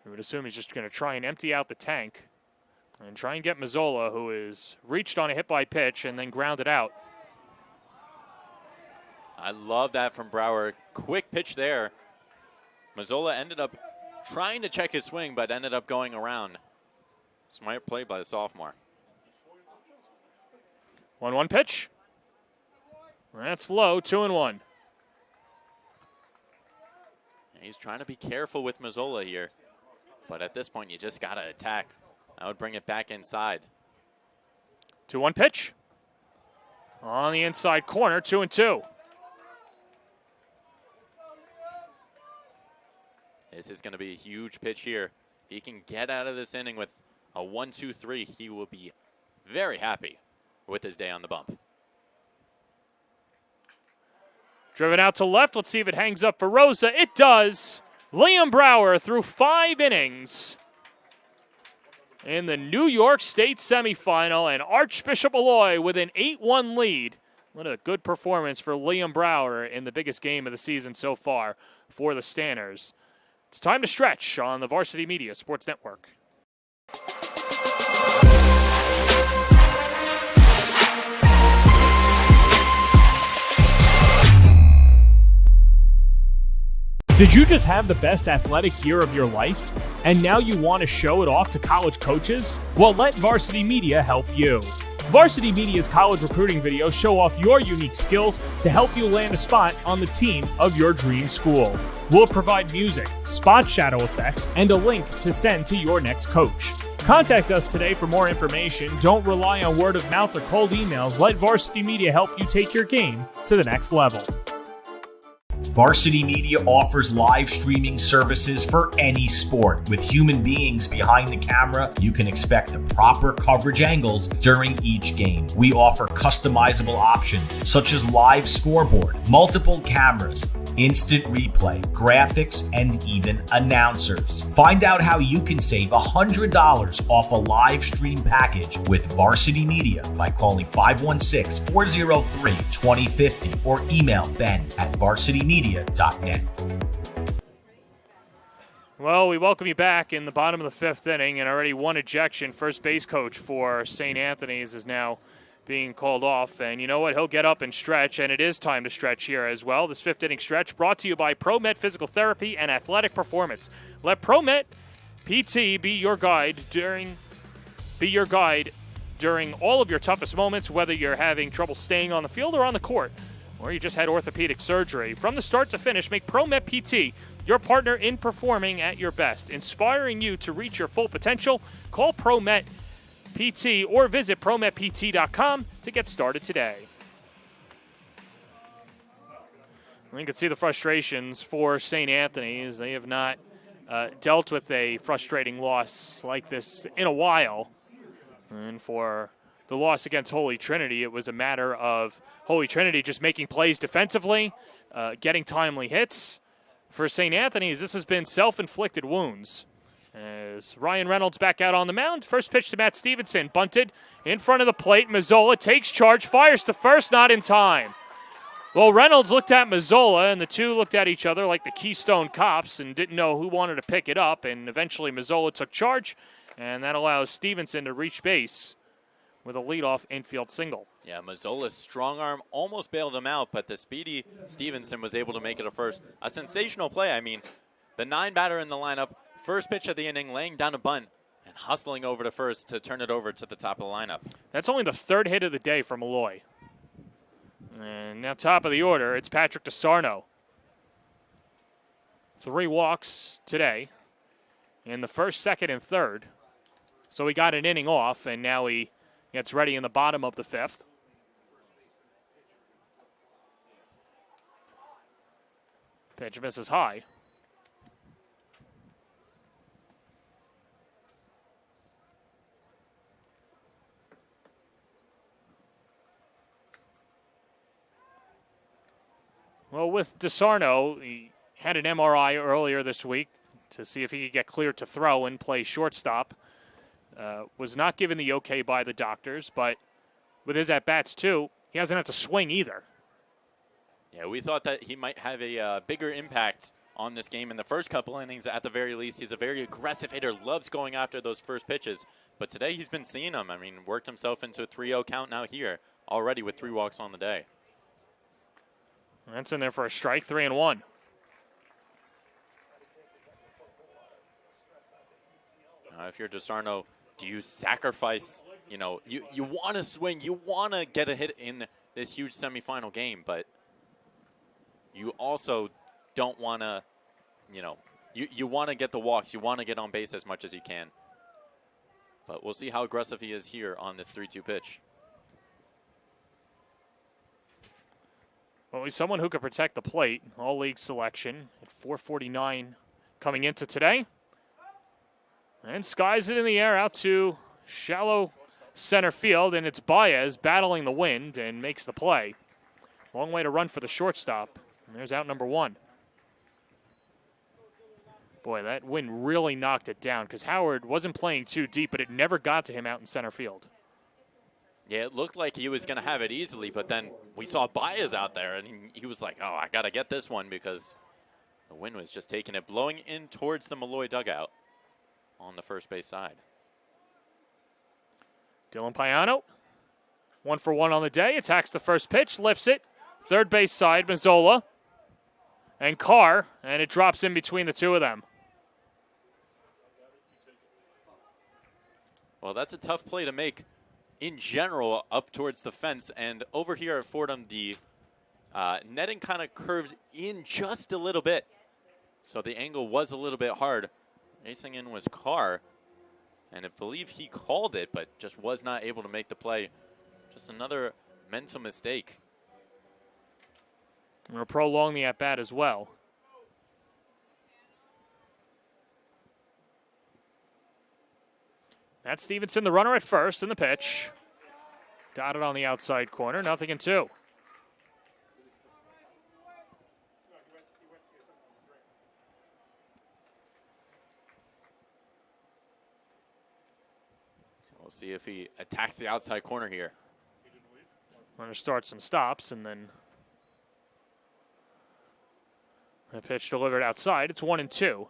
we would assume he's just going to try and empty out the tank and try and get Mazzola, who is reached on a hit by pitch and then grounded out. I love that from Brower. Quick pitch there. Mazzola ended up trying to check his swing, but ended up going around. Smart play by the sophomore. 1-1 pitch. That's low, 2-1. He's trying to be careful with Mazzola here. But at this point, you just got to attack. I would bring it back inside. 2-1 pitch. On the inside corner, 2-2. This is going to be a huge pitch here. If he can get out of this inning with a 1-2-3, he will be very happy with his day on the bump. Driven out to left. Let's see if it hangs up for Rosa. It does. Liam Brower through 5 innings in the New York State semifinal, and Archbishop Molloy with an 8-1 lead. What a good performance for Liam Brower in the biggest game of the season so far for the Stanners. It's time to stretch on the Varsity Media Sports Network. Did you just have the best athletic year of your life, and now you want to show it off to college coaches? Well, let Varsity Media help you. Varsity Media's college recruiting videos show off your unique skills to help you land a spot on the team of your dream school. We'll provide music, spot shadow effects, and a link to send to your next coach. Contact us today for more information. Don't rely on word of mouth or cold emails. Let Varsity Media help you take your game to the next level. Varsity Media offers live streaming services for any sport. With human beings behind the camera, you can expect the proper coverage angles during each game. We offer customizable options such as live scoreboard, multiple cameras, instant replay, graphics, and even announcers. Find out how you can save $100 off a live stream package with Varsity Media by calling 516-403-2050 or email ben@varsitymedia.net. Well, we welcome you back in the bottom of the 5th inning, and already one ejection. First base coach for St. Anthony's is now being called off, and you know what? He'll get up and stretch, and it is time to stretch here as well. This 5th inning stretch brought to you by ProMet Physical Therapy and Athletic Performance. Let ProMet PT be your guide during all of your toughest moments, whether you're having trouble staying on the field or on the court, or you just had orthopedic surgery. From the start to finish, make ProMet PT your partner in performing at your best, inspiring you to reach your full potential. Call ProMet PT or visit ProMetPT.com to get started today. You can see the frustrations for St. Anthony's. They have not dealt with a frustrating loss like this in a while. And for the loss against Holy Trinity, it was a matter of Holy Trinity just making plays defensively, getting timely hits. For St. Anthony's, this has been self-inflicted wounds. As Ryan Reynolds back out on the mound, first pitch to Matt Stevenson, bunted in front of the plate. Mazzola takes charge, fires to first, not in time. Well, Reynolds looked at Mazzola, and the two looked at each other like the Keystone Cops and didn't know who wanted to pick it up, and eventually Mazzola took charge, and that allows Stevenson to reach base with a leadoff infield single. Yeah, Mazzola's strong arm almost bailed him out, but the speedy Stevenson was able to make it a first. A sensational play. I mean, the 9 batter in the lineup, first pitch of the inning, laying down a bunt and hustling over to first to turn it over to the top of the lineup. That's only the 3rd hit of the day for Malloy. And now top of the order, it's Patrick DeSarno. 3 walks today in the 1st, 2nd, and 3rd. So he got an inning off, and now he gets ready in the bottom of the 5th. Pitch misses high. Well, with DeSarno, he had an MRI earlier this week to see if he could get cleared to throw and play shortstop. Was not given the okay by the doctors, but with his at-bats too, he hasn't had to swing either. Yeah, we thought that he might have a bigger impact on this game in the first couple innings. At the very least, he's a very aggressive hitter, loves going after those first pitches. But today he's been seeing them. I mean, worked himself into a 3-0 count now here already with 3 walks on the day. That's in there for a strike, 3-1. If you're DeSarno, do you sacrifice, you want to swing, you want to get a hit in this huge semifinal game, but you also don't want to, you want to get the walks, you want to get on base as much as you can. But we'll see how aggressive he is here on this 3-2 pitch. Well, he's someone who could protect the plate. All-league selection at 449 coming into today. And skies it in the air out to shallow center field, and it's Baez battling the wind and makes the play. Long way to run for the shortstop. And there's out number 1. Boy, that wind really knocked it down because Howard wasn't playing too deep, but it never got to him out in center field. Yeah, it looked like he was going to have it easily, but then we saw Baez out there, and he was like, oh, I got to get this one because the wind was just taking it, blowing in towards the Molloy dugout on the first base side. Dylan Payano, 1 for 1 on the day, attacks the first pitch, lifts it. Third base side, Mazzola and Carr, and it drops in between the two of them. Well, that's a tough play to make in general up towards the fence, and over here at Fordham, the netting kind of curves in just a little bit, so the angle was a little bit hard. Racing in was Carr, and I believe he called it, but just was not able to make the play. Just another mental mistake. And we'll prolong the at-bat as well. That's Stevenson, the runner at first, in the pitch. Dotted on the outside corner, 0-2. We'll see if he attacks the outside corner here. Runner starts and stops, and then the pitch delivered outside. It's 1-2.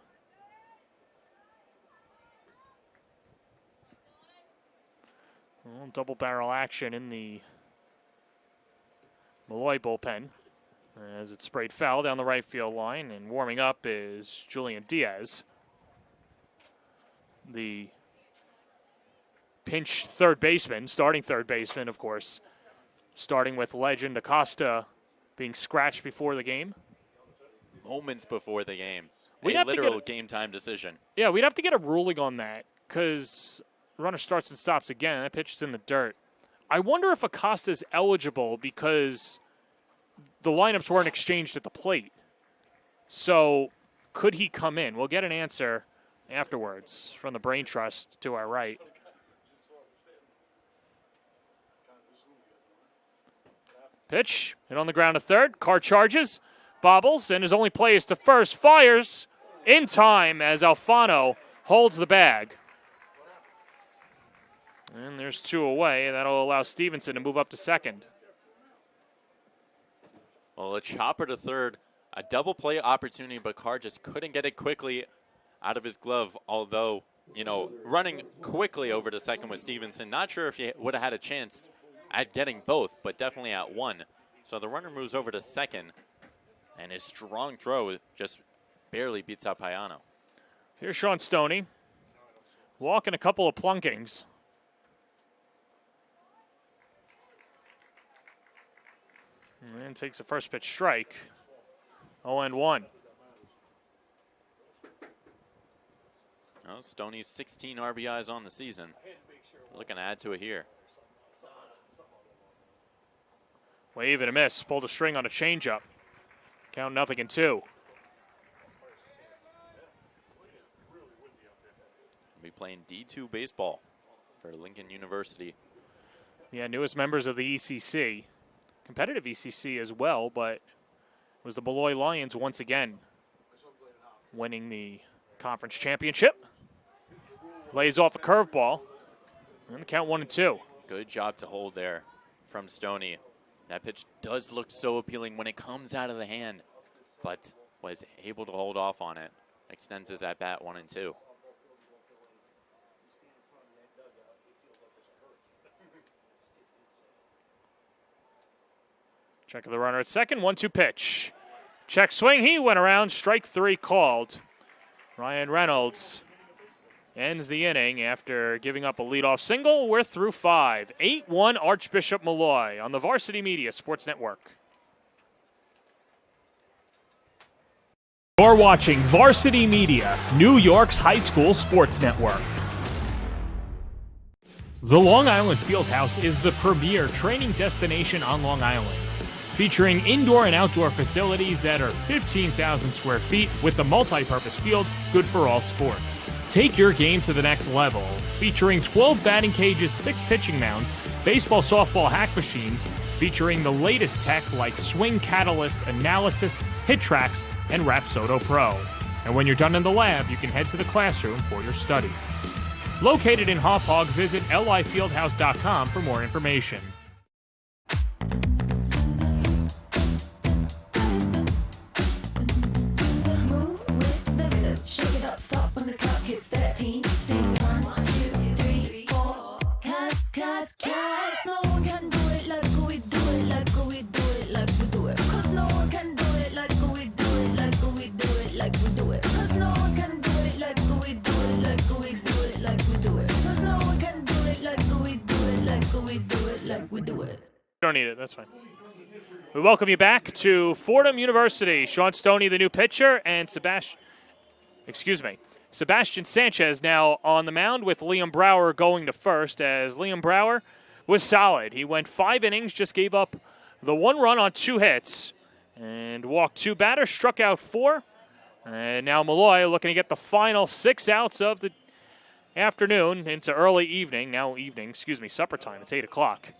Well, double barrel action in the Molloy bullpen as it sprayed foul down the right field line, and warming up is Julian Diaz. The pinch third baseman, starting third baseman, of course, starting with legend Acosta being scratched before the game. Moments before the game. We'd a have to literal get game time decision. Yeah, we'd have to get a ruling on that because runner starts and stops again, and that pitch is in the dirt. I wonder if Acosta's eligible because the lineups weren't exchanged at the plate. So could he come in? We'll get an answer afterwards from the Brain Trust to our right. Pitch, hit on the ground to third. Carr charges, bobbles, and his only play is to first. Fires in time as Alfano holds the bag. And there's 2 away. That'll allow Stevenson to move up to second. Well, a chopper to third, a double play opportunity, but Carr just couldn't get it quickly out of his glove, although, running quickly over to second with Stevenson. Not sure if he would have had a chance at getting both, but definitely at one. So the runner moves over to second, and his strong throw just barely beats out Payano. Here's Sean Stoney, walking a couple of plunkings. And takes a first pitch strike. 0-1. Well, Stoney's 16 RBIs on the season. Looking to add to it here. Wave and a miss. Pulled a string on a changeup. Count 0-2. be playing D2 baseball for Lincoln University. Yeah, newest members of the ECC. Competitive ECC as well, but it was the Molloy Lions once again winning the conference championship. Lays off a curveball. And the count 1-2. Good job to hold there from Stoney. That pitch does look so appealing when it comes out of the hand, but was able to hold off on it. Extends his at-bat 1-2. Check of the runner at second, 1-2 pitch. Check swing, he went around, strike 3 called. Ryan Reynolds ends the inning after giving up a leadoff single. We're through 5. 8-1 Archbishop Molloy on the Varsity Media Sports Network. You're watching Varsity Media, New York's high school sports network. The Long Island Fieldhouse is the premier training destination on Long Island, featuring indoor and outdoor facilities that are 15,000 square feet with a multi-purpose field good for all sports. Take your game to the next level, featuring 12 batting cages, 6 pitching mounds, baseball, softball hack machines, featuring the latest tech like Swing Catalyst, Analysis, Hit Tracks, and Rapsodo Pro. And when you're done in the lab, you can head to the classroom for your studies. Located in Hauppauge, visit lifieldhouse.com for more information. Shake it up, stop when the clock hits 13. Sing 1, 2, 3, 4. Cause no one can do it like we do it, like we do it, like we do it. Cause no one can do it like we do it, like we do it, like we do it. Cause no one can do it like we do it, like we do it, like we do it. Cause no one can do it like we do it, like we do it, like we do it. Don't need it, that's fine. We welcome you back to Fordham University. Sean Stoney, the new pitcher, and Sebastian Sanchez now on the mound with Liam Brower going to first, as Liam Brower was solid. He went 5 innings, just gave up the 1 run on 2 hits, and walked 2 batters, struck out 4. And now Malloy looking to get the final 6 outs of the afternoon into early evening. Supper time. It's 8 o'clock.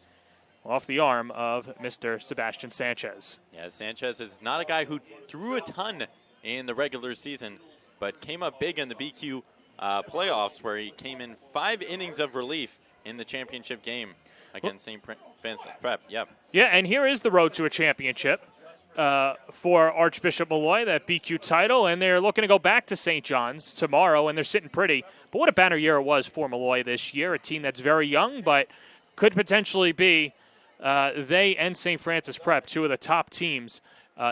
Off the arm of Mr. Sebastian Sanchez. Yeah, Sanchez is not a guy who threw a ton in the regular season, but came up big in the BQ playoffs, where he came in 5 innings of relief in the championship game against St. Francis Prep. Yep. Yeah, and here is the road to a championship for Archbishop Molloy, that BQ title, and they're looking to go back to St. John's tomorrow, and they're sitting pretty. But what a banner year it was for Molloy this year, a team that's very young, but could potentially be they and St. Francis Prep, 2 of the top teams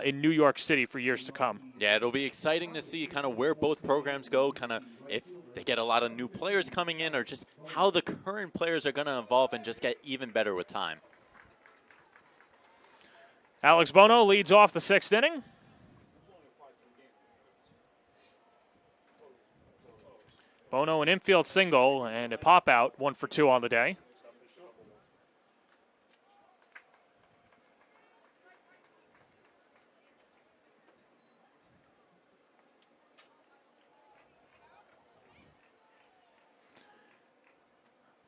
in New York City for years to come. Yeah, it'll be exciting to see kind of where both programs go, kind of if they get a lot of new players coming in, or just how the current players are going to evolve and just get even better with time. Alex Bono leads off the 6th inning. Bono an infield single and a pop out, 1 for 2 on the day.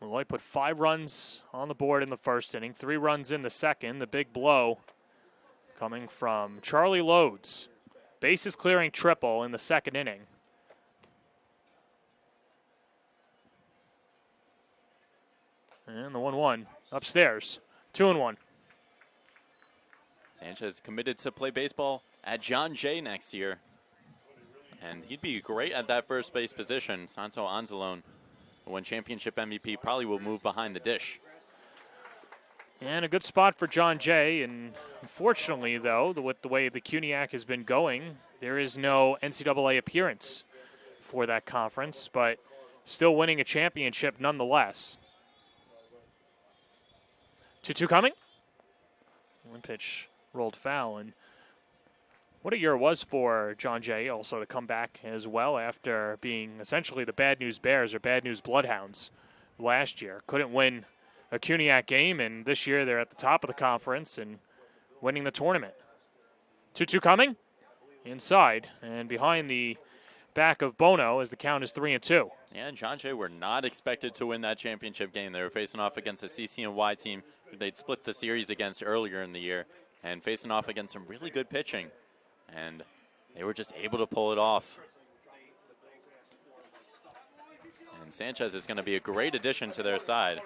Molloy put 5 runs on the board in the first inning, 3 runs in the second. The big blow coming from Charlie Loads. Bases clearing triple in the second inning. And the 1-1 upstairs, 2-1. Sanchez committed to play baseball at John Jay next year. And he'd be great at that first base position. Santo Anzalone, who won championship MVP, probably will move behind the dish. And a good spot for John Jay. And unfortunately, though, with the way the CUNYAC has been going, there is no NCAA appearance for that conference, but still winning a championship nonetheless. 2-2 coming. 1 pitch rolled foul. And what a year it was for John Jay also to come back as well after being essentially the Bad News Bears or Bad News Bloodhounds last year. Couldn't win a CUNYAC game, and this year they're at the top of the conference and winning the tournament. 2-2 coming. Inside and behind the back of Bono as the count is 3-2. Yeah, and John Jay were not expected to win that championship game. They were facing off against a CCNY team who they'd split the series against earlier in the year and facing off against some really good pitching. And they were just able to pull it off. And Sanchez is going to be a great addition to their side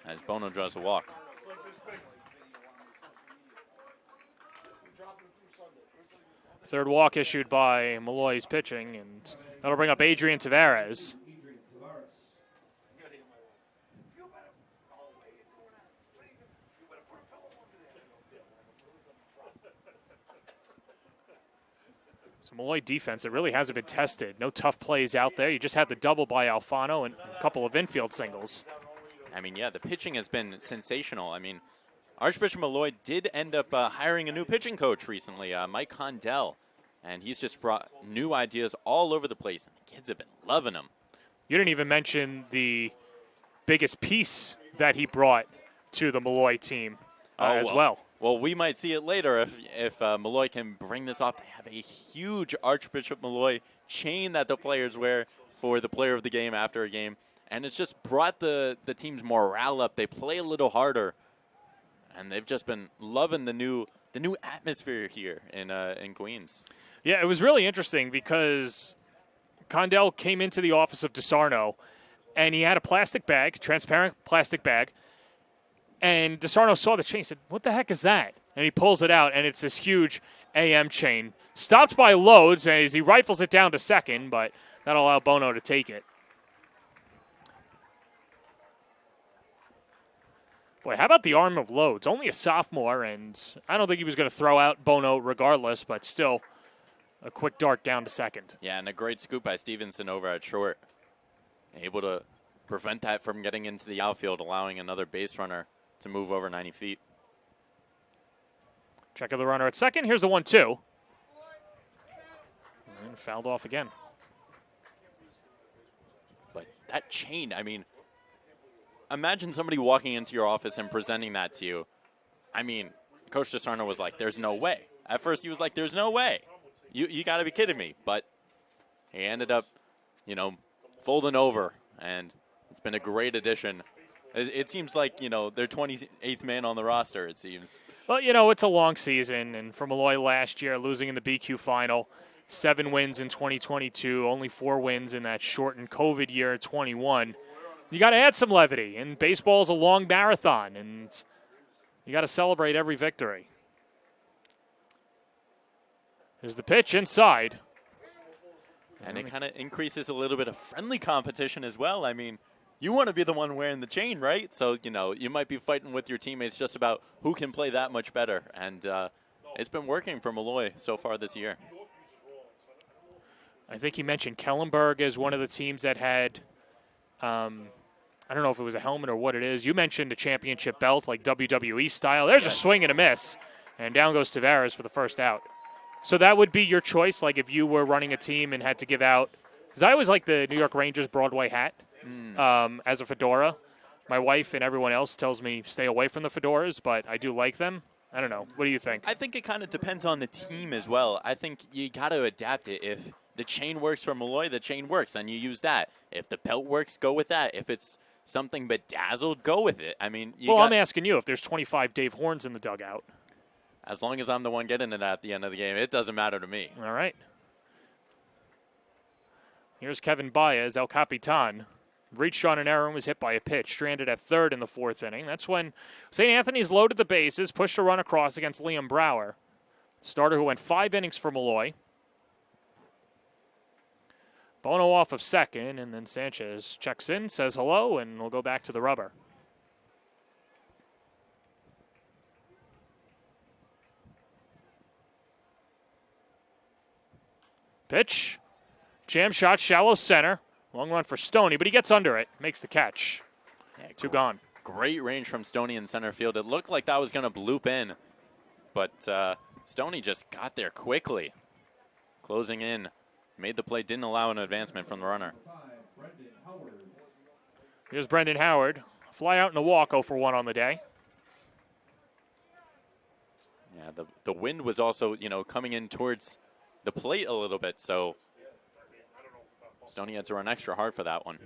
as Bono draws a walk. Third walk issued by Molloy's pitching, and that'll bring up Adrian Tavares. So Molloy defense, it really hasn't been tested. No tough plays out there. You just had the double by Alfano and a couple of infield singles. I mean, yeah, the pitching has been sensational. I mean, Archbishop Molloy did end up hiring a new pitching coach recently, Mike Condell, and he's just brought new ideas all over the place, and the kids have been loving them. You didn't even mention the biggest piece that he brought to the Molloy team as well. Well, we might see it later if Malloy can bring this off. They have a huge Archbishop Molloy chain that the players wear for the player of the game after a game, and it's just brought the team's morale up. They play a little harder, and they've just been loving the new atmosphere here in Queens. Yeah, it was really interesting because Condell came into the office of DeSarno, and he had a plastic bag, transparent plastic bag, and DeSarno saw the chain and said, "What the heck is that?" And he pulls it out, and it's this huge AM chain. Stopped by Loads as he rifles it down to second, but that'll allow Bono to take it. Boy, how about the arm of Loads? Only a sophomore, and I don't think he was going to throw out Bono regardless, but still a quick dart down to second. Yeah, and a great scoop by Stevenson over at short. Able to prevent that from getting into the outfield, allowing another base runner to move over 90 feet. Check of the runner at second. Here's the 1-2. And fouled off again. But that chain, I mean, imagine somebody walking into your office and presenting that to you. I mean, Coach DeSarno was like, "There's no way." At first he was like, "There's no way. You got to be kidding me." But he ended up, folding over, and it's been a great addition. It seems like, they're 28th man on the roster, it seems. Well, it's a long season, and for Molloy last year, losing in the BQ final, 7 wins in 2022, only 4 wins in that shortened COVID year at 21. You got to add some levity, and baseball is a long marathon, and you got to celebrate every victory. Here's the pitch inside. And it kind of increases a little bit of friendly competition as well. I mean, you want to be the one wearing the chain, right? So, you might be fighting with your teammates just about who can play that much better. And it's been working for Molloy so far this year. I think you mentioned Kellenberg as one of the teams that had, I don't know if it was a helmet or what it is. You mentioned a championship belt, like WWE style. There's a swing and a miss. And down goes Tavares for the first out. So that would be your choice, like if you were running a team and had to give out, because I always like the New York Rangers Broadway hat as a fedora. My wife and everyone else tells me stay away from the fedoras, but I do like them. I don't know. What do you think? I think it kind of depends on the team as well. I think you got to adapt it. If the chain works for Molloy, the chain works, and you use that. If the belt works, go with that. If it's something bedazzled, go with it. I mean, I'm asking you if there's 25 Dave Horns in the dugout. As long as I'm the one getting it at the end of the game, it doesn't matter to me. All right. Here's Kevin Baez, El Capitan. Reached on an error and was hit by a pitch. Stranded at third in the 4th inning. That's when St. Anthony's loaded the bases, pushed a run across against Liam Brower. Starter who went 5 innings for Molloy. Bono off of second, and then Sanchez checks in, says hello, and we'll go back to the rubber. Pitch. Jam shot, shallow center. Long run for Stoney, but he gets under it. Makes the catch. Yeah, 2 gone. Great range from Stoney in center field. It looked like that was going to bloop in, but Stoney just got there quickly. Closing in. Made the play, didn't allow an advancement from the runner. Here's Brendan Howard. Fly out and a walk, 0 for 1 on the day. Yeah, the wind was also, coming in towards the plate a little bit, so Stoney had to run extra hard for that one.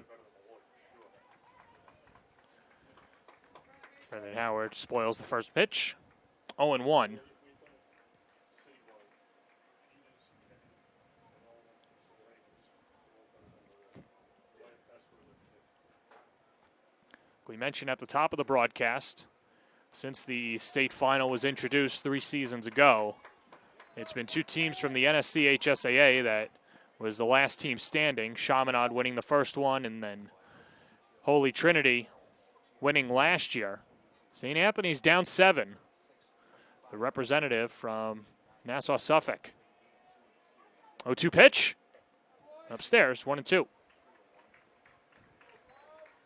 Brendan Howard spoils the first pitch. 0-1. We mentioned at the top of the broadcast, since the state final was introduced 3 seasons ago, it's been 2 teams from the NSC HSAA that was the last team standing. Chaminade winning the first one, and then Holy Trinity winning last year. St. Anthony's down 7. The representative from Nassau, Suffolk. 0-2 pitch. Upstairs, 1-2.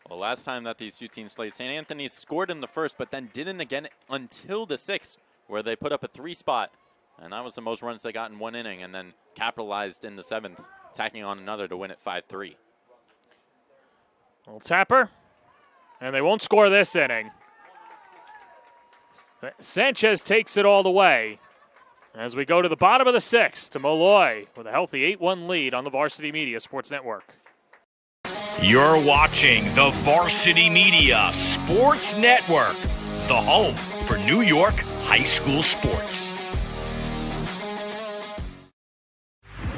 Well, last time that these two teams played, St. Anthony scored in the first, but then didn't again until the 6th, where they put up a 3 spot. And that was the most runs they got in 1 inning, and then capitalized in the 7th, tacking on another to win it 5-3. Little tapper, and they won't score this inning. Sanchez takes it all the way as we go to the bottom of the 6th to Molloy with a healthy 8-1 lead on the Varsity Media Sports Network. You're watching the Varsity Media Sports Network, the home for New York high school sports.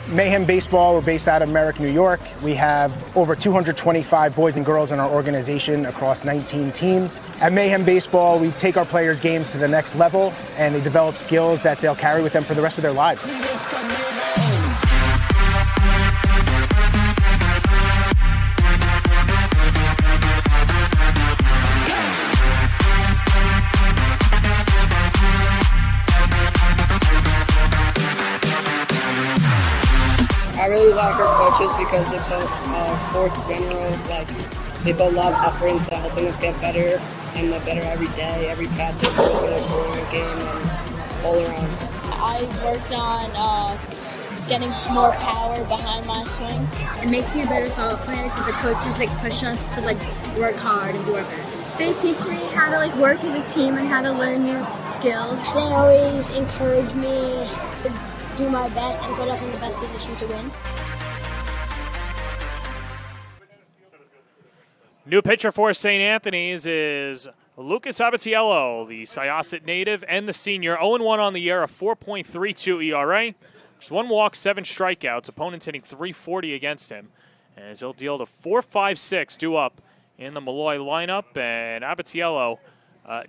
Mayhem Baseball, we're based out of Merrick, New York. We have over 225 boys and girls in our organization across 19 teams. At Mayhem Baseball, we take our players' games to the next level, and they develop skills that they'll carry with them for the rest of their lives. I really like our coaches because they put forth general, they put a lot of effort into helping us get better and better every day, every practice, every single tournament game, and all around. I worked on getting more power behind my swing. It makes me a better solid player because the coaches push us to work hard and do our best. They teach me how to work as a team and how to learn new skills. They always encourage me to do my best and put us in the best position to win. New pitcher for St. Anthony's is Lucas Abatiello, the Syosset native and the senior. 0-1 on the year, a 4.32 ERA. Just 1 walk, 7 strikeouts. Opponents hitting .340 against him. As he'll deal to 4.56 due up in the Malloy lineup. And Abatiello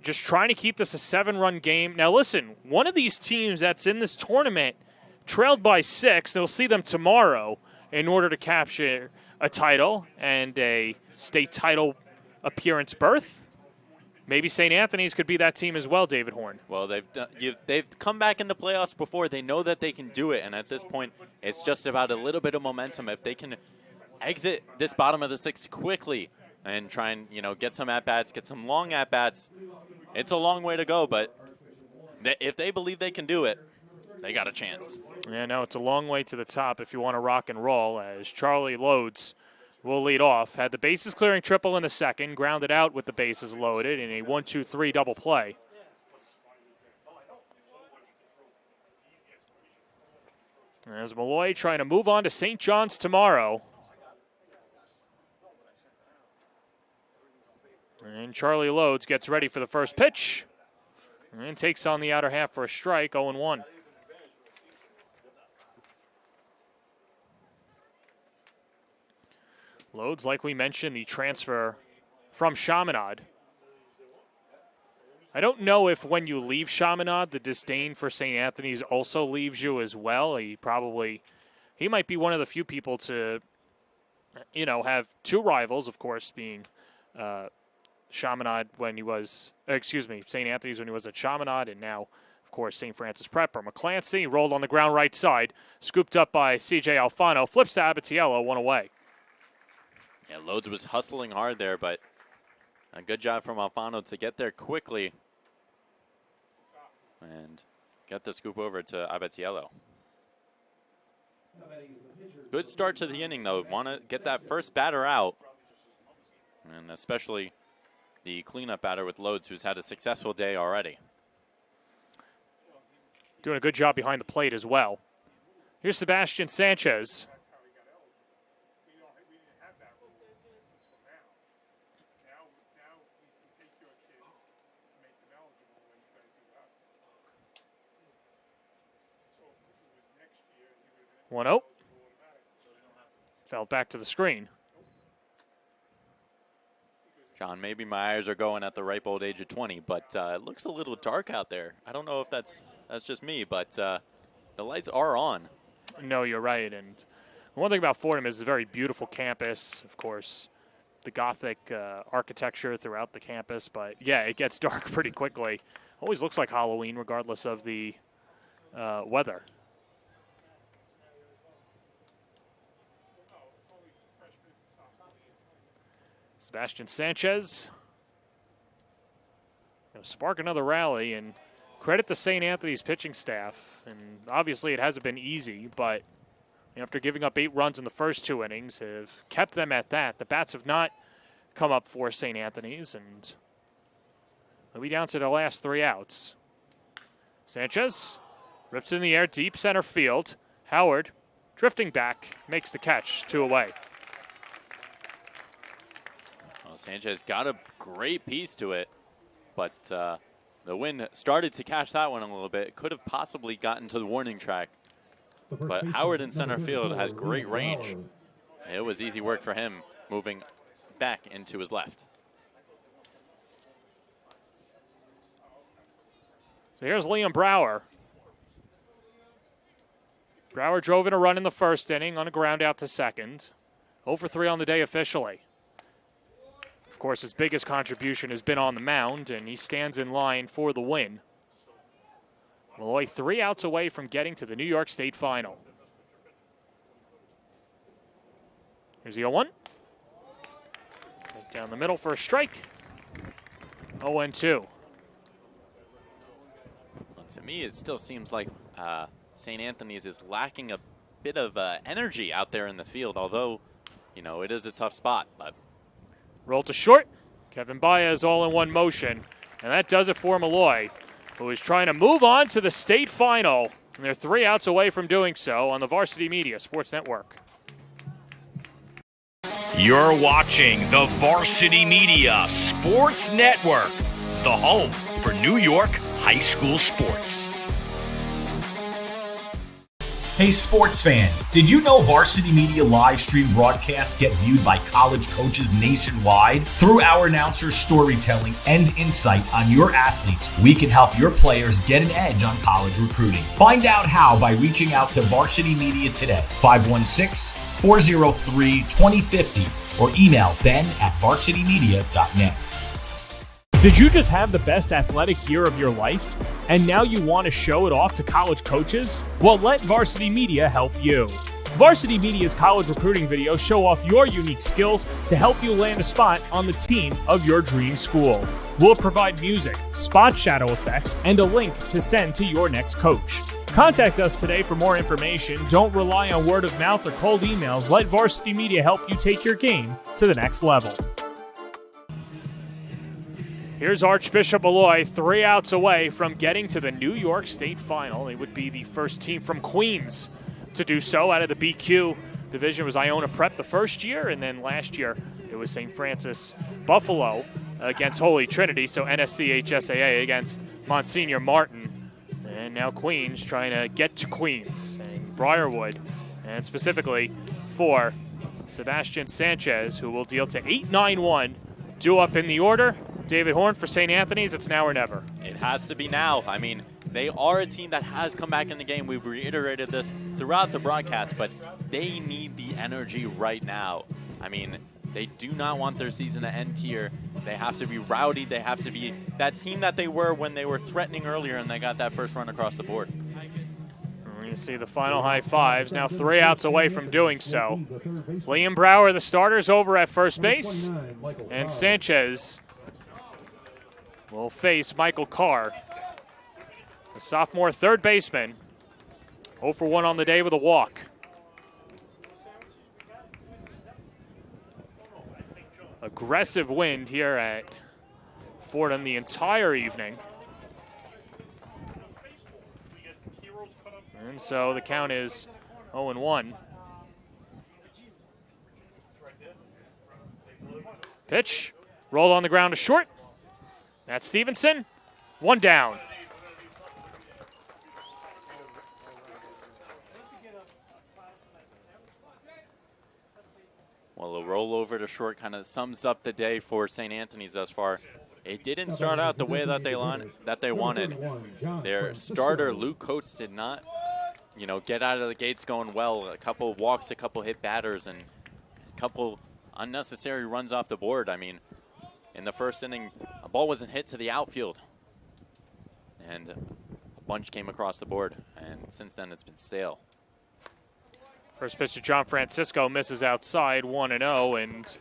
just trying to keep this a 7-run game. Now listen, one of these teams that's in this tournament trailed by 6. They'll see them tomorrow in order to capture a title and a state title appearance berth. Maybe St. Anthony's could be that team as well, David Horn. Well, they've come back in the playoffs before. They know that they can do it, and at this point, it's just about a little bit of momentum. If they can exit this bottom of the 6th quickly and try and get some at-bats, get some long at-bats, it's a long way to go, but if they believe they can do it, they got a chance. Yeah, no, it's a long way to the top if you want to rock and roll, as Charlie Loads will lead off. Had the bases clearing triple in the 2nd, grounded out with the bases loaded in a 1-2-3 double play. As Molloy trying to move on to St. John's tomorrow. And Charlie Loads gets ready for the first pitch and takes on the outer half for a strike, 0-1. Loads, like we mentioned, the transfer from Chaminade. I don't know if when you leave Chaminade, the disdain for St. Anthony's also leaves you as well. He might be one of the few people to, have 2 rivals, of course, being Chaminade when he was, St. Anthony's when he was at Chaminade, and now, of course, St. Francis Prep or McClancy. Rolled on the ground right side, scooped up by C.J. Alfano, flips to Abatiello, 1 away. Yeah, Loads was hustling hard there, but a good job from Alfano to get there quickly and get the scoop over to Abatiello. Good start to the inning, though. Want to get that first batter out, and especially the cleanup batter with Loads, who's had a successful day already. Doing a good job behind the plate as well. Here's Sebastian Sanchez. 1-0. Fell back to the screen. John, maybe my eyes are going at the ripe old age of 20, but it looks a little dark out there. I don't know if that's just me, but the lights are on. No, you're right. And one thing about Fordham is it's a very beautiful campus, of course, the Gothic architecture throughout the campus. But, yeah, it gets dark pretty quickly. Always looks like Halloween regardless of the weather. Sebastian Sanchez going to spark another rally, and credit to St. Anthony's pitching staff. And obviously it hasn't been easy, but after giving up 8 runs in the first 2 innings, have kept them at that. The bats have not come up for St. Anthony's, and they'll be down to their last 3 outs. Sanchez rips in the air, deep center field. Howard, drifting back, makes the catch, 2 away. Well, Sanchez got a great piece to it, but the wind started to catch that one a little bit. Could have possibly gotten to the warning track, but Howard in center field has great range. It was easy work for him moving back into his left. So here's Liam Brower. Brower drove in a run in the first inning on a ground out to second. 0 for 3 on the day officially. Of course, his biggest contribution has been on the mound, and he stands in line for the win. Malloy 3 outs away from getting to the New York State Final. Here's the 0-1. Down the middle for a strike. 0-2. Well, to me, it still seems like St. Anthony's is lacking a bit of energy out there in the field, although, it is a tough spot. But roll to short. Kevin Baez all in one motion. And that does it for Molloy, who is trying to move on to the state final. And they're 3 outs away from doing so on the Varsity Media Sports Network. You're watching the Varsity Media Sports Network, the home for New York high school sports. Hey sports fans, did you know Varsity Media live stream broadcasts get viewed by college coaches nationwide? Through our announcers' storytelling and insight on your athletes, we can help your players get an edge on college recruiting. Find out how by reaching out to Varsity Media today, 516-403-2050, or email ben@varsitymedia.net. Did you just have the best athletic year of your life? And now you want to show it off to college coaches? Well, let Varsity Media help you. Varsity Media's college recruiting videos show off your unique skills to help you land a spot on the team of your dream school. We'll provide music, spot shadow effects, and a link to send to your next coach. Contact us today for more information. Don't rely on word of mouth or cold emails. Let Varsity Media help you take your game to the next level. Here's Archbishop Molloy, 3 outs away from getting to the New York State Final. They would be the first team from Queens to do so out of the BQ division. It was Iona Prep the first year, and then last year it was St. Francis Buffalo against Holy Trinity, so NSCHSAA against Monsignor Martin. And now Queens trying to get to Queens and Briarwood, and specifically for Sebastian Sanchez, who will deal to 8-9-1, due up in the order. David Horn for St. Anthony's, it's now or never. It has to be now. I mean, they are a team that has come back in the game. We've reiterated this throughout the broadcast, but they need the energy right now. I mean, they do not want their season to end here. They have to be rowdy. They have to be that team that they were when they were threatening earlier and they got that first run across the board. You see the final high fives, now 3 outs away from doing so. Liam Brower, the starters, over at first base, and Sanchez will face Michael Carr, the sophomore third baseman. 0 for 1 on the day with a walk. Aggressive wind here at Fordham the entire evening. And so the count is 0-1. Pitch, rolled on the ground to short. That's Stevenson, 1 down. Well, a rollover to short kind of sums up the day for St. Anthony's thus far. It didn't start out the way that they wanted. Their starter, Luke Coates, did not, get out of the gates going well. A couple walks, a couple hit batters, and a couple unnecessary runs off the board. I mean, in the first inning, a ball wasn't hit to the outfield, and a bunch came across the board, and since then it's been stale. First pitch to John Francisco, misses outside, 1-0, and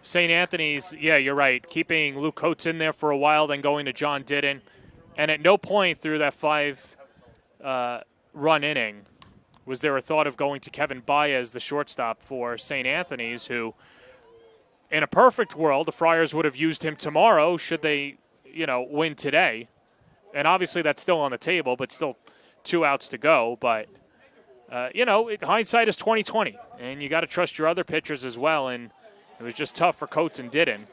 St. Anthony's, yeah, you're right, keeping Luke Coates in there for a while, then going to John Didden, and at no point through that 5-run inning was there a thought of going to Kevin Baez, the shortstop for St. Anthony's, who, in a perfect world, the Friars would have used him tomorrow should they, win today. And obviously that's still on the table, but still 2 outs to go. But, hindsight is 20/20, and you got to trust your other pitchers as well. And it was just tough for Coates and Didden.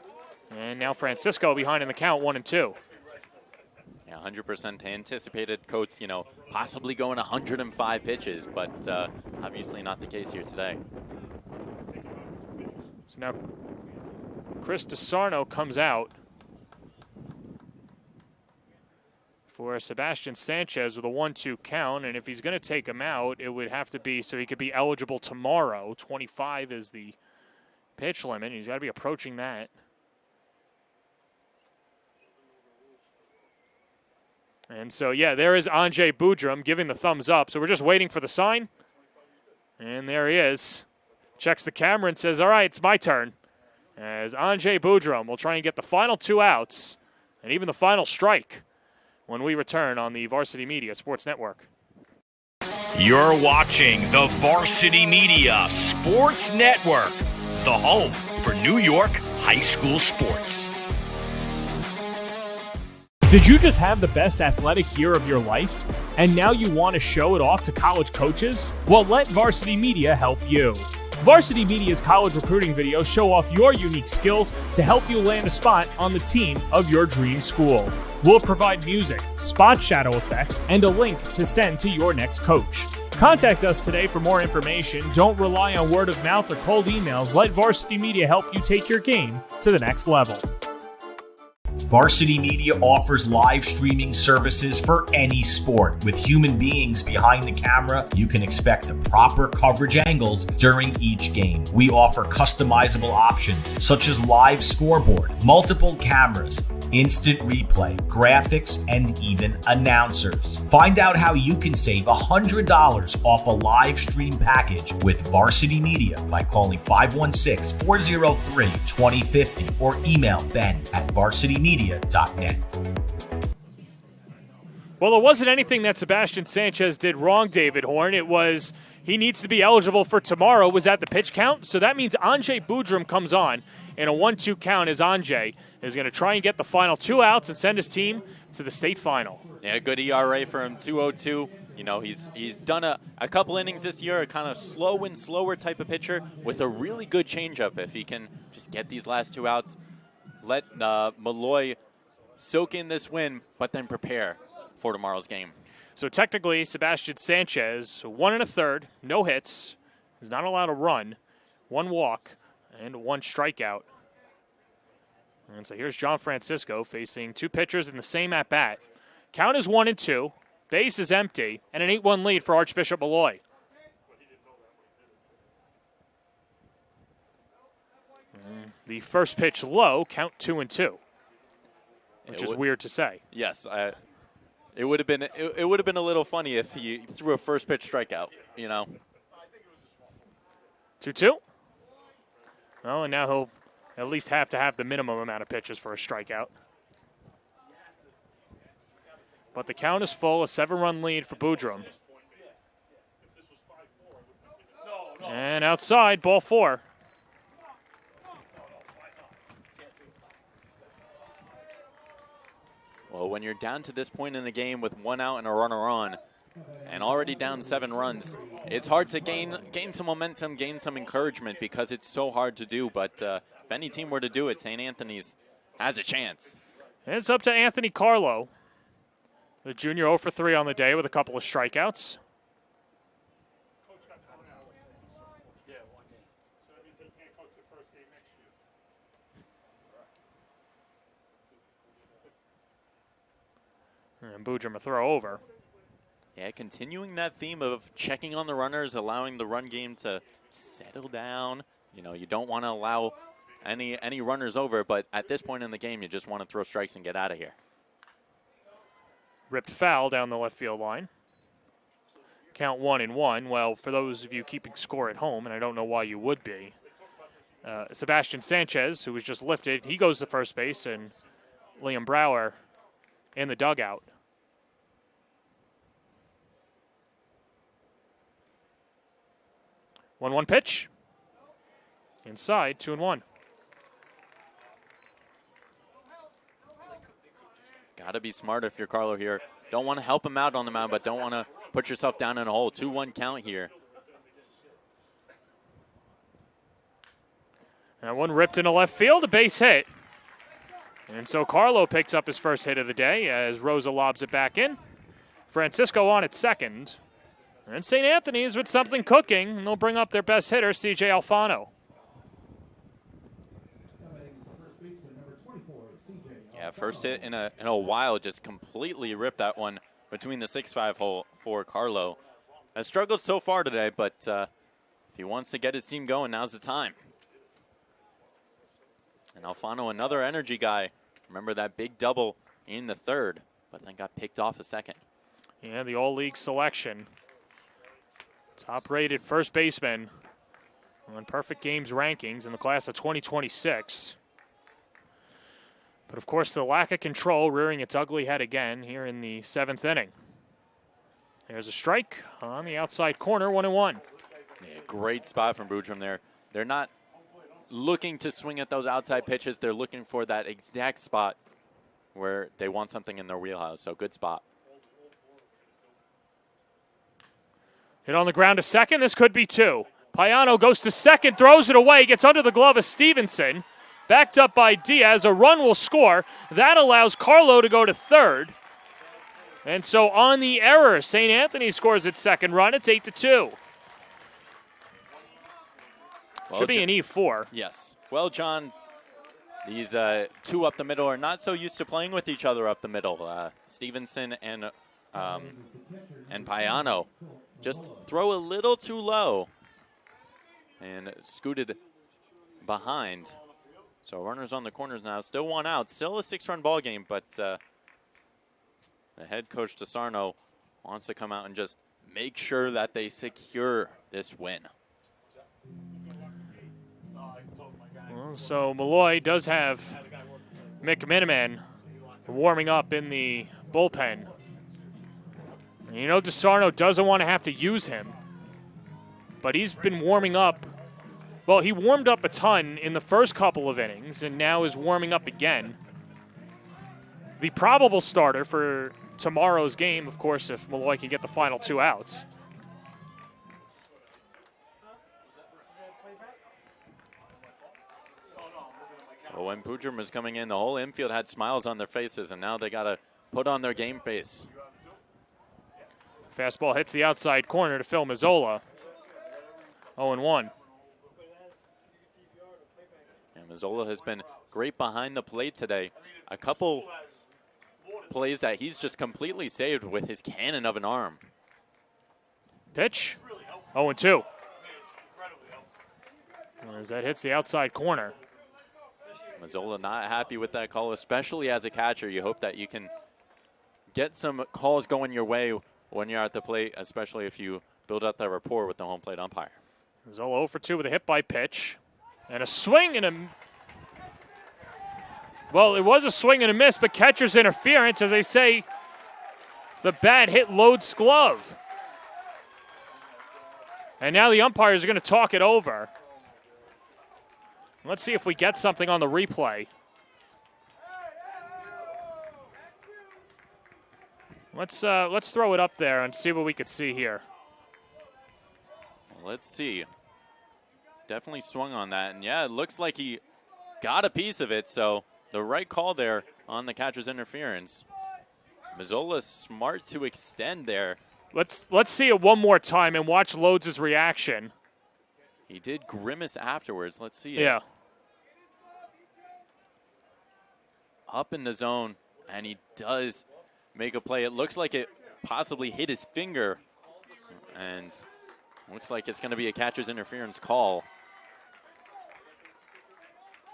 And now Francisco behind in the count, 1-2. Yeah, 100% anticipated Coates, possibly going 105 pitches, but obviously not the case here today. So now Chris DeSarno comes out for Sebastian Sanchez with a 1-2 count, and if he's going to take him out, it would have to be so he could be eligible tomorrow. 25 is the pitch limit. He's got to be approaching that. And so, yeah, there is Anjay Boudram giving the thumbs up. So we're just waiting for the sign. And there he is. Checks the camera and says, all right, it's my turn. As Anjay Boudram will try and get the final 2 outs and even the final strike when we return on the Varsity Media Sports Network. You're watching the Varsity Media Sports Network, the home for New York high school sports. Did you just have the best athletic year of your life, and now you want to show it off to college coaches? Well, let Varsity Media help you. Varsity Media's college recruiting videos show off your unique skills to help you land a spot on the team of your dream school. We'll provide music, spot shadow effects, and a link to send to your next coach. Contact us today for more information. Don't rely on word of mouth or cold emails. Let Varsity Media help you take your game to the next level. Varsity Media offers live streaming services for any sport. With human beings behind the camera, you can expect the proper coverage angles during each game. We offer customizable options such as live scoreboard, multiple cameras, instant replay, graphics, and even announcers. Find out how you can save $100 off a live stream package with Varsity Media by calling 516-403-2050 or email ben@varsitymedia.net. Well, it wasn't anything that Sebastian Sanchez did wrong, David Horn. It was he needs to be eligible for tomorrow. Was at the pitch count. So that means Anjay Boudram comes on in a 1-2 count as Anjay is going to try and get the final 2 outs and send his team to the state final. Yeah, good ERA for him, 2.02. He's done a couple innings this year, a kind of slower type of pitcher with a really good changeup. If he can just get these last 2 outs, let Malloy soak in this win, but then prepare for tomorrow's game. So technically, Sebastian Sanchez, 1 1/3, no hits, is not allowed to run, 1 walk, and 1 strikeout. And so here's John Francisco facing 2 pitchers in the same at-bat. Count is 1-2, base is empty, and an 8-1 lead for Archbishop Molloy. The first pitch low, count 2-2, which is weird to say. Yes, it would have been a little funny if he threw a first pitch strikeout. 2-2. Well, and now he'll at least have to have the minimum amount of pitches for a strikeout. But the count is full, a 7-run lead for Boudram. And outside, ball 4. Well, when you're down to this point in the game with 1 out and a runner on, and already down 7 runs, it's hard to gain some momentum, gain some encouragement because it's so hard to do. But if any team were to do it, St. Anthony's has a chance. And it's up to Anthony Carlo, the junior, 0 for 3 on the day with a couple of strikeouts. And Boojum a throw over. Yeah, continuing that theme of checking on the runners, allowing the run game to settle down. You know, you don't want to allow any runners over, but at this point in the game, you just want to throw strikes and get out of here. Ripped foul down the left field line. Count 1-1. Well, for those of you keeping score at home, and I don't know why you would be, Sebastian Sanchez, who was just lifted, he goes to first base, and Liam Brower in the dugout. One pitch. Inside, 2-1. Got to be smart if you're Carlo here. Don't want to help him out on the mound, but don't want to put yourself down in a hole. 2-1 count here. That one ripped into left field, a base hit. And so Carlo picks up his first hit of the day as Rosa lobs it back in. Francisco on at second. And St. Anthony's with something cooking, and they'll bring up their best hitter, C.J. Alfano. Yeah, first hit in a while, just completely ripped that one between the 6-5 hole for Carlo. Has struggled so far today, but if he wants to get his team going, now's the time. And Alfano, another energy guy. Remember that big double in the third, but then got picked off a second. Yeah, the all-league selection. Top-rated first baseman on Perfect Games rankings in the class of 2026. But, of course, the lack of control rearing its ugly head again here in the 7th inning. There's a strike on the outside corner, 1-1. Yeah, great spot from Boojum there. They're not looking to swing at those outside pitches. They're looking for that exact spot where they want something in their wheelhouse. So good spot. Hit on the ground to second. This could be two. Payano goes to second, throws it away, gets under the glove of Stevenson. Backed up by Diaz. A run will score. That allows Carlo to go to third. And so on the error, St. Anthony scores its second run. It's 8-2. Well, should be an E4. Yes. Well, John, these two up the middle are not so used to playing with each other up the middle. Stevenson and Payano just throw a little too low and scooted behind. So runners on the corners now. Still one out. Still a 6-run ball game, but the head coach DeSarno wants to come out and just make sure that they secure this win. Well, so Malloy does have Mick Miniman warming up in the bullpen. And you know DeSarno doesn't want to have to use him, but he's been warming up. Well, he warmed up a ton in the first couple of innings and now is warming up again. The probable starter for tomorrow's game, of course, if Molloy can get the final 2 outs. Well, when Boojum was coming in, the whole infield had smiles on their faces, and now they got to put on their game face. Fastball hits the outside corner to Phil Mazzola. 0-1. And Mazzola has been great behind the plate today. A couple plays that he's just completely saved with his cannon of an arm. Pitch. 0-2. As that hits the outside corner. Mazzola not happy with that call, especially as a catcher. You hope that you can get some calls going your way when you're at the plate, especially if you build up that rapport with the home plate umpire. Mazzola 0-for-2 with a hit by pitch. And a swing and a... Well, it was a swing and a miss, but catcher's interference, as they say, the bat hit Lode's glove. And now the umpires are going to talk it over. Let's see if we get something on the replay. Let's throw it up there and see what we could see here. Let's see. Definitely swung on that. And, yeah, it looks like he got a piece of it. So the right call there on the catcher's interference. Mazzola's smart to extend there. Let's see it one more time and watch Lodes' reaction. He did grimace afterwards. Let's see it. Yeah. Up in the zone, and he does make a play. It looks like it possibly hit his finger, and looks like it's going to be a catcher's interference call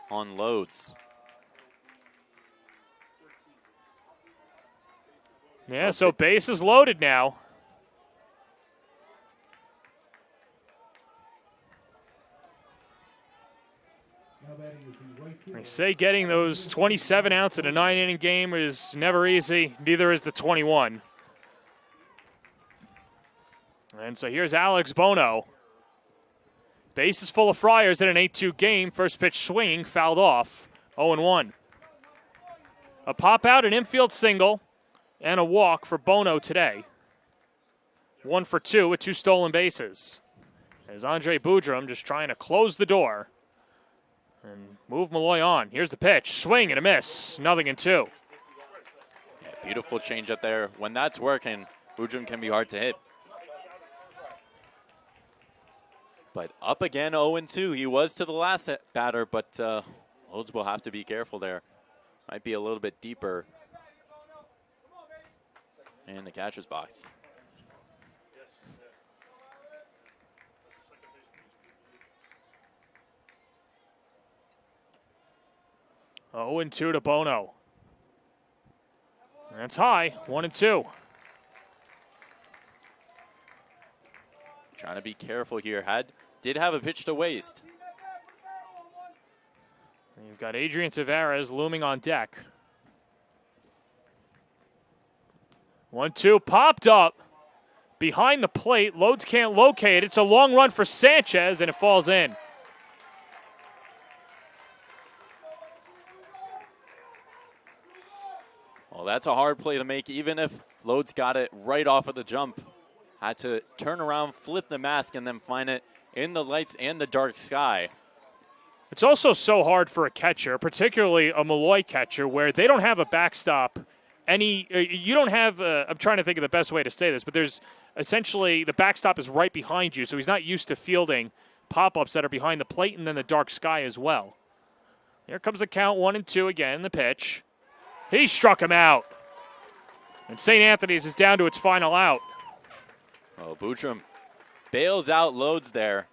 on Loads. Yeah, so base is loaded now. They say getting those 27 outs in a 9-inning game is never easy. Neither is the 21. And so here's Alex Bono. Base is full of Friars in an 8-2 game. First pitch swinging, fouled off. 0-1. A pop out, an infield single, and a walk for Bono today. 1 for 2 with 2 stolen bases. As Andre Boudreaume just trying to close the door and move Molloy on. Here's the pitch. Swing and a miss. 0-2. Yeah, beautiful change up there. When that's working, Boudreaume can be hard to hit. But up again, 0-2. He was to the last batter, but Loads will have to be careful there. Might be a little bit deeper in the catcher's box. Oh, 0-2 to Bono. That's high. 1-2. Trying to be careful here. Did have a pitch to waste. And you've got Adrian Tavares looming on deck. 1-2 popped up behind the plate. Loads can't locate it. It's a long run for Sanchez, and it falls in. Well, that's a hard play to make, even if Loads got it right off of the jump. Had to turn around, flip the mask, and then find it in the lights and the dark sky. It's also so hard for a catcher, particularly a Molloy catcher, where they don't have a backstop. You don't have, I'm trying to think of the best way to say this, but there's essentially the backstop is right behind you, so he's not used to fielding pop-ups that are behind the plate and then the dark sky as well. Here comes the count, 1-2 again, the pitch. He struck him out. And St. Anthony's is down to its final out. Oh, Boudreaume bails out Loads there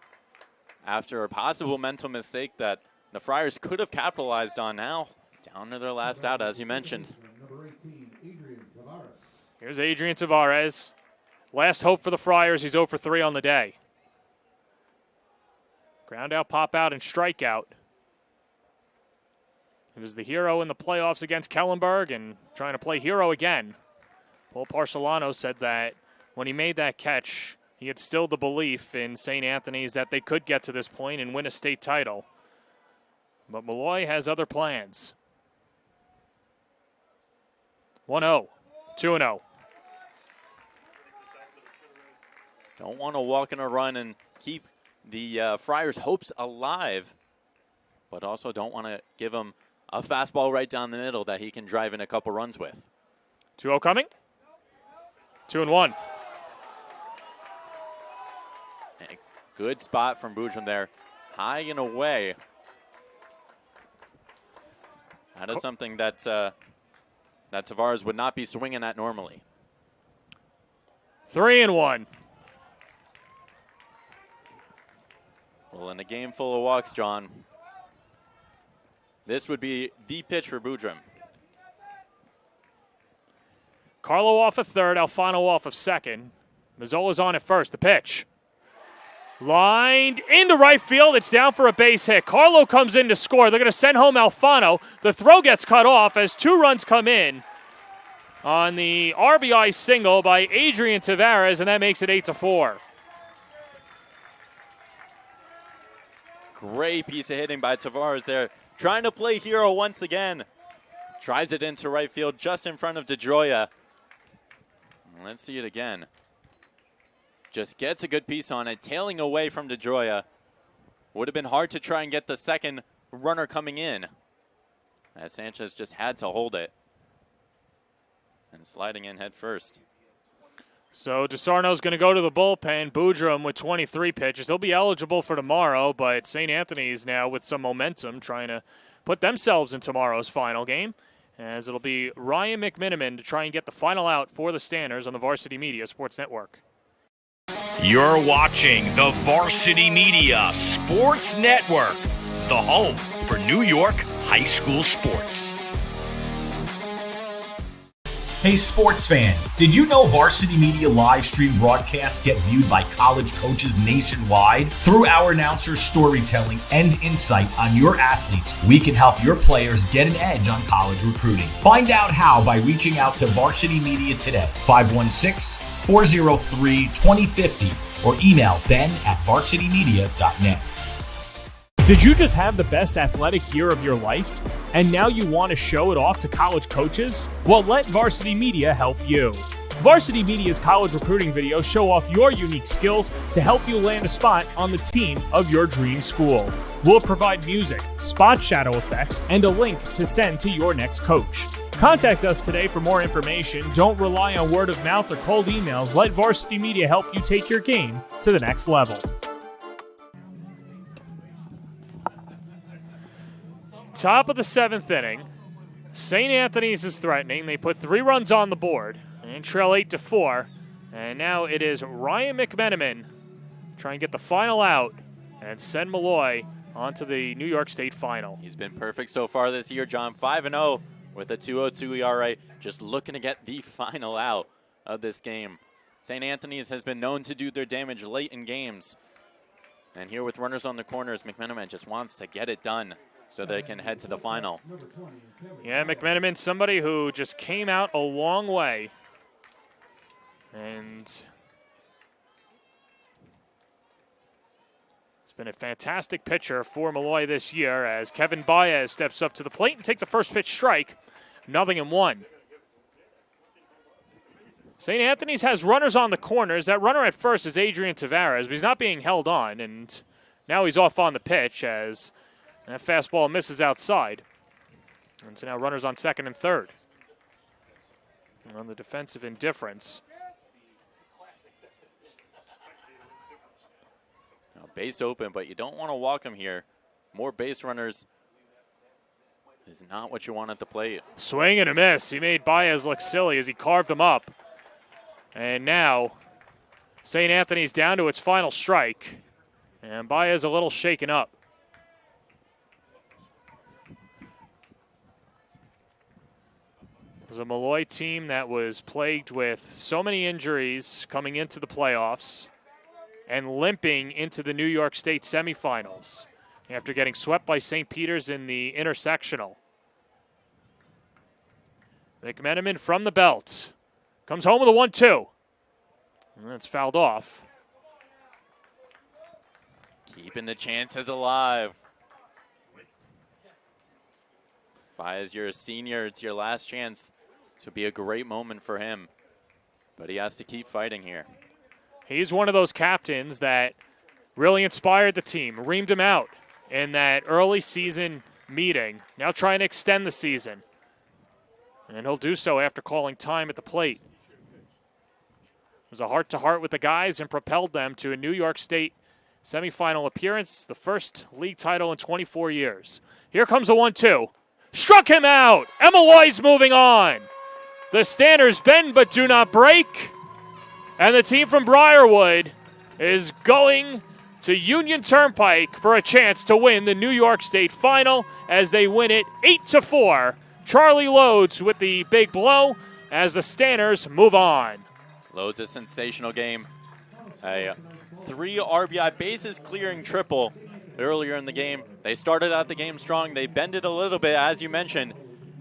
after a possible mental mistake that the Friars could have capitalized on. Now down to their last out, as you mentioned. Here's Adrian Tavares. Last hope for the Friars. He's 0 for 3 on the day. Ground out, pop out, and strikeout. He was the hero in the playoffs against Kellenberg and trying to play hero again. Paul Parcelano said that when he made that catch, he had still the belief in St. Anthony's that they could get to this point and win a state title. But Malloy has other plans. 1-0, 2-0. Don't want to walk in a run and keep the Friars' hopes alive, but also don't want to give him a fastball right down the middle that he can drive in a couple runs with. 2-0 coming. 2-1. Good spot from Boudreaume there. High and away. That is something that Tavares would not be swinging at normally. 3-1. Well, in a game full of walks, John, this would be the pitch for Boudreaume. Carlo off of third, Alfano off of second. Mazzola's on at first. The pitch. Lined into right field. It's down for a base hit. Carlo comes in to score. They're going to send home Alfano. The throw gets cut off as 2 runs come in on the RBI single by Adrian Tavares, and that makes it 8-4. Great piece of hitting by Tavares there. Trying to play hero once again. Drives it into right field just in front of DeGioia. Let's see it again. Just gets a good piece on it, tailing away from DeGioia. Would have been hard to try and get the second runner coming in, as Sanchez just had to hold it. And sliding in head first. So DeSarno's going to go to the bullpen. Boudreaume with 23 pitches. He'll be eligible for tomorrow, but St. Anthony's now with some momentum trying to put themselves in tomorrow's final game. as it'll be Ryan McMiniman to try and get the final out for the Stanners on the Varsity Media Sports Network. You're watching the Varsity Media Sports Network, the home for New York high school sports. Hey sports fans, did you know Varsity Media live stream broadcasts get viewed by college coaches nationwide? Through our announcers' storytelling and insight on your athletes, we can help your players get an edge on college recruiting. Find out how by reaching out to Varsity Media today, 516-403-2050, or email ben@varsitymedia.net. Did you just have the best athletic year of your life? And now you want to show it off to college coaches? Well, let Varsity Media help you. Varsity Media's college recruiting videos show off your unique skills to help you land a spot on the team of your dream school. We'll provide music, spot shadow effects, and a link to send to your next coach. Contact us today for more information. Don't rely on word of mouth or cold emails. Let Varsity Media help you take your game to the next level. Top of the 7th inning. St. Anthony's is threatening. They put 3 runs on the board and trail 8-4. And now it is Ryan McMiniman trying to get the final out and send Molloy onto the New York State final. He's been perfect so far this year, John. 5-0 with a 2.02 ERA. Just looking to get the final out of this game. St. Anthony's has been known to do their damage late in games. And here with runners on the corners, McMiniman just wants to get it done so they can head to the final. Yeah, McMiniman, somebody who just came out a long way. And it's been a fantastic pitcher for Malloy this year as Kevin Baez steps up to the plate and takes a first pitch strike. 0-1. St. Anthony's has runners on the corners. That runner at first is Adrian Tavares, but he's not being held on, and now he's off on the pitch as that fastball misses outside. And so now runners on second and third. And on the defensive indifference. Now, base open, but you don't want to walk him here. More base runners is not what you want at the plate. Swing and a miss. He made Baez look silly as he carved him up. And now St. Anthony's down to its final strike. And Baez a little shaken up. It was a Molloy team that was plagued with so many injuries coming into the playoffs and limping into the New York State semifinals after getting swept by St. Peter's in the intersectional. McMiniman from the belt. Comes home with a 1-2. And that's fouled off. Keeping the chances alive. Baez, you're a senior. It's your last chance. This would be a great moment for him. But he has to keep fighting here. He's one of those captains that really inspired the team, reamed him out in that early season meeting. Now trying to extend the season. And he'll do so after calling time at the plate. It was a heart-to-heart with the guys and propelled them to a New York State semifinal appearance, the first league title in 24 years. Here comes a 1-2. Struck him out. Malloy's moving on. The Stanners bend but do not break. And the team from Briarwood is going to Union Turnpike for a chance to win the New York State final as they win it 8-4. Charlie Loads with the big blow as the Stanners move on. Loads a sensational game. A 3 RBI bases clearing triple earlier in the game. They started out the game strong. They bended a little bit, as you mentioned,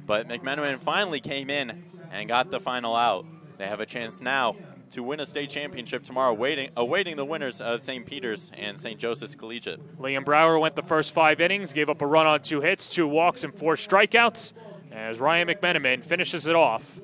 but McMiniman finally came in and got the final out. They have a chance now to win a state championship tomorrow, awaiting the winners of St. Peter's and St. Joseph's Collegiate. Liam Brower went the first 5 innings, gave up a run on 2 hits, 2 walks, and 4 strikeouts as Ryan McMiniman finishes it off.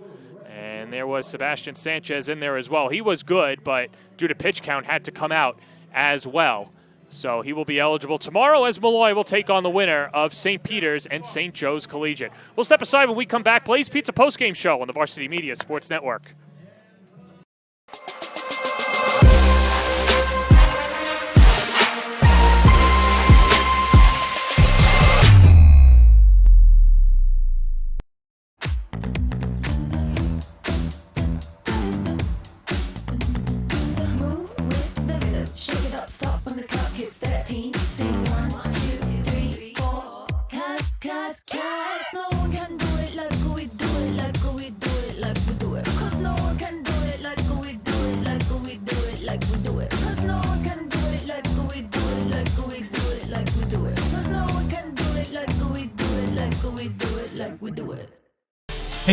And there was Sebastian Sanchez in there as well. He was good, but due to pitch count, had to come out as well. So he will be eligible tomorrow as Molloy will take on the winner of St. Peter's and St. Joe's Collegiate. We'll step aside when we come back. Blaze Pizza postgame show on the Varsity Media Sports Network.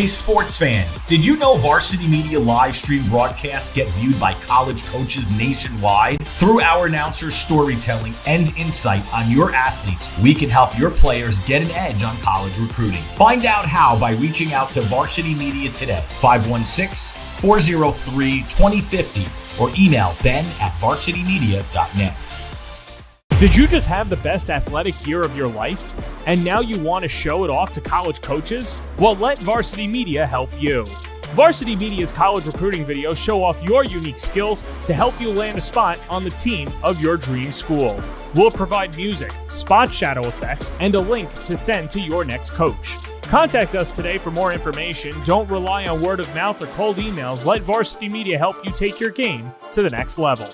Hey sports fans, did you know Varsity Media live stream broadcasts get viewed by college coaches nationwide? Through our announcers' storytelling and insight on your athletes, we can help your players get an edge on college recruiting. Find out how by reaching out to Varsity Media today, 516-403-2050, or email ben@varsitymedia.net. Did you just have the best athletic year of your life? And now you want to show it off to college coaches? Well, let Varsity Media help you. Varsity Media's college recruiting videos show off your unique skills to help you land a spot on the team of your dream school. We'll provide music, spot shadow effects, and a link to send to your next coach. Contact us today for more information. Don't rely on word of mouth or cold emails. Let Varsity Media help you take your game to the next level.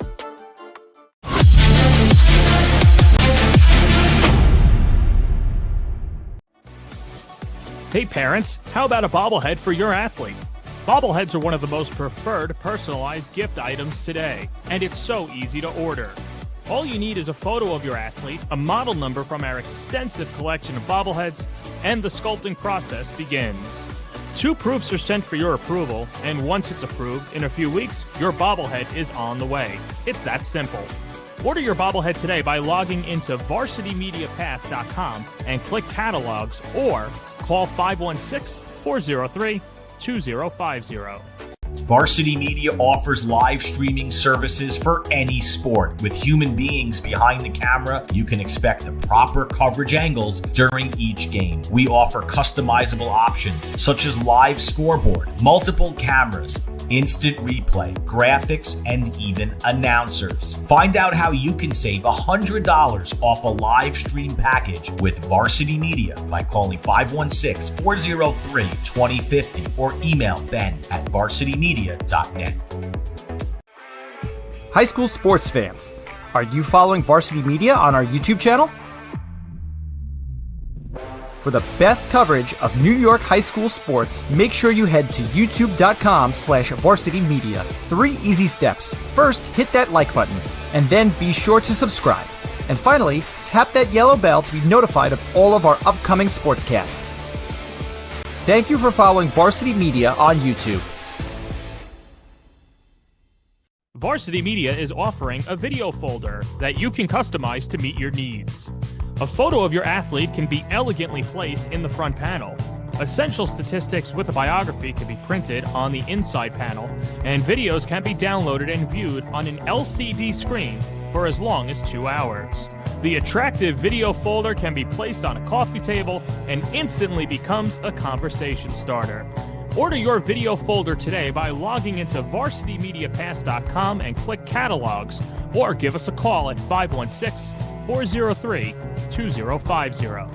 Hey parents, how about a bobblehead for your athlete? Bobbleheads are one of the most preferred personalized gift items today, and it's so easy to order. All you need is a photo of your athlete, a model number from our extensive collection of bobbleheads, and the sculpting process begins. 2 proofs are sent for your approval, and once it's approved, in a few weeks, your bobblehead is on the way. It's that simple. Order your bobblehead today by logging into varsitymediapass.com and click catalogs, or call 516-403-2050. Varsity Media offers live streaming services for any sport. With human beings behind the camera, you can expect the proper coverage angles during each game. We offer customizable options such as live scoreboard, multiple cameras, instant replay, graphics, and even announcers. Find out how you can save $100 off a live stream package with Varsity Media by calling 516-403-2050 or email ben@varsitymedia.net. High school sports fans, are you following Varsity Media on our YouTube channel? For the best coverage of New York high school sports, make sure you head to youtube.com/varsitymedia. 3 easy steps. First, hit that like button, and then be sure to subscribe. And finally, tap that yellow bell to be notified of all of our upcoming sportscasts. Thank you for following Varsity Media on YouTube. Varsity Media is offering a video folder that you can customize to meet your needs. A photo of your athlete can be elegantly placed in the front panel. Essential statistics with a biography can be printed on the inside panel, and videos can be downloaded and viewed on an LCD screen for as long as 2 hours. The attractive video folder can be placed on a coffee table and instantly becomes a conversation starter. Order your video folder today by logging into varsitymediapass.com and click catalogs, or give us a call at 516-403-2050.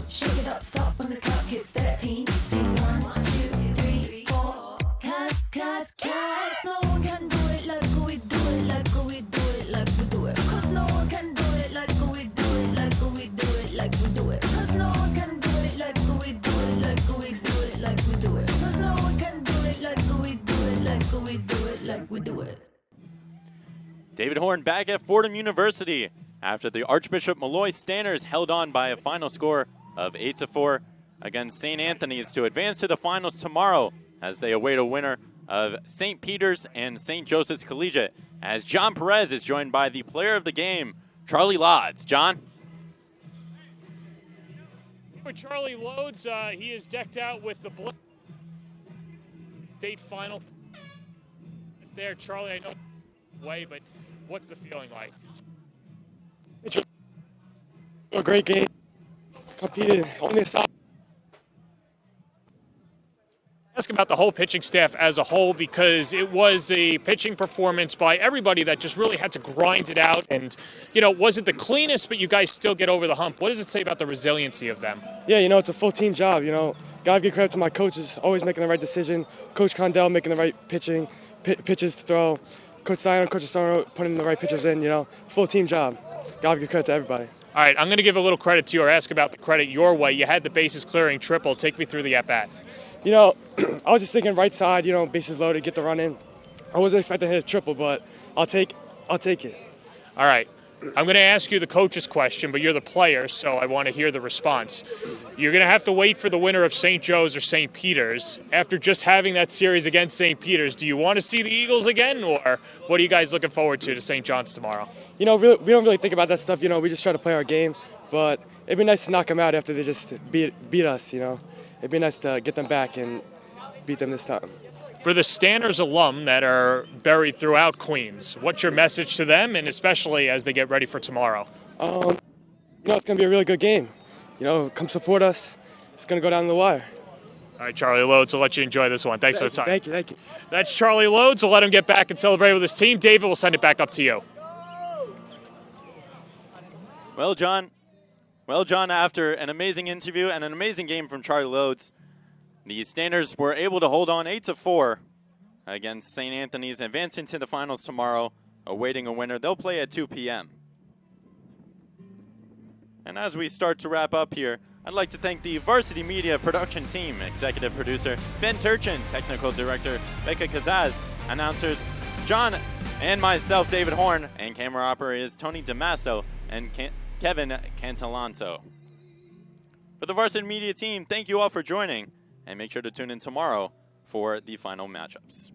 Shake it up, stop when the clock hits 13. Sing 1, 2, 3, 4. Cause no one can do it like we do it, like we do it, like we do it. Cause no one can do it like we do it, like we do it, like we do it. Cause no one can do it like we do it, like we do it, like we do it. Cause no one can do it like we do it, like we do it, like we do it. David Horn back at Fordham University after the Archbishop Molloy Stanners held on by a final score of 8-4 against St. Anthony's to advance to the finals tomorrow as they await a winner of St. Peter's and St. Joseph's Collegiate, as John Perez is joined by the player of the game, Charlie Lodds. John? For Charlie Loads, he is decked out with the state final. There, Charlie, I know way, but what's the feeling like? It's a great game. Competed on this side. Ask about the whole pitching staff as a whole, because it was a pitching performance by everybody that just really had to grind it out. And, you know, wasn't the cleanest, but you guys still get over the hump. What does it say about the resiliency of them? Yeah, you know, it's a full team job. You know, gotta give credit to my coaches, always making the right decision. Coach Condell making the right pitches to throw. Coach Steiner, Coach Steiner putting the right pitches in. You know, full team job. Gotta give credit to everybody. All right, I'm going to give a little credit to you or ask about the credit your way. You had the bases clearing triple. Take me through the at-bat. You know, I was just thinking right side, bases loaded, get the run in. I wasn't expecting to hit a triple, but I'll take it. All right. I'm going to ask you the coach's question, but you're the player, so I want to hear the response. You're going to have to wait for the winner of St. Joe's or St. Peter's. After just having that series against St. Peter's, do you want to see the Eagles again, or what are you guys looking forward to St. John's tomorrow? We don't really think about that stuff. We just try to play our game, but it'd be nice to knock them out after they just beat us, It'd be nice to get them back and beat them this time. For the Stanners alum that are buried throughout Queens, what's your message to them, and especially as they get ready for tomorrow? It's going to be a really good game. Come support us. It's going to go down the wire. All right, Charlie Lodes, we'll let you enjoy this one. Thanks for the time. Thank you. That's Charlie Lodes. We'll let him get back and celebrate with his team. David, we'll send it back up to you. Well, John, after an amazing interview and an amazing game from Charlie Lodes, the Stanners were able to hold on 8-4 against St. Anthony's, advancing to the finals tomorrow, awaiting a winner. They'll play at 2 p.m. And as we start to wrap up here, I'd like to thank the Varsity Media production team, executive producer Ben Turchin, technical director Becca Kazaz, announcers John and myself, David Horn, and camera operators Tony DeMasso and Kevin Cantalanto. For the Varsity Media team, thank you all for joining. And make sure to tune in tomorrow for the final matchups.